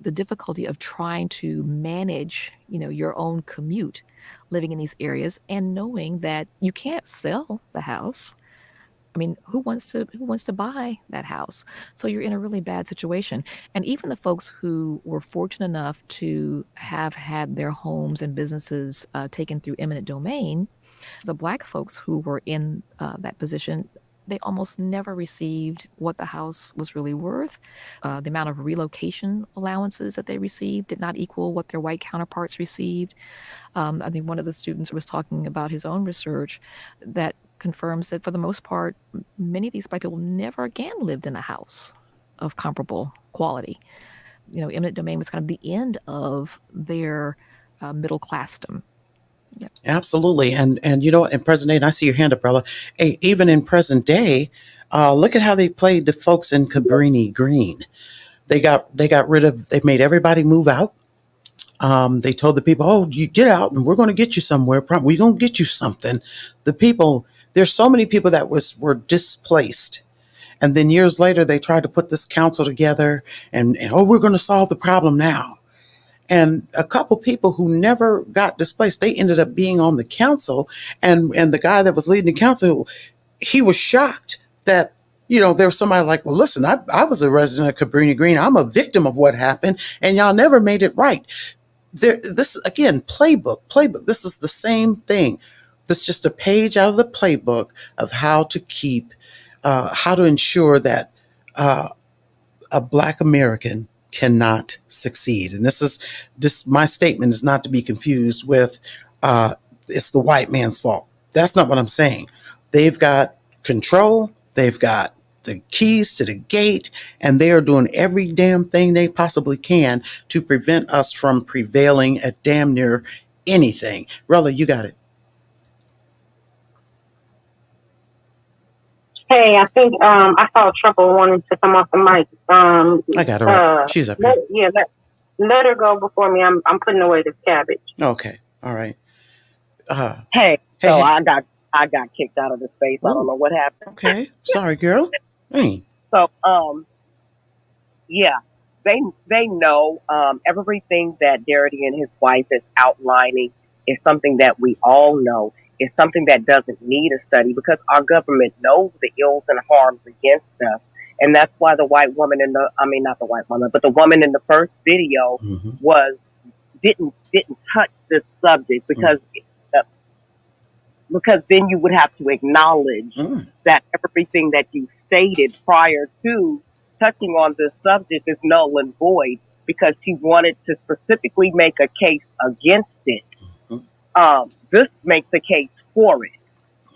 the difficulty of trying to manage, your own commute living in these areas and knowing that you can't sell the house. I mean, who wants to buy that house? So you're in a really bad situation. And even the folks who were fortunate enough to have had their homes and businesses taken through eminent domain, the Black folks who were in that position, they almost never received what the house was really worth. The amount of relocation allowances that they received did not equal what their white counterparts received. I think one of the students was talking about his own research that confirms that for the most part, many of these Black people never again lived in a house of comparable quality. Eminent domain was kind of the end of their middle classdom. Yeah. Absolutely. And in present day, and I see your hand up, brother. Hey, even in present day, look at how they played the folks in Cabrini Green. They made everybody move out. They told the people, oh, you get out and we're going to get you somewhere. We're going to get you something. There's so many people that were displaced. And then years later, they tried to put this council together and we're going to solve the problem now. And a couple people who never got displaced, they ended up being on the council. And the guy that was leading the council, he was shocked that, there was somebody like, well, listen, I was a resident of Cabrini Green. I'm a victim of what happened. And y'all never made it right. This, again, playbook. This is the same thing. This is just a page out of the playbook of how to ensure that a Black American cannot succeed. And my statement is not to be confused with it's the white man's fault. That's not what I'm saying. They've got control. They've got the keys to the gate, and they are doing every damn thing they possibly can to prevent us from prevailing at damn near anything. Rella, you got it. Hey, I think I saw Trouble wanting to come off the mic. I got her up. She's up here. Let her go before me. I'm putting away this cabbage. Okay, all right. Hey, I got kicked out of the space. I don't know what happened. Okay, sorry, girl. Hey. So, yeah, they know everything that Darity and his wife is outlining is something that we all know. It's something that doesn't need a study because our government knows the ills and harms against us. And that's why the white woman not the white woman, but the woman in the first video didn't touch this subject because then you would have to acknowledge that everything that you stated prior to touching on this subject is null and void because she wanted to specifically make a case against it. This makes a case for it.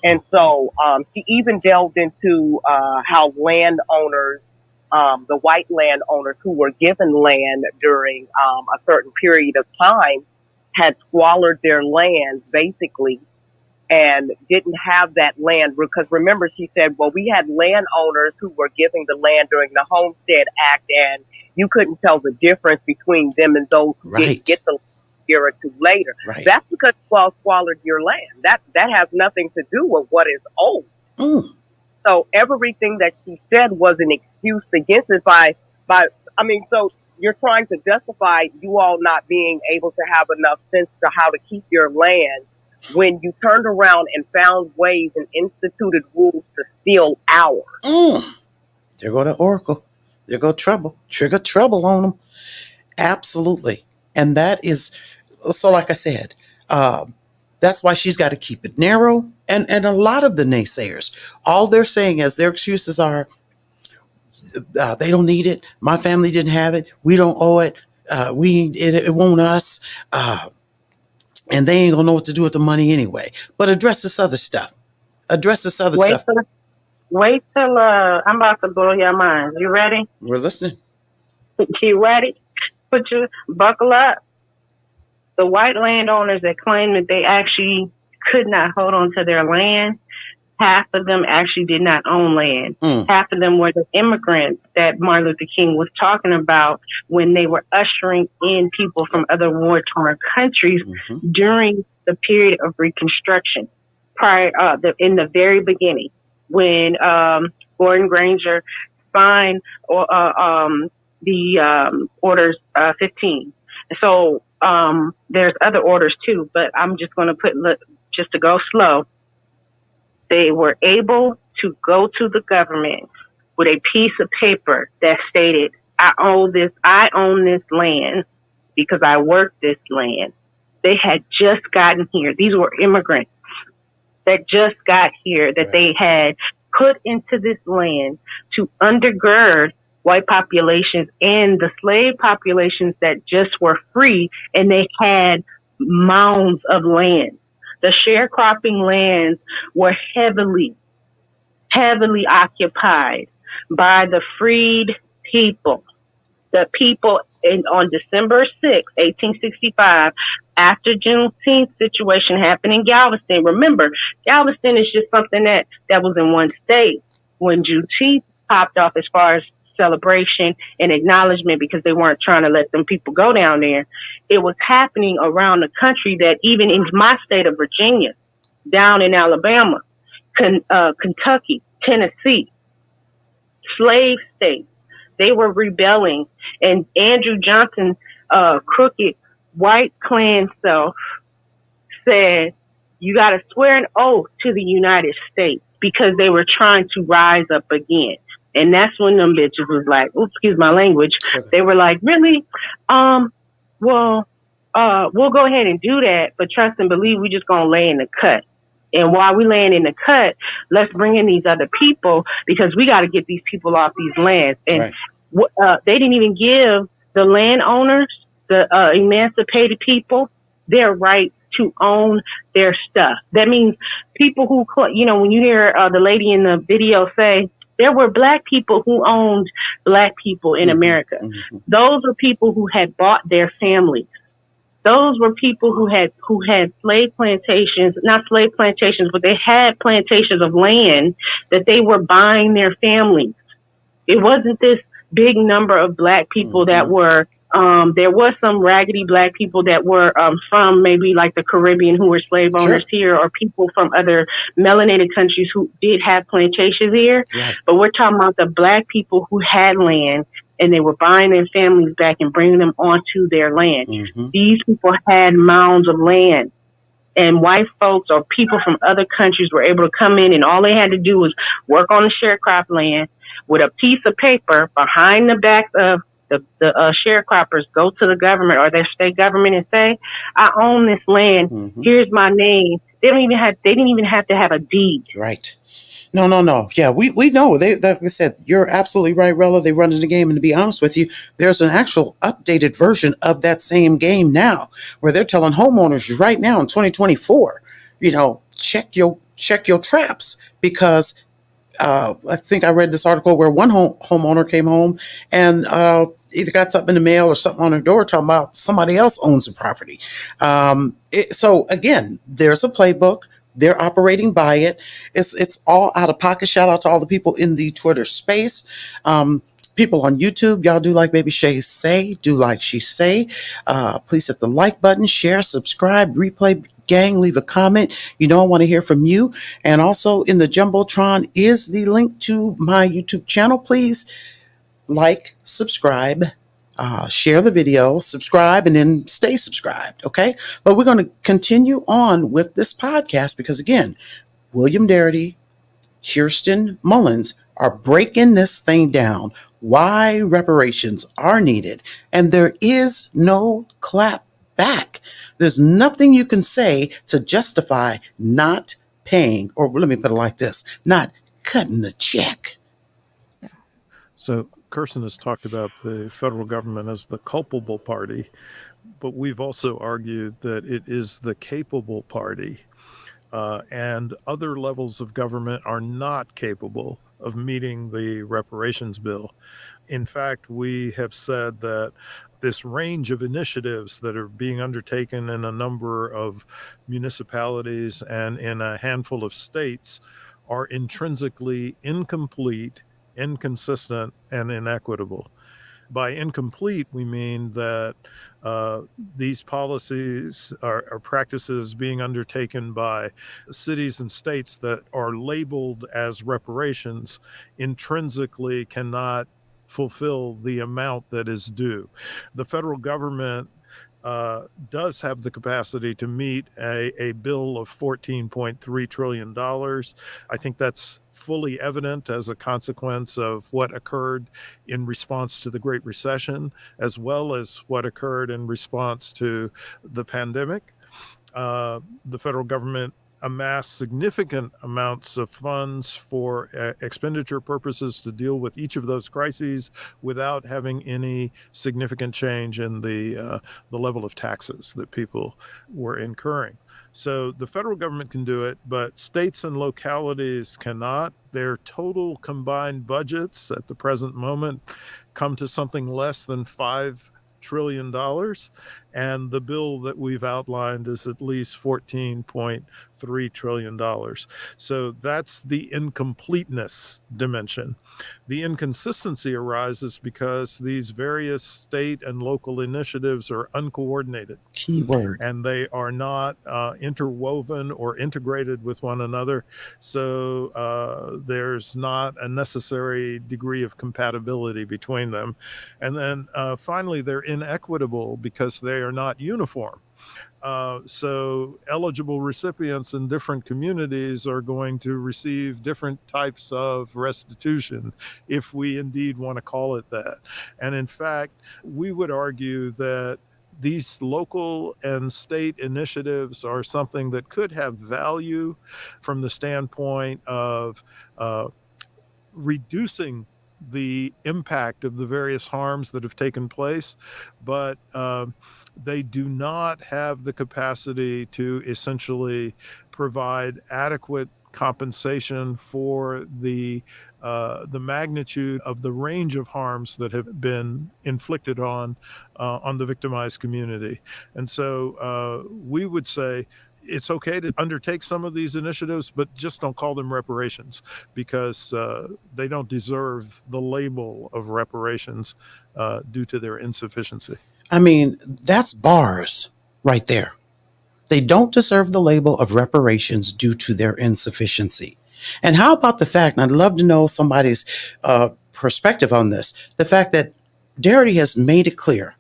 And so she even delved into how landowners, the white landowners who were given land during a certain period of time had squandered their land basically and didn't have that land. Because remember, she said, well, we had landowners who were giving the land during the Homestead Act and you couldn't tell the difference between them and those who didn't get the year or two later. Right. That's because you all squandered your land. That has nothing to do with what is owed. So everything that she said was an excuse against it so you're trying to justify you all not being able to have enough sense to how to keep your land when you turned around and found ways and instituted rules to steal ours. There go the Oracle. There go trouble. Trigger trouble on them. Absolutely. And that is, so like I said, that's why she's got to keep it narrow. And a lot of the naysayers, all they're saying is their excuses are, they don't need it. My family didn't have it. We don't owe it. It won't us. And they ain't gonna know what to do with the money anyway. But address this other stuff. Wait till I'm about to blow your mind. You ready? We're listening. You ready? Buckle up. The white landowners that claim that they actually could not hold on to their land, half of them actually did not own land. Half of them were the immigrants that Martin Luther King was talking about when they were ushering in people from other war-torn countries during the period of Reconstruction, in the very beginning, when Gordon Granger signed the Orders 15. So there's other orders too, but I'm just going to just to go slow. They were able to go to the government with a piece of paper that stated, I own this land because I worked this land. They had just gotten here. These were immigrants that just got here, that they had put into this land to undergird white populations and the slave populations that just were free, and they had mounds of land. The sharecropping lands were heavily occupied by the freed people. The people on December 6, 1865, after Juneteenth situation happened in Galveston. Remember, Galveston is just something that was in one state. When Juneteenth popped off as far as celebration and acknowledgement, because they weren't trying to let them people go down there, it was happening around the country, that even in my state of Virginia, down in Alabama, Kentucky, Tennessee, slave states, they were rebelling. And Andrew Johnson, crooked white Klan self, said, you got to swear an oath to the United States, because they were trying to rise up again. And that's when them bitches was like, excuse my language. They were like, really? We'll go ahead and do that, but trust and believe we just gonna lay in the cut. And while we laying in the cut, let's bring in these other people, because we got to get these people off these lands. And they didn't even give the landowners, the emancipated people, their right to own their stuff. That means people who, when you hear the lady in the video say, there were black people who owned black people in America. Those were people who had bought their families. Those were people who had slave plantations, not slave plantations, but they had plantations of land that they were buying their families. It wasn't this big number of black people that were, there was some raggedy black people that were from maybe like the Caribbean who were slave owners here, or people from other melanated countries who did have plantations here. But we're talking about the black people who had land, and they were buying their families back and bringing them onto their land. These people had mounds of land, and white folks or people from other countries were able to come in, and all they had to do was work on the sharecrop land with a piece of paper behind the back of the sharecroppers, go to the government or their state government and say, I own this land. Here's my name. They didn't even have to have a deed. Right. No. Yeah, we know. Like I said, you're absolutely right, Rella. They run in the game. And to be honest with you, there's an actual updated version of that same game now, where they're telling homeowners right now in 2024, check your traps, because I think I read this article where one homeowner came home and either got something in the mail or something on her door talking about somebody else owns the property. So again, there's a playbook. They're operating by it. It's all out of pocket. Shout out to all the people in the Twitter space. People on YouTube, y'all do like Baby Shay say, do like she say. Please hit the like button, share, subscribe, replay gang, leave a comment. I want to hear from you. And also in the Jumbotron is the link to my YouTube channel. Please like, subscribe, share the video, subscribe, and then stay subscribed. Okay. But we're going to continue on with this podcast because, again, William Darity, Kirsten Mullins are breaking this thing down, why reparations are needed. And there is no clap back. There's nothing you can say to justify not paying, or let me put it like this, not cutting the check. So Kirsten has talked about the federal government as the culpable party, but we've also argued that it is the capable party. And other levels of government are not capable of meeting the reparations bill. In fact, we have said that this range of initiatives that are being undertaken in a number of municipalities and in a handful of states are intrinsically incomplete, inconsistent, and inequitable. By incomplete, we mean that these policies are practices being undertaken by cities and states that are labeled as reparations intrinsically cannot fulfill the amount that is due. The federal government does have the capacity to meet a bill of $14.3 trillion. I think that's fully evident as a consequence of what occurred in response to the Great Recession, as well as what occurred in response to the pandemic. The federal government amassed significant amounts of funds for expenditure purposes to deal with each of those crises without having any significant change in the level of taxes that people were incurring. So the federal government can do it, but states and localities cannot. Their total combined budgets at the present moment come to something less than $5 trillion, and the bill that we've outlined is at least $14.3 trillion. So that's the incompleteness dimension. The inconsistency arises because these various state and local initiatives are uncoordinated. Keyword. And they are not interwoven or integrated with one another. So there's not a necessary degree of compatibility between them. And then finally, they're inequitable because they are not uniform. So eligible recipients in different communities are going to receive different types of restitution, if we indeed want to call it that. And in fact, we would argue that these local and state initiatives are something that could have value from the standpoint of reducing the impact of the various harms that have taken place, but they do not have the capacity to essentially provide adequate compensation for the magnitude of the range of harms that have been inflicted on the victimized community. And so we would say it's okay to undertake some of these initiatives, but just don't call them reparations, because they don't deserve the label of reparations due to their insufficiency. I mean, that's bars right there. They don't deserve the label of reparations due to their insufficiency. And how about the fact, and I'd love to know somebody's perspective on this, the fact that Darity has made it clear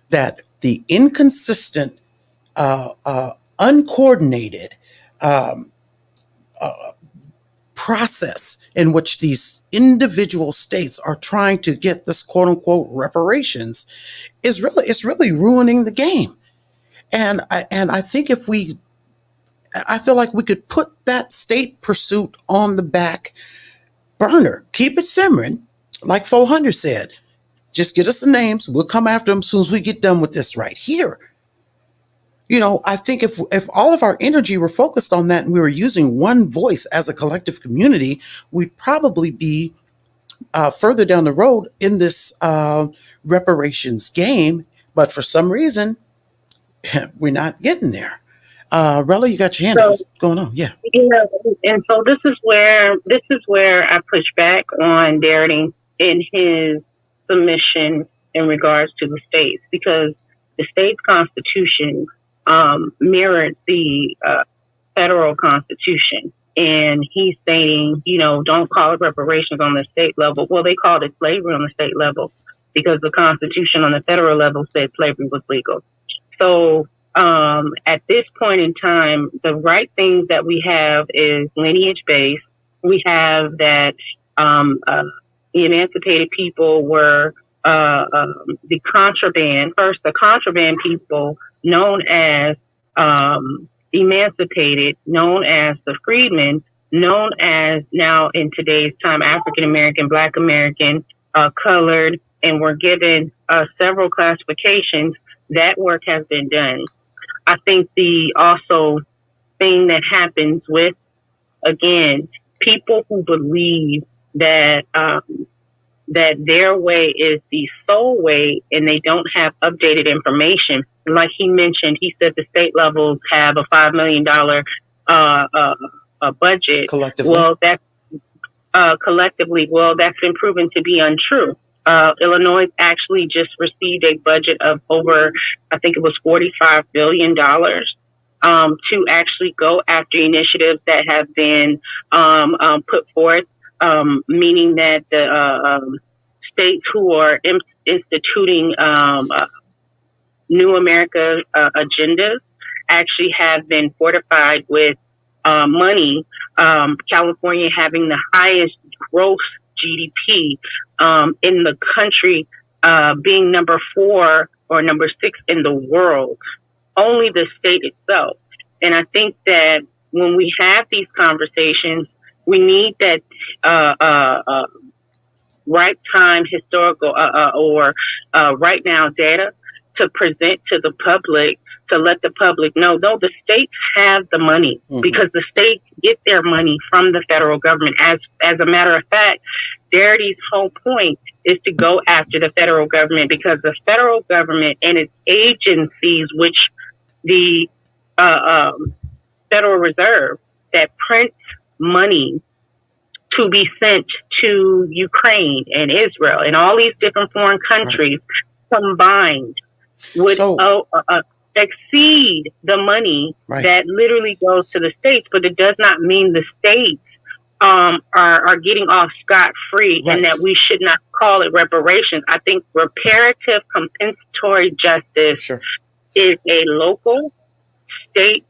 that the inconsistent, uncoordinated process in which these individual states are trying to get this quote unquote reparations is really ruining the game. And I think I feel like we could put that state pursuit on the back burner, keep it simmering, like 400 said. Just get us the names. We'll come after them as soon as we get done with this right here. You know, I think if all of our energy were focused on that and we were using one voice as a collective community, we'd probably be further down the road in this reparations game. But for some reason, we're not getting there. Rella, you got your hand up. What's going on? Yeah. And so this is where I push back on Darity in his submission in regards to the states, because the state's constitution mirrored the federal constitution. And he's saying, don't call it reparations on the state level. Well, they called it slavery on the state level because the constitution on the federal level said slavery was legal. So at this point in time, the right things that we have is lineage based. We have that the emancipated people were the contraband people known as emancipated, known as the freedmen, known as now in today's time African American, Black American, colored, and were given several classifications. That work has been done. I think the also thing that happens with, again, people who believe that that their way is the sole way and they don't have updated information. Like he mentioned, he said the state levels have a $5 million budget. Collectively. Well, that's collectively. Well, that's been proven to be untrue. Illinois actually just received a budget of over, I think it was $45 billion to actually go after initiatives that have been put forth, meaning that the states who are instituting New America agendas actually have been fortified with money. California having the highest gross GDP in the country, being number 4 or number 6 in the world, only the state itself. And I think that when we have these conversations, we need that right time historical or right now data to present to the public, to let the public know, no, the states have the money because the states get their money from the federal government. As a matter of fact, Darity's whole point is to go after the federal government because the federal government and its agencies, which the Federal Reserve, that prints money to be sent to Ukraine and Israel and all these different foreign countries combined would exceed the money that literally goes to the states, but it does not mean the states are getting off scot-free and that we should not call it reparations. I think reparative compensatory justice is a local, state,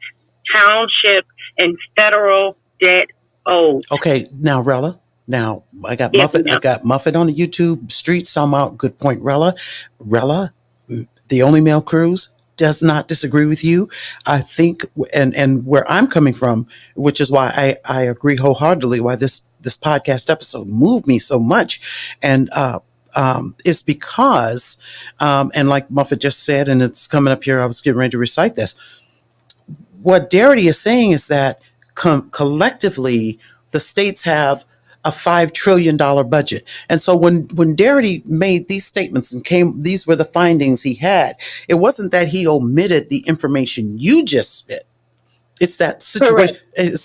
township, and federal debt owed. Okay, now Rella. Now I got Muffet. I got Muffet on the YouTube streets. Somehow, good point, Rella. Rella, the only male cruise, does not disagree with you. I think, and where I'm coming from, which is why I agree wholeheartedly why this podcast episode moved me so much, and is because, and like Muffet just said, and it's coming up here. I was getting ready to recite this. What Darity is saying is that collectively, the states have a $5 trillion budget. And so when Darity made these statements and these were the findings he had, it wasn't that he omitted the information you just spit. It's that situation. It's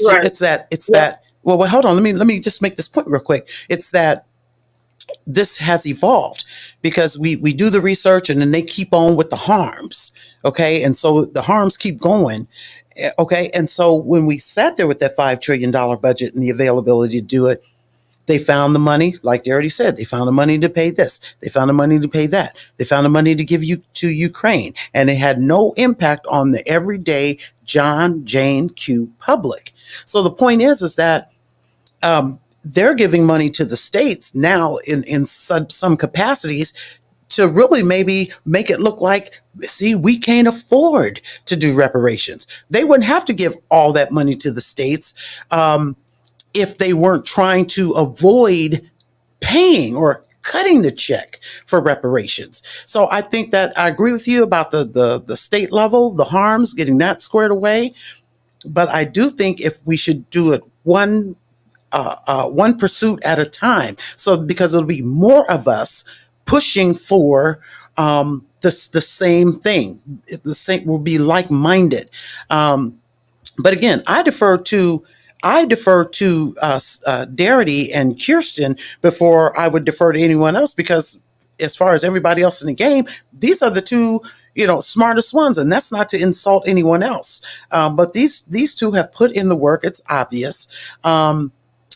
that, well, hold on. Let me just make this point real quick. It's that this has evolved because we do the research and then they keep on with the harms. Okay. And so the harms keep going. Okay. And so when we sat there with that $5 trillion budget and the availability to do it, they found the money, like Darity said, they found the money to pay this. They found the money to pay that. They found the money to give you to Ukraine. And it had no impact on the everyday John, Jane, Q public. So the point is that they're giving money to the states now in some capacities to really maybe make it look like, see, we can't afford to do reparations. They wouldn't have to give all that money to the states if they weren't trying to avoid paying or cutting the check for reparations. So I think that I agree with you about the state level, the harms, getting that squared away. But I do think if we should do it one pursuit at a time. So because it'll be more of us pushing for the same thing. The same will be like-minded. But again, I defer to Darity and Kirsten before I would defer to anyone else, because as far as everybody else in the game, these are the two, smartest ones, and that's not to insult anyone else. But these two have put in the work. It's obvious.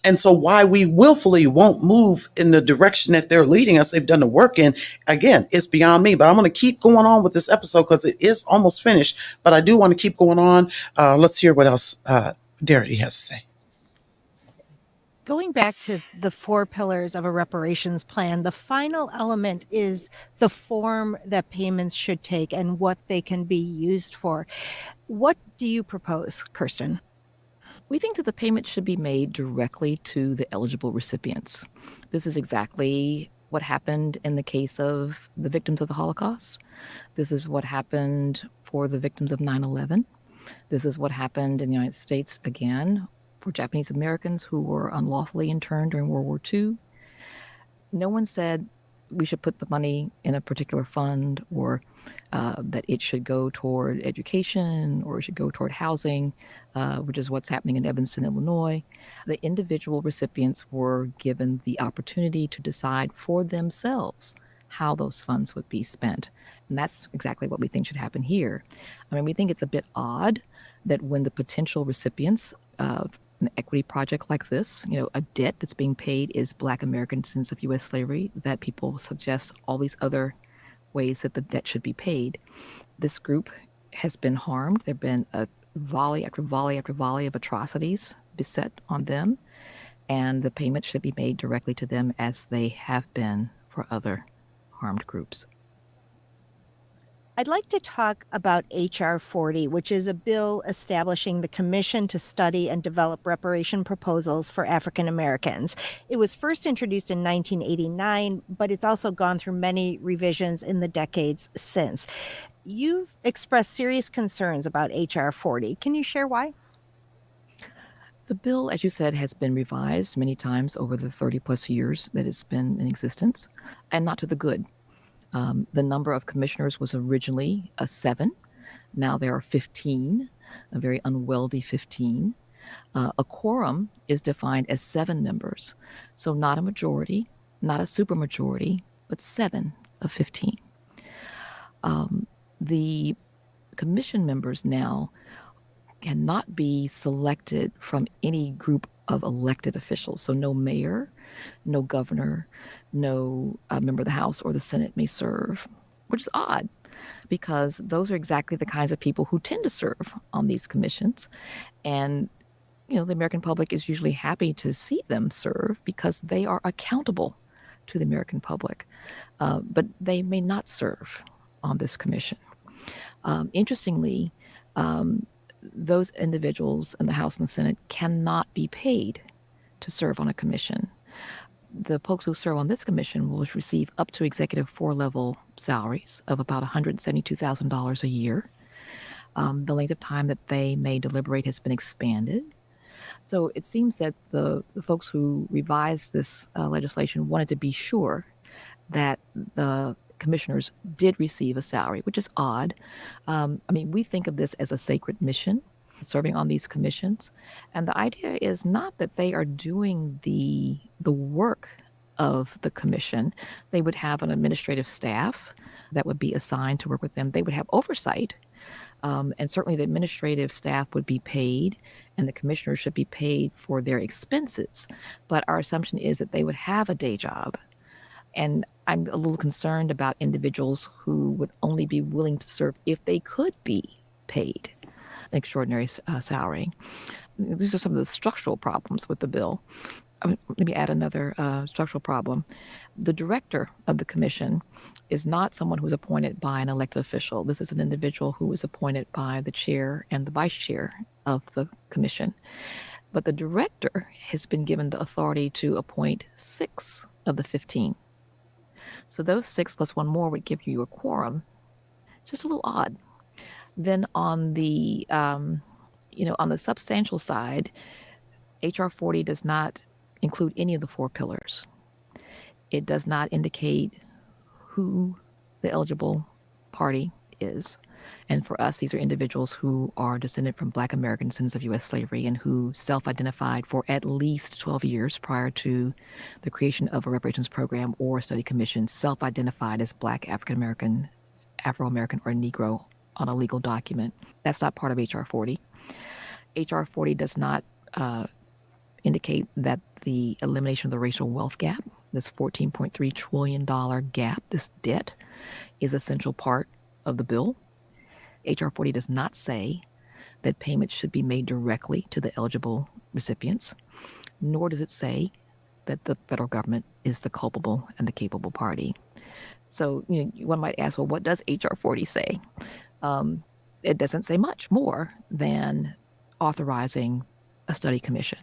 And so why we willfully won't move in the direction that they're leading us, they've done the work in, again, it's beyond me. But I'm going to keep going on with this episode because it is almost finished. But I do want to keep going on. Let's hear what else Darity has to say. Going back to the 4 pillars of a reparations plan, the final element is the form that payments should take and what they can be used for. What do you propose, Kirsten? We think that the payment should be made directly to the eligible recipients. This is exactly what happened in the case of the victims of the Holocaust. This is what happened for the victims of 9/11. This is what happened in the United States again for Japanese Americans who were unlawfully interned during World War II. No one said we should put the money in a particular fund, or that it should go toward education, or it should go toward housing, which is what's happening in Evanston, Illinois. The individual recipients were given the opportunity to decide for themselves how those funds would be spent. And that's exactly what we think should happen here. I mean, we think it's a bit odd that when the potential recipients of an equity project like this, a debt that's being paid is Black American descendants of U.S. slavery, that people suggest all these other ways that the debt should be paid. This group has been harmed. There have been a volley after volley after volley of atrocities beset on them, and the payment should be made directly to them as they have been for other harmed groups. I'd like to talk about HR 40, which is a bill establishing the Commission to study and develop reparation proposals for African Americans. It was first introduced in 1989, but it's also gone through many revisions in the decades since. You've expressed serious concerns about HR 40. Can you share why? The bill, as you said, has been revised many times over the 30 plus years that it's been in existence, and not to the good. The number of commissioners was originally 7. Now there are 15, a very unwieldy 15. A quorum is defined as 7 members. So not a majority, not a supermajority, but 7 of 15. The commission members now cannot be selected from any group of elected officials. So no mayor, no governor, no member of the House or the Senate may serve, which is odd because those are exactly the kinds of people who tend to serve on these commissions. And, the American public is usually happy to see them serve because they are accountable to the American public. But they may not serve on this commission. Interestingly, those individuals in the House and the Senate cannot be paid to serve on a commission. The folks who serve on this commission will receive up to executive 4-level salaries of about $172,000 a year. The length of time that they may deliberate has been expanded. So it seems that the folks who revised this legislation wanted to be sure that the commissioners did receive a salary, which is odd. We think of this as a sacred mission, serving on these commissions. And the idea is not that they are doing the work of the commission. They would have an administrative staff that would be assigned to work with them. They would have oversight. And certainly the administrative staff would be paid, and the commissioners should be paid for their expenses. But our assumption is that they would have a day job. And I'm a little concerned about individuals who would only be willing to serve if they could be paid an extraordinary salary. These are some of the structural problems with the bill. Let me add another structural problem. The director of the commission is not someone who's appointed by an elected official. This is an individual who is appointed by the chair and the vice chair of the commission. But the director has been given the authority to appoint 6 of the 15. So those 6 plus 1 more would give you a quorum. Just a little odd. Then on the, on the substantial side, HR 40 does not include any of the 4 pillars. It does not indicate who the eligible party is. And for us, these are individuals who are descended from Black American descendants of U.S. slavery and who self-identified for at least 12 years prior to the creation of a reparations program or study commission, self-identified as Black African American, Afro-American, or Negro on a legal document. That's not part of HR 40. HR 40 does not indicate that the elimination of the racial wealth gap, this $14.3 trillion gap, this debt, is an essential part of the bill. HR 40 does not say that payments should be made directly to the eligible recipients, nor does it say that the federal government is the culpable and the capable party. So, one might ask, well, what does HR 40 say? It doesn't say much more than authorizing a study commission.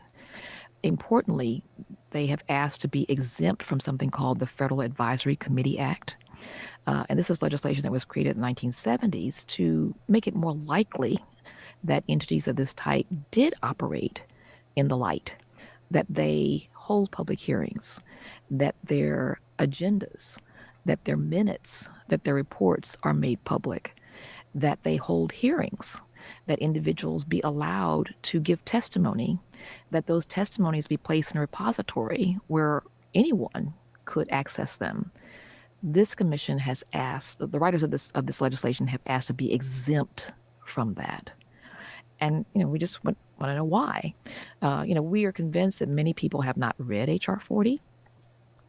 Importantly, they have asked to be exempt from something called the Federal Advisory Committee Act. And this is legislation that was created in the 1970s to make it more likely that entities of this type did operate in the light, that they hold public hearings, that their agendas that their minutes, that their reports are made public, that they hold hearings, that individuals be allowed to give testimony, that those testimonies be placed in a repository where anyone could access them. This commission has asked, the writers of this legislation have asked to be exempt from that. And, we just want to know why. We are convinced that many people have not read HR40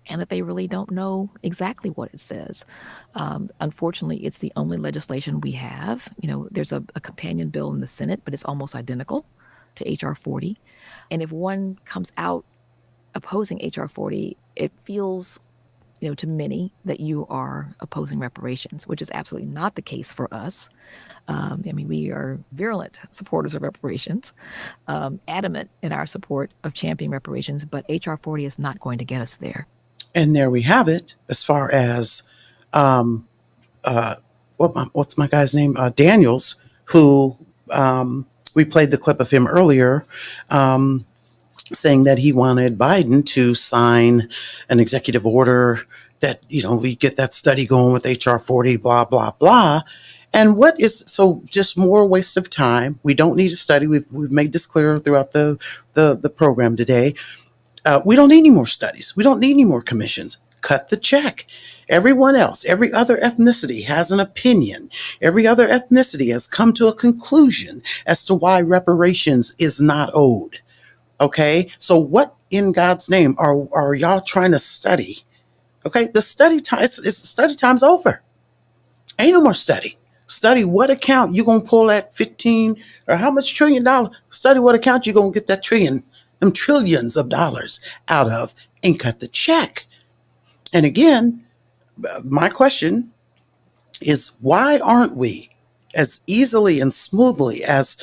and that they really don't know exactly what it says. Unfortunately, it's the only legislation we have. There's a companion bill in the Senate, but it's almost identical to HR40. And if one comes out opposing HR40, it feels, to many that you are opposing reparations, which is absolutely not the case for us. We are virulent supporters of reparations, adamant in our support of championing reparations, but HR40 is not going to get us there. And there we have it. As far as what's my guy's name? Daniels, who we played the clip of him earlier, saying that he wanted Biden to sign an executive order that, we get that study going with HR40, blah, blah, blah. And just more waste of time. We don't need a study. We've made this clear throughout the program today. We don't need any more studies. We don't need any more commissions. Cut the check. Everyone else, every other ethnicity has an opinion. Every other ethnicity has come to a conclusion as to why reparations is not owed. Okay, so what in God's name are y'all trying to study? Okay, the study time, study time's over. Ain't no more study. Study what account you gonna pull that 15 or how much $1 trillion. Study what account you gonna get that them trillions of dollars out of, and cut the check. And again, my question is, why aren't we, as easily and smoothly as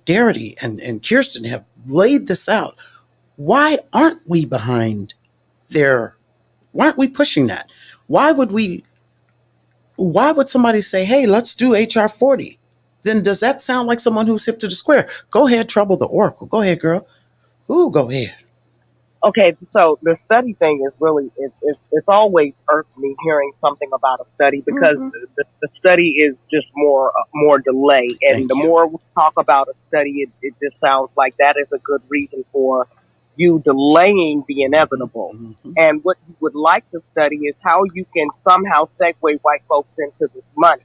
Darity and Kirsten have laid this out, why aren't we behind why aren't we pushing that? Why would somebody say, hey, let's do HR40? Then does that sound like someone who's hip to the square? Go ahead, trouble the oracle. Go ahead, girl. Ooh, go ahead. Okay, so the study thing is really, it's always irked me hearing something about a study, because the study is just more delay. And the more we talk about a study, it just sounds like that is a good reason for you delaying the inevitable. And what you would like to study is how you can somehow segue white folks into this money,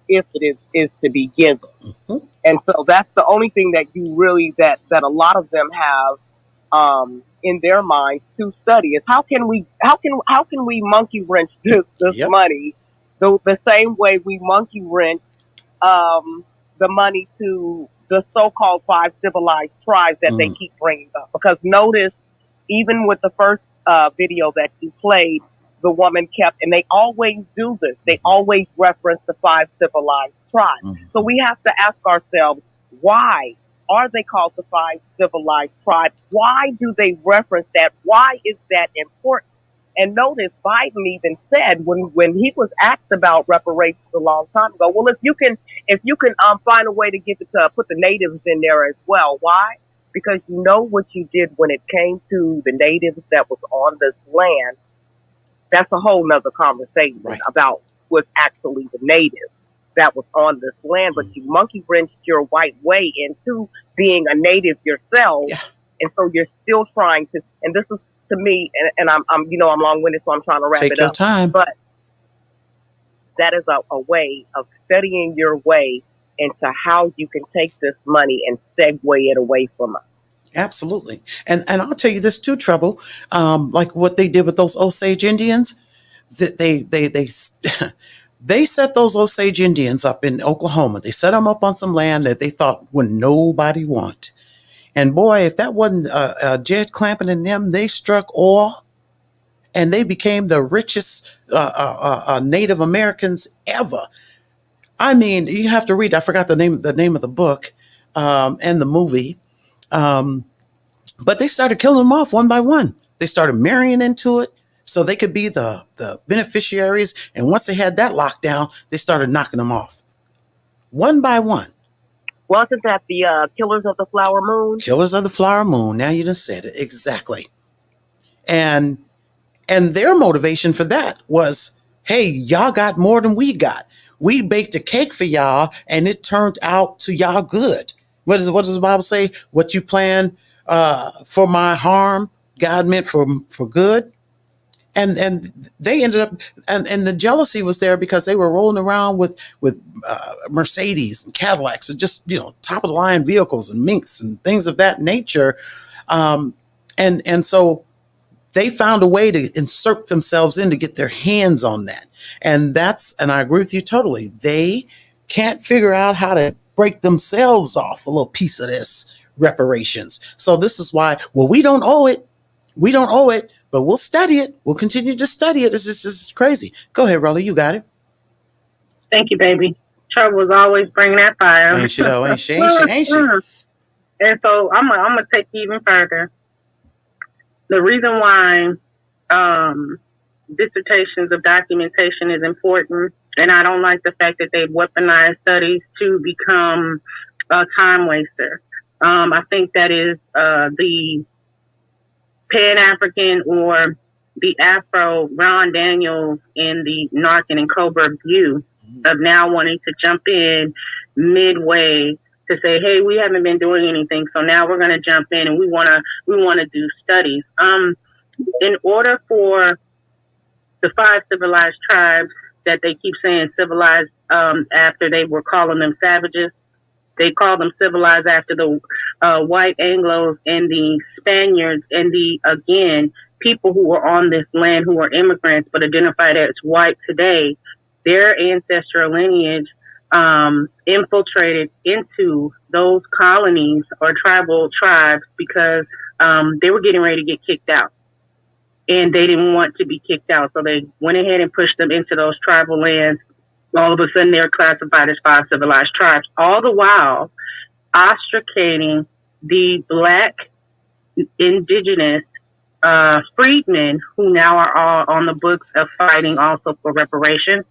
if it is to be given. And so that's the only thing that you really, that a lot of them have in their minds to study, is how can we monkey wrench this money the same way we monkey wrench the money to the so-called 5 civilized tribes that they keep bringing up. Because notice, even with the first video that you played, the woman kept, and they always do this, they always reference the 5 civilized tribes. So we have to ask ourselves, why are they called the 5 civilized tribes? Why do they reference that? Why is that important? And notice Biden even said when he was asked about reparations a long time ago, well, if you can find a way to get put the natives in there as well. Why? Because you know what you did when it came to the natives that was on this land. That's a whole nother conversation about what's actually the natives that was on this land, but you monkey wrenched your white way into being a native yourself. And so you're still trying to, and this is, to me, and I'm long-winded, so I'm trying to wrap it up. Take your time. But that is a way of studying your way into how you can take this money and segue it away from us. Absolutely. And I'll tell you this too, Trouble. Like what they did with those Osage Indians, they set those Osage Indians up in Oklahoma. They set them up on some land that they thought would nobody want. And boy, if that wasn't Jed Clampett and them, they struck oil and they became the richest Native Americans ever. I mean, you have to read. I forgot the name of the book and the movie. But they started killing them off one by one. They started marrying into it so they could be the beneficiaries. And once they had that locked down, they started knocking them off one by one. Wasn't that the Killers of the Flower Moon? Killers of the Flower Moon. Now you just said it. Exactly. And their motivation for that was, hey, y'all got more than we got. We baked a cake for y'all, and it turned out to y'all good. What does the Bible say? What you plan for my harm, God meant for good. And they ended up, and the jealousy was there because they were rolling around with Mercedes and Cadillacs, and just top of the line vehicles and minks and things of that nature, and so they found a way to insert themselves in to get their hands on that. And I agree with you totally. They can't figure out how to break themselves off a little piece of this reparations. So this is why, well, we don't owe it. We don't owe it, but we'll study it. We'll continue to study it. It's just crazy. Go ahead, Rolly. You got it. Thank you, baby. Trouble is always bringing that fire. Ain't she though? Ain't she? And so I'm gonna take it even further. The reason why dissertations of documentation is important, and I don't like the fact that they've weaponized studies to become a time waster. I think that is the Pan-African or the Afro Ron Daniels in the Narcan and Cobra view of now wanting to jump in midway to say, hey, we haven't been doing anything, so now we're going to jump in and we want to do studies. In order for the 5 civilized tribes that they keep saying civilized after they were calling them savages, they call them civilized after the white Anglos and the Spaniards and the, again, people who were on this land who were immigrants but identified as white today. Their ancestral lineage infiltrated into those colonies or tribal tribes because they were getting ready to get kicked out. And they didn't want to be kicked out. So they went ahead and pushed them into those tribal lands. All of a sudden, they're classified as 5 civilized tribes, all the while ostracating the Black indigenous freedmen who now are all on the books of fighting also for reparations.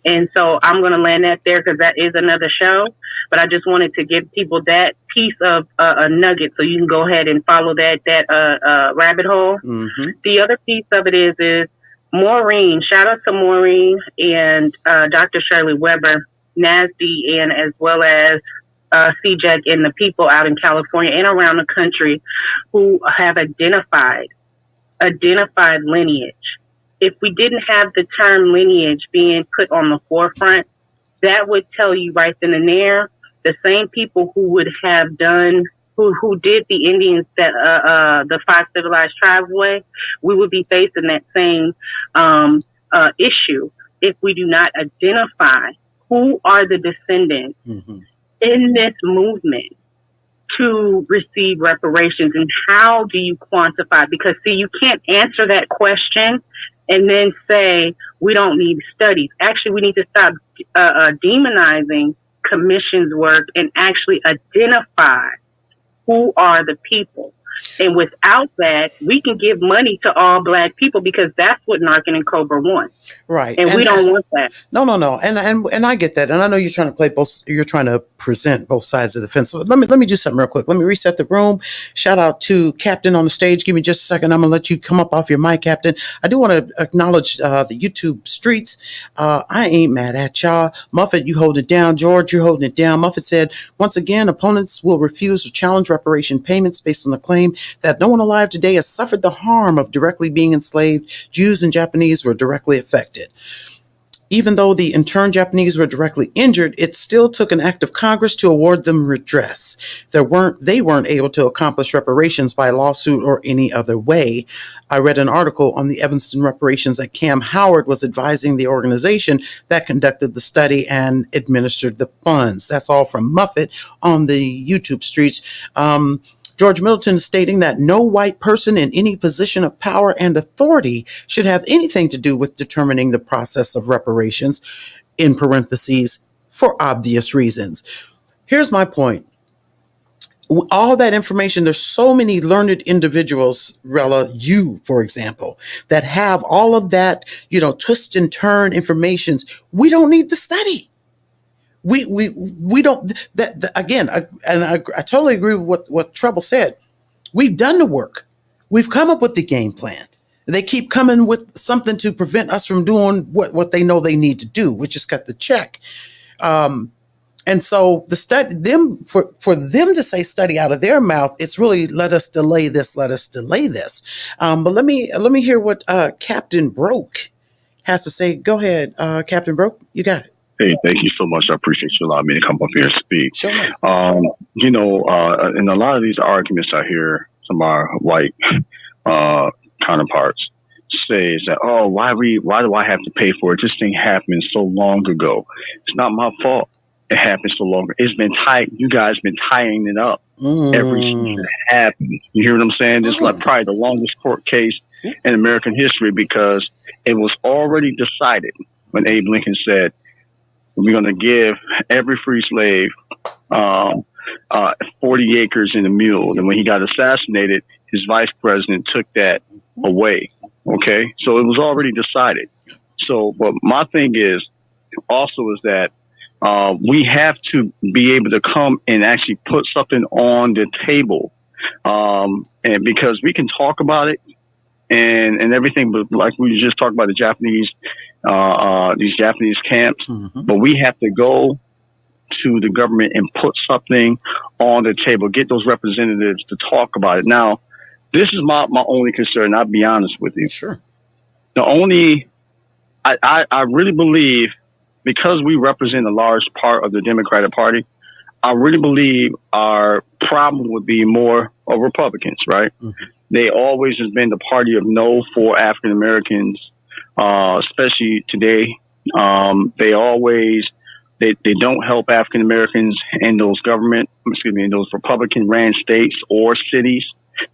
And so I'm going to land that there because that is another show. But I just wanted to give people that piece of a nugget so you can go ahead and follow that rabbit hole. Mm-hmm. The other piece of it is Maureen. Shout out to Maureen and Dr. Shirley Weber, NASD, and as well as CJAC and the people out in California and around the country who have identified lineage. If we didn't have the term lineage being put on the forefront, that would tell you right then and there, the same people who would have done, who did the Indians that, the 5 civilized tribes way, we would be facing that same, issue if we do not identify who are the descendants mm-hmm. in this movement to receive reparations and how do you quantify? Because see, you can't answer that question and then say, we don't need studies. Actually, we need to stop demonizing commission's work and actually identify who are the people. And without that, we can give money to all Black people because that's what Narcan and Cobra want. Right. And we don't want that. No. And I get that. And I know you're trying to play both, you're trying to present both sides of the fence. So let me do something real quick. Let me reset the room. Shout out to Captain on the stage. Give me just a second. I'm going to let you come up off your mic, Captain. I do want to acknowledge the YouTube streets. I ain't mad at y'all. Muffet, you hold it down. George, you're holding it down. Muffet said, once again, opponents will refuse to challenge reparation payments based on the claim that no one alive today has suffered the harm of directly being enslaved. Jews and Japanese were directly affected. Even though the interned Japanese were directly injured, it still took an act of Congress to award them redress. They weren't able to accomplish reparations by lawsuit or any other way. I read an article on the Evanston reparations that Cam Howard was advising the organization that conducted the study and administered the funds. That's all from Muffet on the YouTube streets. George Middleton stating that no white person in any position of power and authority should have anything to do with determining the process of reparations, in parentheses, for obvious reasons. Here's my point. All that information, there's so many learned individuals, Rella, you, for example, that have all of that, twist and turn information. We don't need the study. We don't, again, I totally agree with what Trouble said. We've done the work. We've come up with the game plan. They keep coming with something to prevent us from doing what they know they need to do, which is cut the check. And so for them to say study out of their mouth, it's really let us delay this. But let me hear what Captain Broke has to say. Go ahead, Captain Broke. You got it. Hey, thank you so much. I appreciate you allowing me to come up here and speak. Sure. In a lot of these arguments I hear some of our white counterparts say is that, oh, why do I have to pay for it? This thing happened so long ago. It's not my fault. It happened so long. It's been tight. You guys been tying it up ever since it happened. You hear what I'm saying? This is like probably the longest court case in American history because it was already decided when Abe Lincoln said, we're going to give every free slave 40 acres and a mule. And when he got assassinated, his vice president took that away. Okay? So it was already decided. So, but my thing is that we have to be able to come and actually put something on the table. And because we can talk about it and everything, but like we just talked about the Japanese, these Japanese camps, but we have to go to the government and put something on the table, get those representatives to talk about it. Now, this is my only concern. I'll be honest with you. Sure. I really believe, because we represent a large part of the Democratic Party, I really believe our problem would be more of Republicans, right? They always has been the party of no for African Americans, especially today. They don't help African Americans in those in those Republican ran states or cities.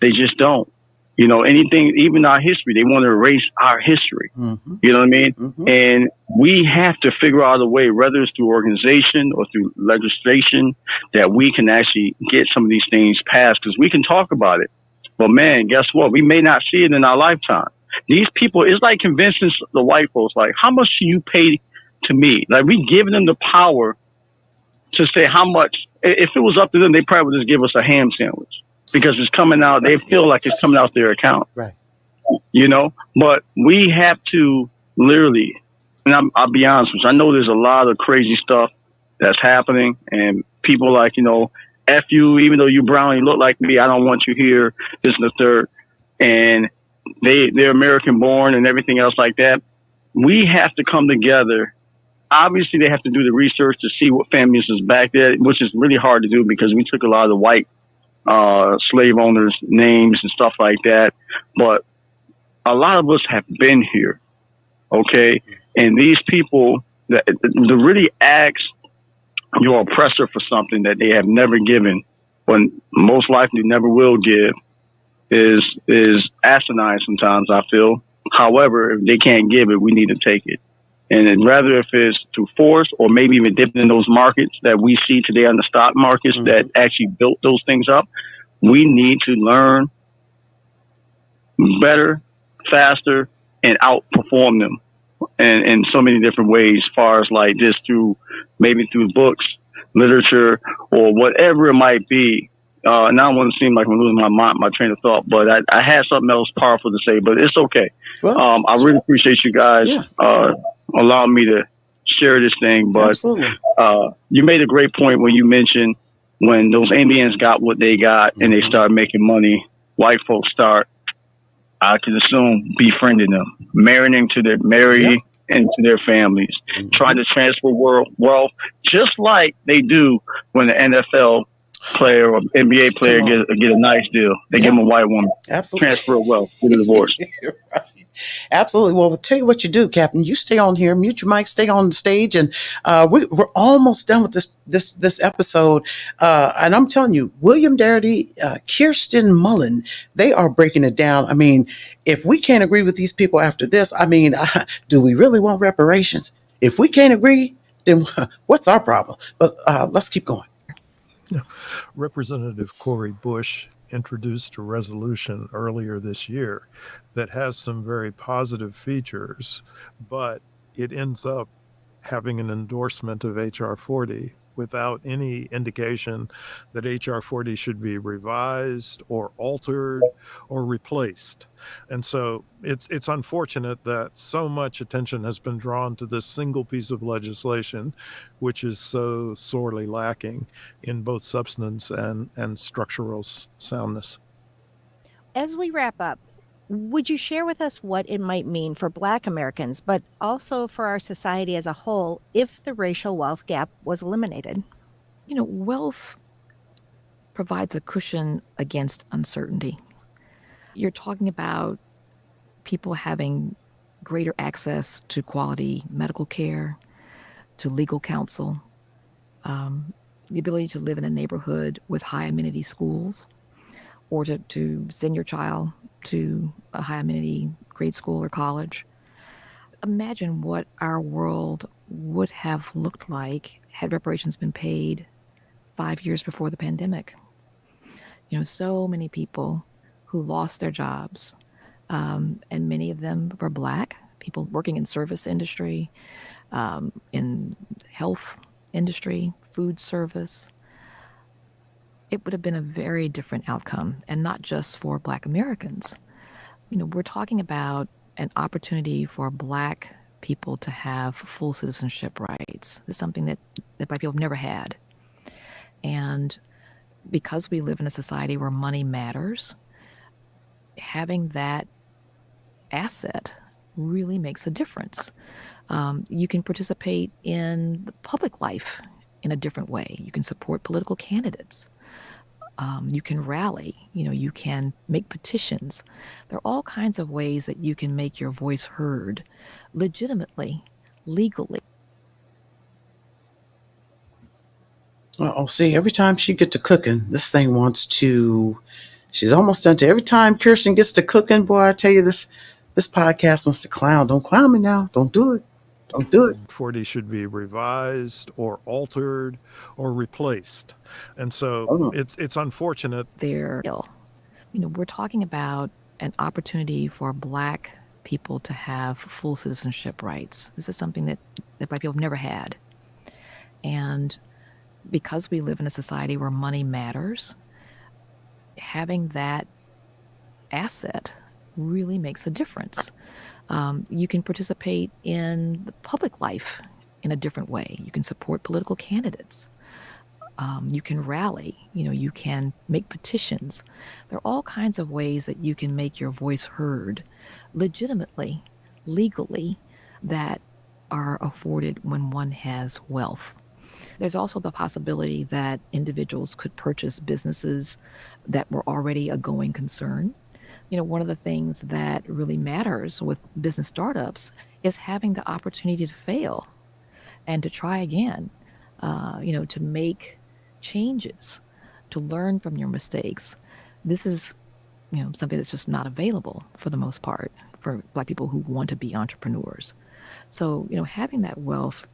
They just don't. Anything, even our history, they want to erase our history. You know what I mean? And we have to figure out a way, whether it's through organization or through legislation, that we can actually get some of these things passed, because we can talk about it. But man, guess what? We may not see it in our lifetime. These people, it's like convincing the white folks, like, how much do you pay to me? Like, we giving them the power to say how much. If it was up to them, they probably would just give us a ham sandwich, because it's coming out. They feel like it's coming out their account. Right. But we have to literally, and I'll be honest with you, I know there's a lot of crazy stuff that's happening, and people like, F you, even though you brown, you look like me, I don't want you here, this and the third. And they're American born and everything else like that. We have to come together. Obviously, they have to do the research to see what families is back there, which is really hard to do because we took a lot of the white slave owners' names and stuff like that. But a lot of us have been here, okay? And these people that to really ask your oppressor for something that they have never given, when most likely never will give, is asinine sometimes, I feel. However, if they can't give it, we need to take it. And then rather if it's through force or maybe even dipping in those markets that we see today on the stock markets that actually built those things up, we need to learn better, faster, and outperform them in so many different ways, as far as like this through books, literature, or whatever it might be. Now I want to seem like I'm losing my train of thought, but I had something else powerful to say, but it's okay. Well, I really appreciate you guys allowing me to share this thing. But you made a great point when you mentioned when those Indians got what they got and they started making money, white folks start, I can assume, befriending them, marrying into their families, trying to transfer wealth, just like they do when the NFL player or NBA player get a nice deal. They give them a white woman. Absolutely. Transfer wealth, get a divorce. Right. Absolutely. Well, I'll tell you what you do, Captain. You stay on here, mute your mic, stay on the stage, and we're almost done with this episode. And I'm telling you, William Darity, Kirsten Mullen, they are breaking it down. I mean, if we can't agree with these people after this, I mean, do we really want reparations? If we can't agree, then what's our problem? But let's keep going. Yeah. Representative Cori Bush introduced a resolution earlier this year that has some very positive features, but it ends up having an endorsement of HR40 without any indication that HR40 should be revised or altered or replaced. And so it's unfortunate that so much attention has been drawn to this single piece of legislation, which is so sorely lacking in both substance and structural soundness. As we wrap up, would you share with us what it might mean for Black Americans, but also for our society as a whole, if the racial wealth gap was eliminated? Wealth provides a cushion against uncertainty. You're talking about people having greater access to quality medical care, to legal counsel, the ability to live in a neighborhood with high amenity schools, or to send your child to a high amenity grade school or college. Imagine what our world would have looked like had reparations been paid 5 years before the pandemic. So many people who lost their jobs, and many of them were Black, people working in service industry, in health industry, food service. It would have been a very different outcome, and not just for Black Americans. We're talking about an opportunity for Black people to have full citizenship rights. It's something that Black people have never had. And because we live in a society where money matters, having that asset really makes a difference. You can participate in the public life in a different way. You can support political candidates. You can rally, you can make petitions. There are all kinds of ways that you can make your voice heard legitimately, legally. Well, see, every time she get to cooking, this thing wants to, she's almost done to every time Kirsten gets to cooking, boy, I tell you, this podcast wants to clown. Don't clown me now. Don't do it. Don't do it. 40 should be revised or altered or replaced. And so it's unfortunate. They're ill. We're talking about an opportunity for Black people to have full citizenship rights. This is something that Black people have never had. And because we live in a society where money matters, having that asset really makes a difference. You can participate in the public life in a different way. You can support political candidates. You can rally, you can make petitions. There are all kinds of ways that you can make your voice heard legitimately, legally, that are afforded when one has wealth. There's also the possibility that individuals could purchase businesses that were already a going concern. One of the things that really matters with business startups is having the opportunity to fail and to try again, to make changes, to learn from your mistakes. This is, something that's just not available for the most part for Black people who want to be entrepreneurs. So, having that wealth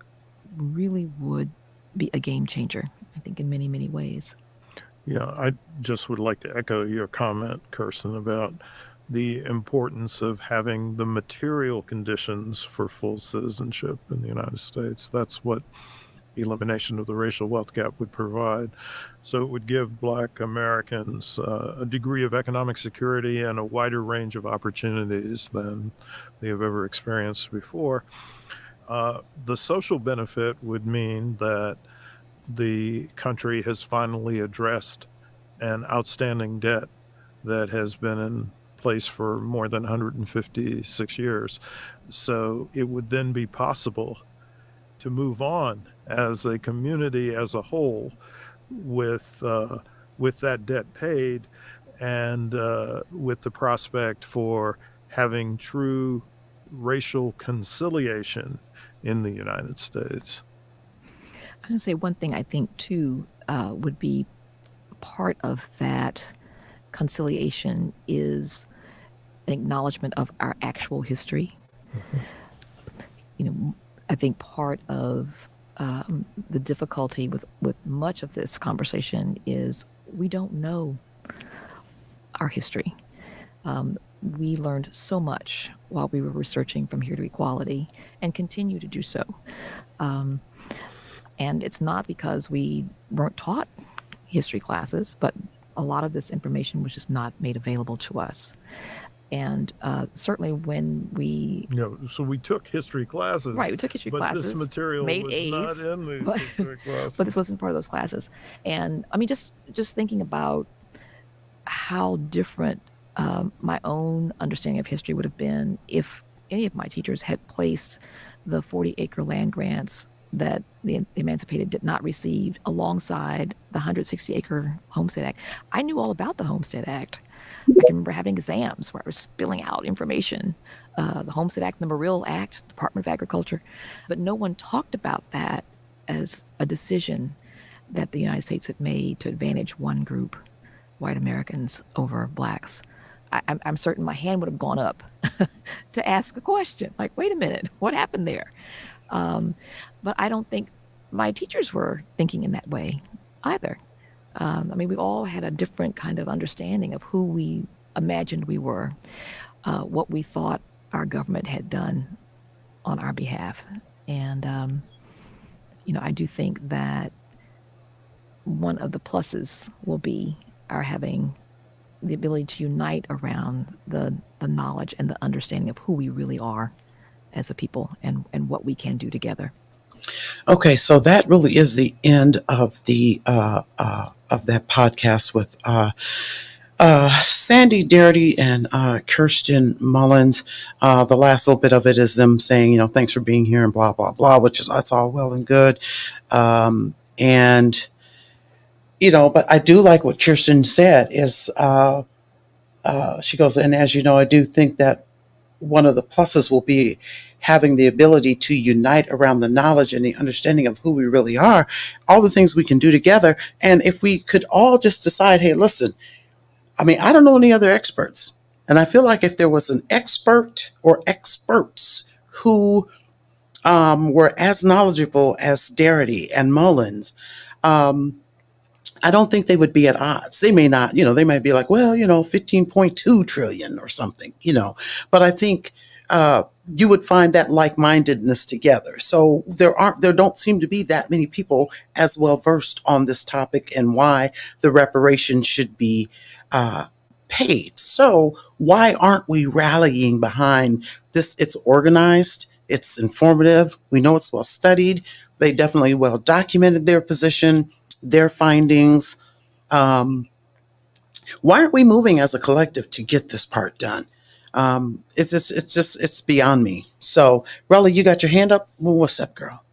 really would be a game changer, I think, in many, many ways. Yeah, I just would like to echo your comment, Kirsten, about the importance of having the material conditions for full citizenship in the United States. That's what elimination of the racial wealth gap would provide. So it would give Black Americans a degree of economic security and a wider range of opportunities than they have ever experienced before. The social benefit would mean that the country has finally addressed an outstanding debt that has been in place for more than 156 years. So it would then be possible to move on as a community as a whole with that debt paid and with the prospect for having true racial conciliation in the United States. I was going to say one thing I think, too, would be part of that conciliation is an acknowledgement of our actual history. Mm-hmm. I think part of the difficulty with much of this conversation is we don't know our history. We learned so much while we were researching From Here to Equality and continue to do so. And it's not because we weren't taught history classes, but a lot of this information was just not made available to us. And certainly when we... so we took history classes. Right, we took history classes. But this material made was A's, not in these history classes. But this wasn't part of those classes. And I mean, just thinking about how different my own understanding of history would have been if any of my teachers had placed the 40-acre land grants that the emancipated did not receive alongside the 160-acre Homestead Act. I knew all about the Homestead Act. I can remember having exams where I was spilling out information, the Homestead Act, the Morrill Act, Department of Agriculture, but no one talked about that as a decision that the United States had made to advantage one group, white Americans, over blacks. I'm certain my hand would have gone up to ask a question, like, wait a minute, what happened there? But I don't think my teachers were thinking in that way either. I mean, we all had a different kind of understanding of who we imagined we were, what we thought our government had done on our behalf. And, I do think that one of the pluses will be our having the ability to unite around the knowledge and the understanding of who we really are as a people and what we can do together. Okay, so that really is the end of the of that podcast with Sandy Darity and Kirsten Mullins. The last little bit of it is them saying, thanks for being here and blah blah blah, which is that's all well and good, and but I do like what Kirsten said is she goes, and as you know, I do think that one of the pluses will be having the ability to unite around the knowledge and the understanding of who we really are, all the things we can do together. And if we could all just decide, hey, listen, I mean, I don't know any other experts. And I feel like if there was an expert or experts who were as knowledgeable as Darity and Mullins, I don't think they would be at odds. They may not, they might be like, well, 15.2 trillion or something, but I think you would find that like-mindedness together. So there don't seem to be that many people as well versed on this topic and why the reparations should be paid. So why aren't we rallying behind this? It's organized, it's informative, we know it's well studied, they definitely well documented their position, their findings. Why aren't we moving as a collective to get this part done? It's beyond me. So, Relly, you got your hand up. Well, what's up, girl?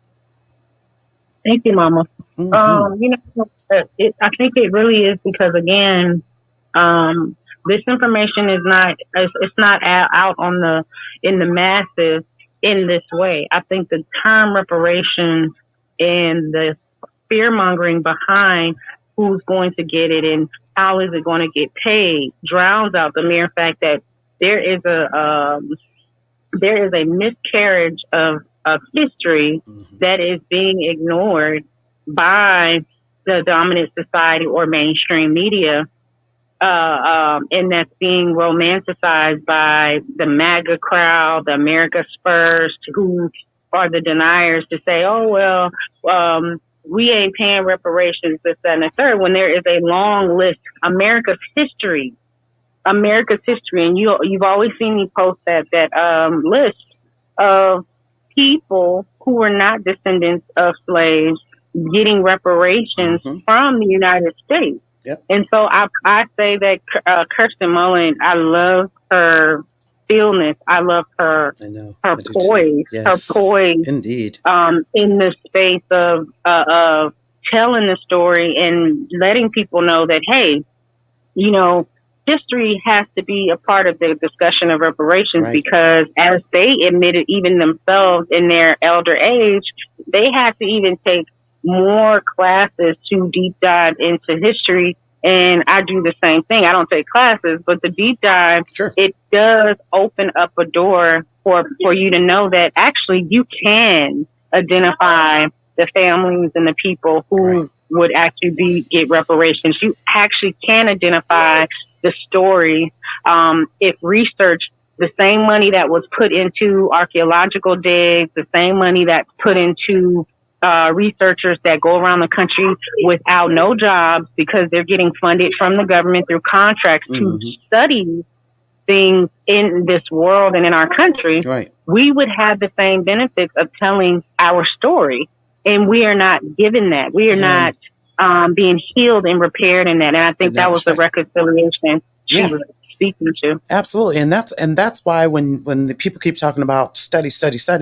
Thank you, Mama. Mm-hmm. I think it really is because, again, this information is not out in the masses in this way. I think the term reparations and the fear mongering behind who's going to get it and how is it going to get paid drowns out the mere fact that there is a miscarriage of history that is being ignored by the dominant society or mainstream media, and that's being romanticized by the MAGA crowd, the America Spurs, who are the deniers to say, oh, well, we ain't paying reparations, this, that, and the third, when there is a long list, America's history, and you've always seen me post that list of people who were not descendants of slaves getting reparations from the United States. Yep. And so I say that Kirsten Mullen, I love her stillness. I love her poise, yes, her poise, indeed, in the space of telling the story and letting people know that, hey, history has to be a part of the discussion of reparations, right? Because as they admitted, even themselves in their elder age, they had to even take more classes to deep dive into history. And I do the same thing. I don't take classes, but the deep dive, sure, it does open up a door for you to know that actually you can identify the families and the people who right. would actually get reparations. You actually can identify the story. If research, the same money that was put into archaeological digs, the same money that's put into researchers that go around the country without no jobs because they're getting funded from the government through contracts to study things in this world and in our country, we would have the same benefits of telling our story. And we are not given that. We are not being healed and repaired in that. And I think that was the reconciliation she was speaking to. Absolutely. And that's why when the people keep talking about study,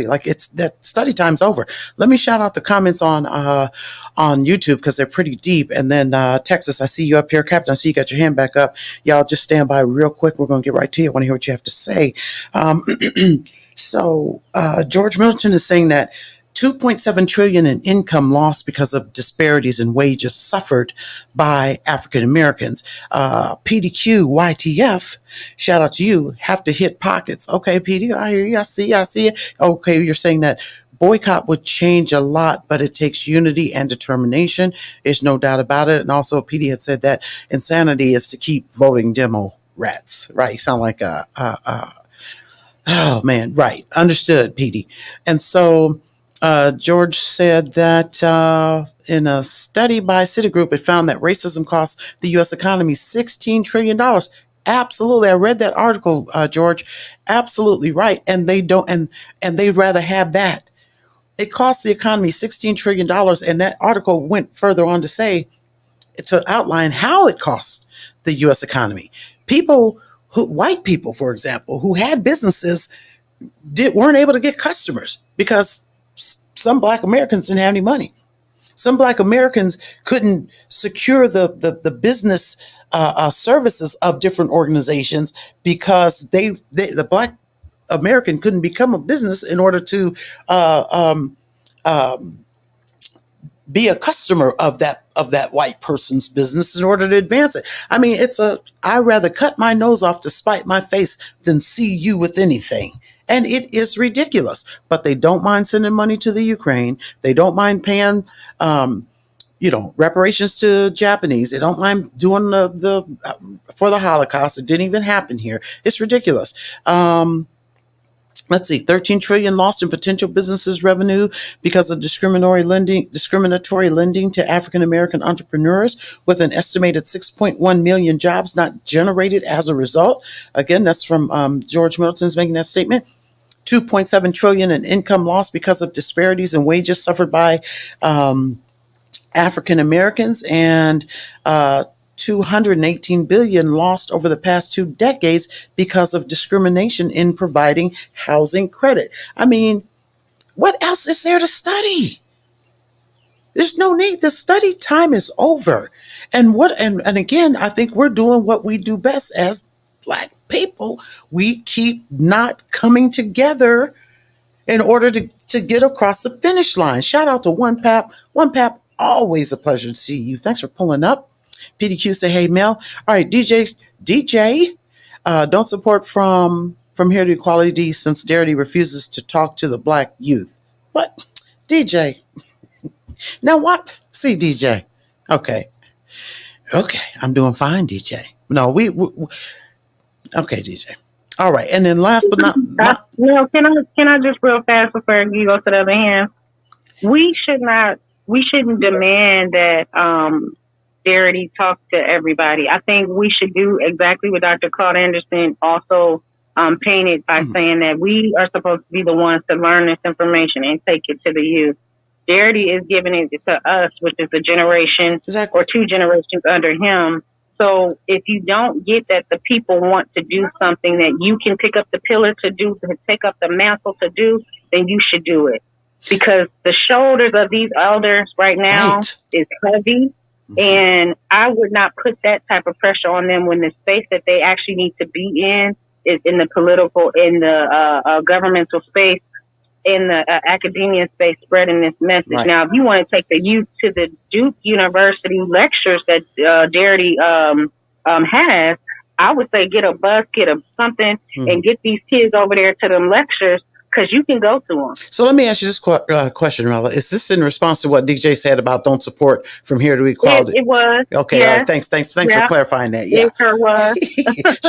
like it's that study time's over. Let me shout out the comments on YouTube because they're pretty deep. And then Texas, I see you up here. Captain, I see you got your hand back up. Y'all just stand by real quick. We're going to get right to you. I want to hear what you have to say. So George Milton is saying that 2.7 trillion in income lost because of disparities in wages suffered by African Americans. PDQ, YTF, shout out to you, have to hit pockets. Okay, PD, I hear you. I see it. Okay, you're saying that boycott would change a lot, but it takes unity and determination. There's no doubt about it. And also, PD had said that insanity is to keep voting demo rats. Right? You sound like oh man, right? Understood, PD. And so. George said that in a study by Citigroup, it found that racism costs the U.S. economy $16 trillion. Absolutely. I read that article, George. Absolutely right. And they don't, and they'd rather have that. It costs the economy $16 trillion. And that article went further on to say, to outline how it costs the U.S. economy. White people, for example, who had businesses weren't able to get customers because some Black Americans didn't have any money. Some Black Americans couldn't secure the business services of different organizations because the Black American couldn't become a business in order to be a customer of that white person's business in order to advance it. I mean, I'd rather cut my nose off to spite my face than see you with anything. And it is ridiculous, but they don't mind sending money to the Ukraine. They don't mind paying, reparations to Japanese. They don't mind doing the for the Holocaust. It didn't even happen here. It's ridiculous. Let's see, 13 trillion lost in potential businesses revenue because of discriminatory lending to African-American entrepreneurs, with an estimated 6.1 million jobs not generated as a result. Again, that's from George Milton's making that statement. 2.7 trillion in income lost because of disparities in wages suffered by African Americans, and 218 billion lost over the past 2 decades because of discrimination in providing housing credit. I mean, what else is there to study? There's no need. The study time is over. And again, I think we're doing what we do best as Black people. We keep not coming together in order to get across the finish line. Shout out to One Pap. One Pap, always a pleasure to see you. Thanks for pulling up. PDQ say, hey, Mel. All right, DJ, don't support from here to equality since Darity refuses to talk to the Black youth. What? DJ. Now what? See, DJ. Okay, I'm doing fine, DJ. No, we okay, DJ. All right, and then last but not can I just real fast before you go to the other hand? We shouldn't demand that Darity talk to everybody. I think we should do exactly what Dr. Claude Anderson also painted by saying that we are supposed to be the ones to learn this information and take it to the youth. Darity is giving it to us, which is a generation or 2 generations under him. So if you don't get that the people want to do something that you can pick up the pillar to do, to pick up the mantle to do, then you should do it. Because the shoulders of these elders right now is heavy. And I would not put that type of pressure on them when the space that they actually need to be in is in the political, in the governmental space, in the academia space, spreading this message. Right. Now, if you want to take the youth to the Duke University lectures that Darity has, I would say get a bus, get something, and get these kids over there to them lectures because you can go to them. So let me ask you this question, Rella. Is this in response to what DJ said about don't support from here to equality? It was. Okay, yes. all right. Thanks for clarifying that. Yeah. It sure was.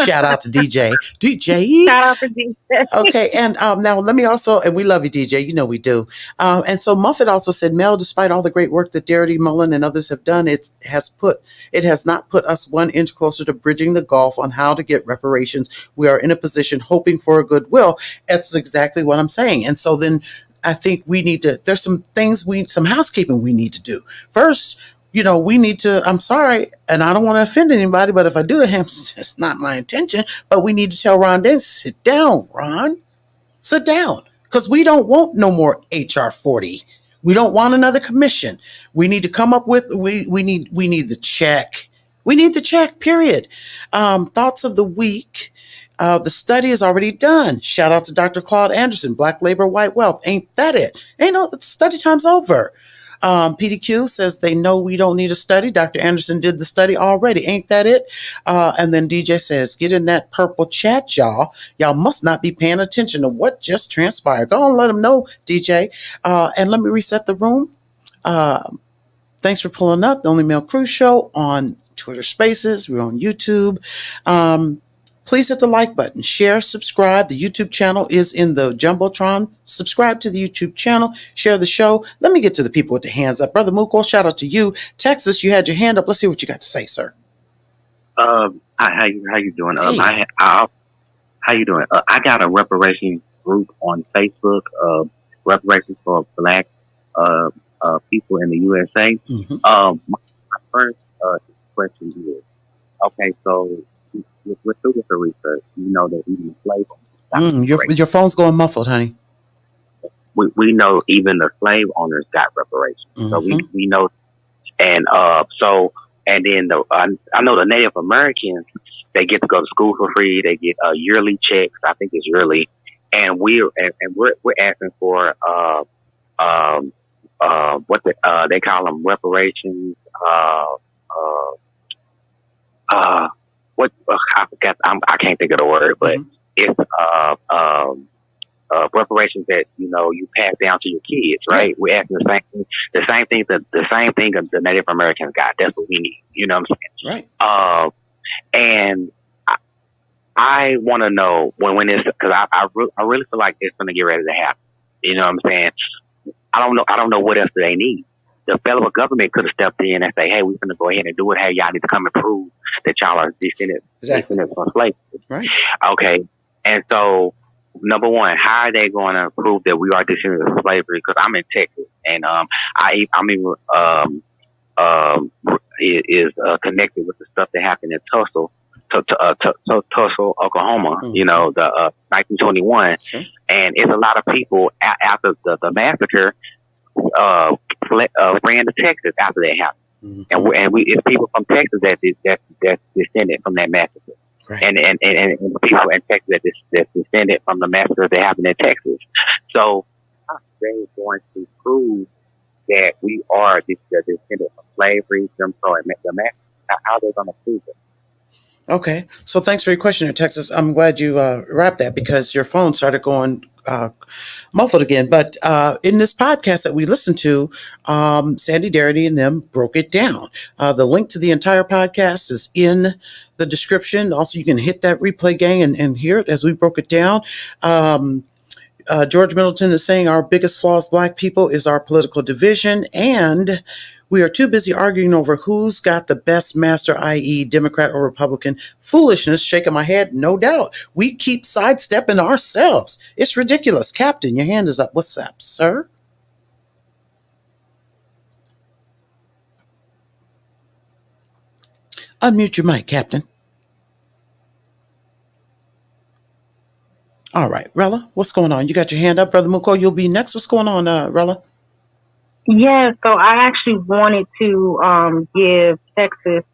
Shout out to DJ. DJ. Shout out to DJ. Okay, and now let me also, and we love you, DJ. You know we do. And so Muffet also said, Mel, despite all the great work that Darity, Mullen, and others have done, it has not put us 1 inch closer to bridging the gulf on how to get reparations. We are in a position hoping for a goodwill. That's exactly what I'm saying. And so then I think there's some things some housekeeping we need to do. First, we need to, I'm sorry, and I don't want to offend anybody, but if I do, it's not my intention, but we need to tell Ron Davis, sit down, Ron, sit down, because we don't want no more HR40. We don't want another commission. We need to come up with, we need the check. We need the check, period. Thoughts of the week. The study is already done. Shout out to Dr. Claude Anderson, Black Labor, White Wealth. Ain't that it? Study time's over. PDQ says they know we don't need a study. Dr. Anderson did the study already. Ain't that it? And then DJ says, get in that purple chat, y'all. Y'all must not be paying attention to what just transpired. Go on, let them know, DJ. And let me reset the room. Thanks for pulling up. The Only Male Crew Show on Twitter Spaces. We're on YouTube. Please hit the like button, share, subscribe. The YouTube channel is in the Jumbotron. Subscribe to the YouTube channel, share the show. Let me get to the people with the hands up. Brother Muko, shout out to you. Texas, you had your hand up. Let's see what you got to say, sir. How you doing? Hey. How you doing? I got a reparations group on Facebook, Reparations for Black people in the USA. Mm-hmm. My first question is, okay, so we're through with the research. You know that even slave owners Your phone's going muffled, honey. we know even the slave owners got reparations. Mm-hmm. So we know, and then I know the Native Americans, they get to go to school for free. They get yearly checks. I think it's yearly, and we're asking for what they call them reparations. I forgot. I can't think of the word, but it's reparations that you pass down to your kids, right? We're asking the same thing that the Native Americans got. That's what we need. You know what I'm saying? Right. And I want to know when it's, because I really feel like it's going to get ready to happen. You know what I'm saying? I don't know what else do they need. The federal government could have stepped in and say, hey, we're going to go ahead and do it. Hey, y'all need to come and prove that y'all are descendants from slavery. Right. Okay. And so, number one, how are they going to prove that we are descendants of slavery? Because I'm in Texas, and is connected with the stuff that happened in Tulsa, Oklahoma. Mm-hmm. You know, the 1921, sure. And it's a lot of people after the massacre. Ran to Texas after that happened, and it's people from Texas that's descended from that massacre, right. and people in Texas that's descended from the massacre that happened in Texas. So how are they going to prove that we are the descendant from slavery, the massacre? How are they going to prove it? Okay, so thanks for your question in Texas. I'm glad you wrapped that because your phone started going muffled again. But in this podcast that we listened to, Sandy Darity and them broke it down. The link to the entire podcast is in the description. Also, you can hit that replay gang and hear it as we broke it down. George Middleton is saying our biggest flaw as Black people is our political division, and we are too busy arguing over who's got the best master, i.e. Democrat or Republican. Foolishness, shaking my head, no doubt. We keep sidestepping ourselves. It's ridiculous. Captain, your hand is up. What's up, sir? Unmute your mic, Captain. All right, Rella, what's going on? You got your hand up, Brother Muko. You'll be next. What's going on, Rella? Yeah, so I actually wanted to give Texas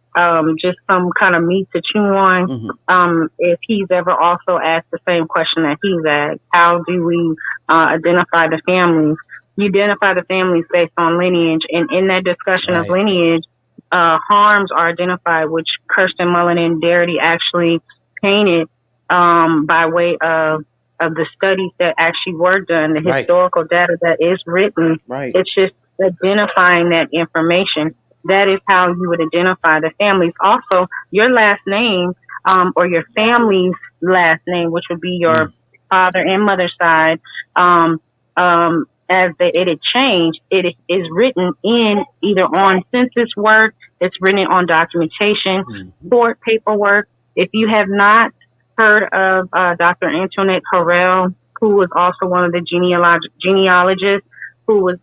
just some kind of meat to chew on. Mm-hmm. If he's ever also asked the same question that he's asked, how do we identify the families? You identify the families based on lineage, and in that discussion of lineage, harms are identified, which Kirsten, Mullen, and Darity actually painted by way of of the studies that actually were done, the Right. historical data that is written. Right. It's just identifying that information. That is how you would identify the families. Also, your last name, or your family's last name, which would be your father and mother's side, as it had changed, it is written in either on census work, it's written on documentation, court paperwork. If you have not heard of Dr. Antoinette Harrell, who was also one of the genealogists, who was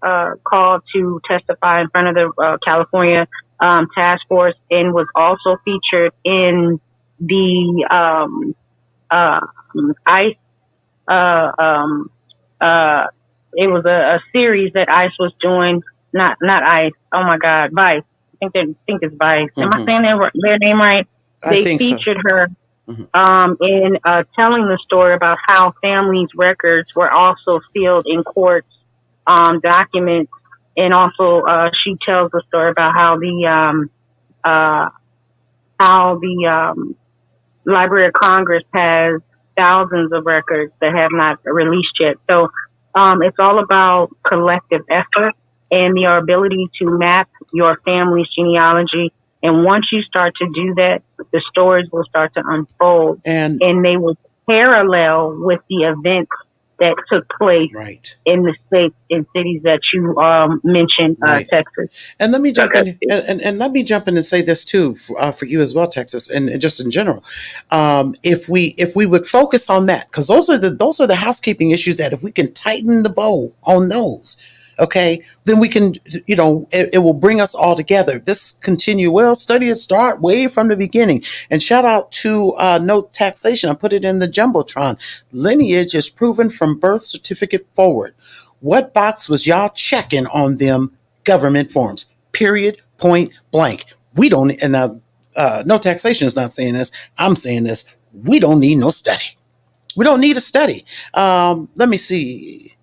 called to testify in front of the California Task Force, and was also featured in the ICE. It was a series that ICE was doing. Not ICE. Oh my God, Vice. I think it's Vice. Am I saying their name right? They featured her in telling the story about how families' records were also sealed in courts documents, and also she tells the story about how the Library of Congress has thousands of records that have not released yet. So it's all about collective effort and the ability to map your family's genealogy. And once you start to do that, the stories will start to unfold, and they will parallel with the events that took place in the states and cities that you mentioned, Texas. And let me jump in, and let me jump in and say this too for you as well, Texas, and just in general. If we would focus on that, because those are the housekeeping issues that if we can tighten the bow on those, okay, then we can, it will bring us all together. This study it start way from the beginning. And shout out to no taxation. I put it in the Jumbotron. Lineage is proven from birth certificate forward. What box was y'all checking on them government forms? Period, point blank. We don't, and no taxation is not saying this. I'm saying this. We don't need no study. We don't need a study. Let me see.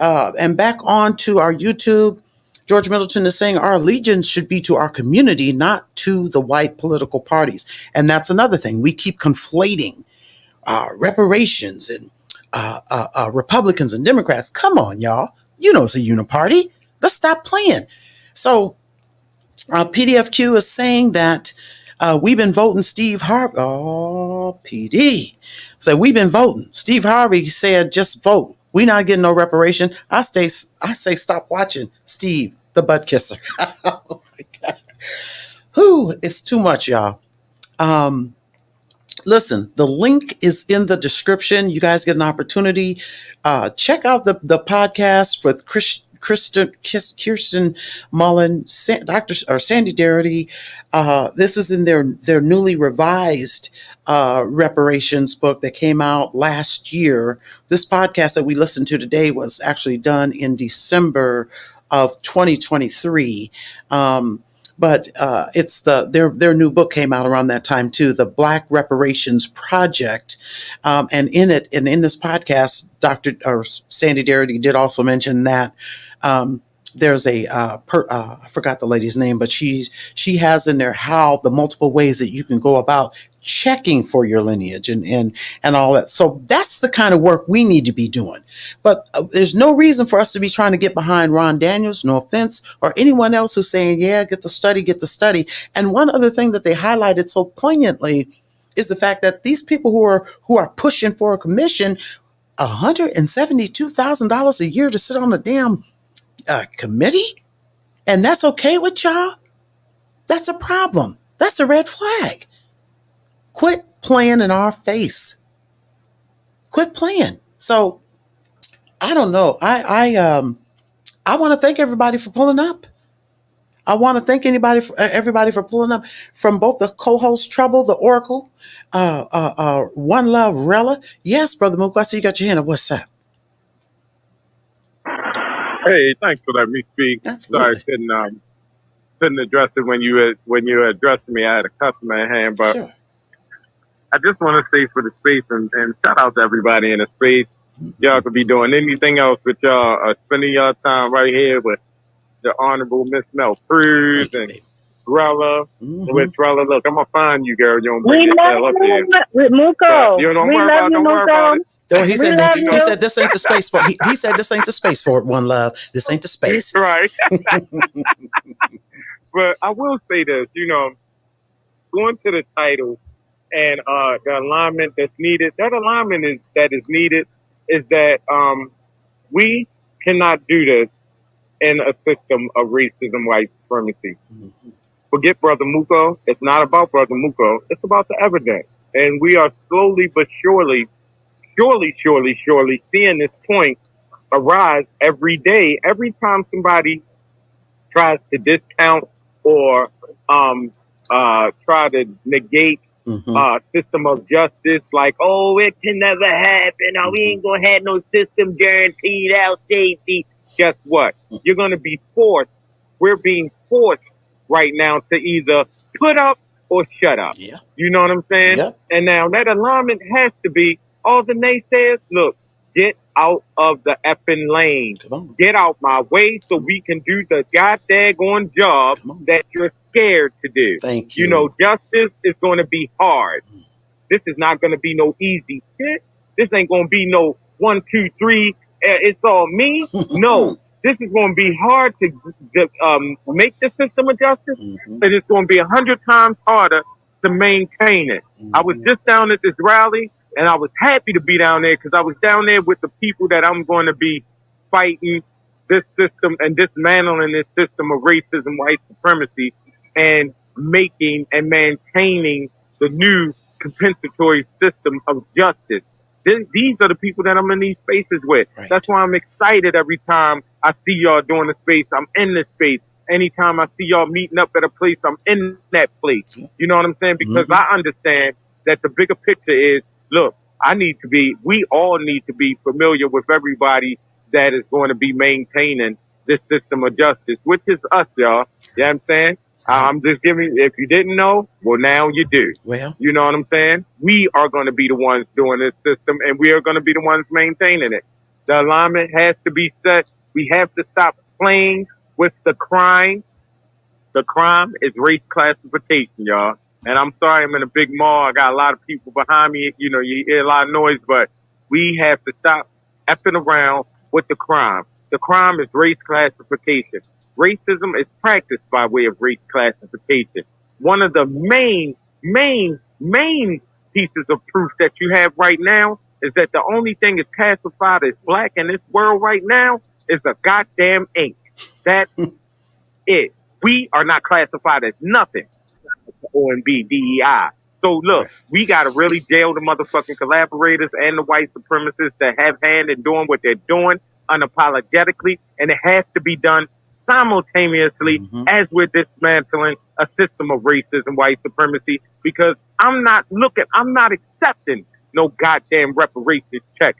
And back on to our YouTube, George Middleton is saying our allegiance should be to our community, not to the white political parties. And that's another thing. We keep conflating reparations and Republicans and Democrats. Come on, y'all. It's a uniparty. Let's stop playing. So PDFQ is saying that we've been voting Steve Harvey. Oh, PD. So we've been voting. Steve Harvey said, just vote. We're not getting no reparation. I say stop watching Steve, the butt kisser. Oh my God. Whew, it's too much, y'all. Listen, the link is in the description. You guys get an opportunity. Check out the podcast with Kirsten, Mullen, Sandy Darity. This is in their newly revised reparations book that came out last year. This podcast that we listened to today was actually done in December of 2023. But it's their new book came out around that time too, the Black Reparations Project, and in this podcast, Sandy Darity did also mention that there's I forgot the lady's name, but she has in there how the multiple ways that you can go about checking for your lineage and all that. So that's the kind of work we need to be doing. But there's no reason for us to be trying to get behind Ron Daniels, no offense, or anyone else who's saying, yeah, get the study. And one other thing that they highlighted so poignantly is the fact that these people who are pushing for a commission, $172,000 a year to sit on a damn committee, and that's okay with y'all? That's a problem. That's a red flag. Quit playing in our face. Quit playing. So I don't know. I want to thank everybody for pulling up. I want to thank everybody for pulling up, from both the co-host Trouble, the Oracle, One Love, Rella. Yes, Brother Mook, I see you got your hand up. What's up? Hey, thanks for letting me speak. Absolutely. Sorry, couldn't address it when you addressed me. I had a customer in hand, but sure. I just want to say for the space and shout out to everybody in the space. Y'all could be doing anything else, but y'all are spending y'all time right here with the Honorable Miss Mel Cruz and Grella. With Grella, look, I'm gonna find you, girl. You don't bring We this love hell up you, here. Muko. You don't We worry love about it. you, Don't worry about Muko. it. No, he We said love he you. said this ain't the space for he said this ain't the space for it, One Love. This ain't the space. Right. But I will say this, going to the title and the alignment that's needed. That alignment is needed is that we cannot do this in a system of racism, white supremacy. Forget Brother Muko. It's not about Brother Muko. It's about the evidence. And we are slowly but surely seeing this point arise every day. Every time somebody tries to discount or try to negate system of justice, like, oh, it can never happen, or we ain't gonna have no system guaranteed our safety. Guess what? You're gonna be forced. We're being forced right now to either put up or shut up. Yeah. You know what I'm saying? Yep. And now that alignment has to be all the naysayers. Look, get out of the effing lane. Get out my way so we can do the goddamn job that you're scared to do. Thank you. Justice is going to be hard. This is not going to be no easy shit. This ain't going to be no 1, 2, 3. It's all me. No, this is going to be hard to make the system of justice, and it's going to be 100 times harder to maintain it. I was just down at this rally, and I was happy to be down there because I was down there with the people that I'm going to be fighting this system and dismantling this system of racism, white supremacy, and making and maintaining the new compensatory system of justice. These are the people that I'm in these spaces with. Right. That's why I'm excited every time I see y'all doing the space. I'm in this space. Anytime I see y'all meeting up at a place, I'm in that place. You know what I'm saying? Because I understand that the bigger picture is, look, we all need to be familiar with everybody that is going to be maintaining this system of justice, which is us, y'all. You know what I'm saying? I'm just giving, if you didn't know, well, now you do. Well, you know what I'm saying? We are going to be the ones doing this system, and we are going to be the ones maintaining it. The alignment has to be set. We have to stop playing with the crime. The crime is race classification, y'all. And I'm sorry, I'm in a big mall. I got a lot of people behind me. You hear a lot of noise, but we have to stop effing around with the crime. The crime is race classification. Racism is practiced by way of race classification. One of the main pieces of proof that you have right now is that the only thing is classified as black in this world right now is a goddamn ink. That's it. We are not classified as nothing. OMB, DEI. So look, we got to really jail the motherfucking collaborators and the white supremacists that have hand in doing what they're doing unapologetically, and it has to be done simultaneously as we're dismantling a system of racism, white supremacy, because I'm not accepting no goddamn reparations check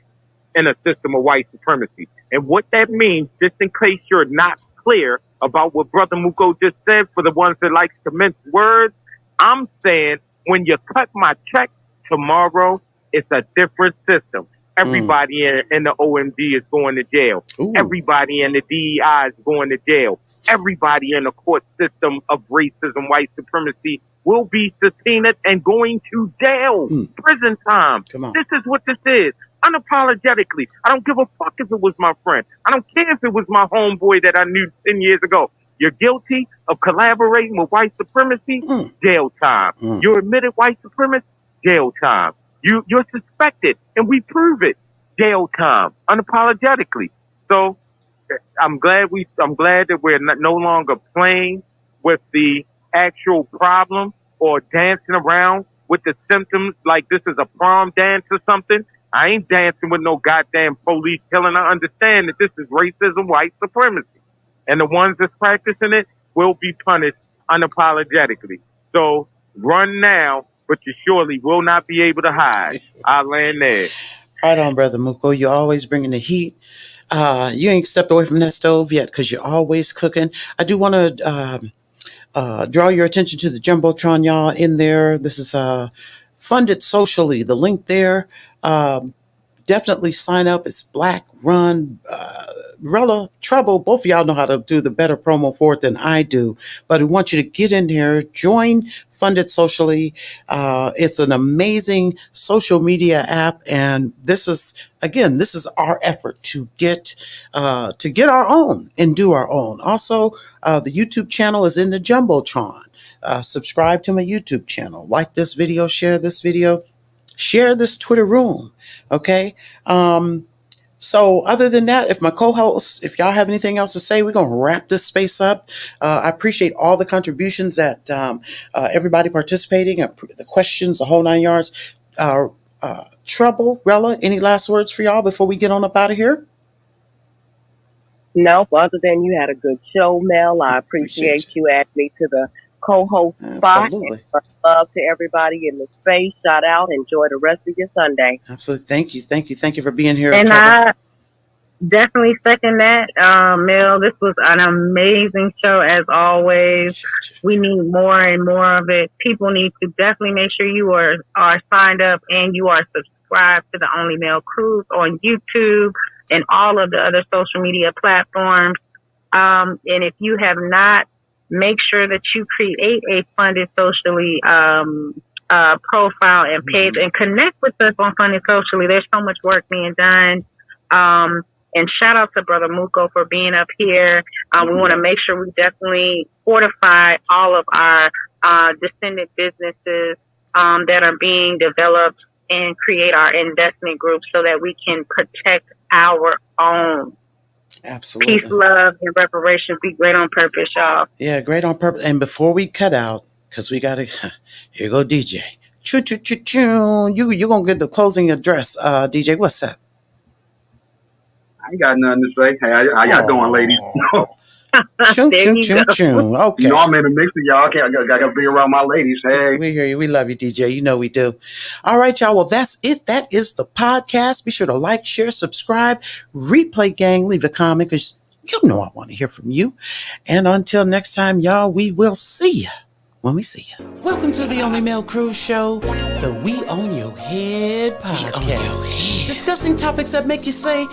in a system of white supremacy. And what that means, just in case you're not clear about what Brother Muko just said, for the ones that likes to mince words, I'm saying when you cut my check tomorrow, it's a different system. Everybody in the OMD is going to jail. Everybody in the DEI is going to jail. Everybody in the court system of racism, white supremacy will be subpoenaed and going to jail. Prison time. This is what this is. Unapologetically. I don't give a fuck if it was my friend. I don't care if it was my homeboy that I knew 10 years ago. You're guilty of collaborating with white supremacy, jail time. You're admitted white supremacist, jail time. You're suspected, and we prove it, jail time, unapologetically. So I'm glad that we're no longer playing with the actual problem or dancing around with the symptoms like this is a prom dance or something. I ain't dancing with no goddamn police killing. I understand that this is racism, white supremacy. And the ones that's practicing it will be punished unapologetically. So run now, but you surely will not be able to hide. I'll land there. Right on, Brother Muko. You're always bringing the heat. You ain't stepped away from that stove yet because you're always cooking. I do want to draw your attention to the Jumbotron, y'all, in there. This is funded socially. The link there. Definitely sign up. It's Black run, Rella, Trouble, both of y'all know how to do the better promo for it than I do. But we want you to get in there, join Funded Socially. It's an amazing social media app, and this is our effort to get our own and do our own. Also, the YouTube channel is in the Jumbotron. Subscribe to my YouTube channel. Like this video, share this video, share this Twitter room. Okay. So other than that, if my co-hosts, if y'all have anything else to say, we're going to wrap this space up. I appreciate all the contributions that everybody participating, the questions, the whole 9 yards. Trouble, Rella, any last words for y'all before we get on up out of here? No, other than you had a good show, Mel. I appreciate you adding me to the co-host spot. Absolutely. And love to everybody in the space. Shout out. Enjoy the rest of your Sunday. Absolutely. Thank you for being here. And I definitely second that, Mel. This was an amazing show as always. We need more and more of it. People need to definitely make sure you are signed up and you are subscribed to the Only Male Cruise on YouTube and all of the other social media platforms. And if you have not, make sure that you create a Funded Socially profile and page and connect with us on Funded Socially. There's so much work being done. And shout out to Brother Muko for being up here. We want to make sure we definitely fortify all of our descendant businesses that are being developed and create our investment groups so that we can protect our own. Absolutely. Peace, love, and reparations. Be great on purpose, y'all. Yeah, great on purpose. And before we cut out, because we got to, here go DJ. Choo, choo, choo, choo. You're going to get the closing address. DJ, what's up? I ain't got nothing to say. Hey, how y'all doing, ladies? Choo, choo, choo, choo. Okay. You know I'm in the mix of y'all. I got to be around my ladies. Hey. We hear you. We love you, DJ. You know we do. All right, y'all. Well, that's it. That is the podcast. Be sure to like, share, subscribe, replay gang, leave a comment because you know I want to hear from you. And until next time, y'all, we will see you when we see you. Welcome to the Only Male Cruise Show, the We Own Your Head podcast. Discussing topics that make you say,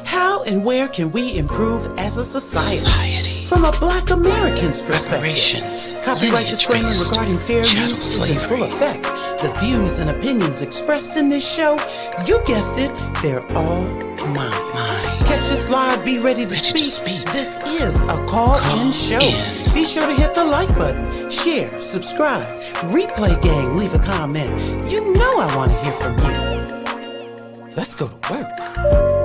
how and where can we improve as a society? From a Black American's perspective. Reparations. Copyright disclaimer regarding fair use is in full effect. The views and opinions expressed in this show, you guessed it, they're all mine. Catch this live, be ready to speak. This is a call-in show. Be sure to hit the like button, share, subscribe, replay gang, leave a comment. You know I want to hear from you. Let's go to work.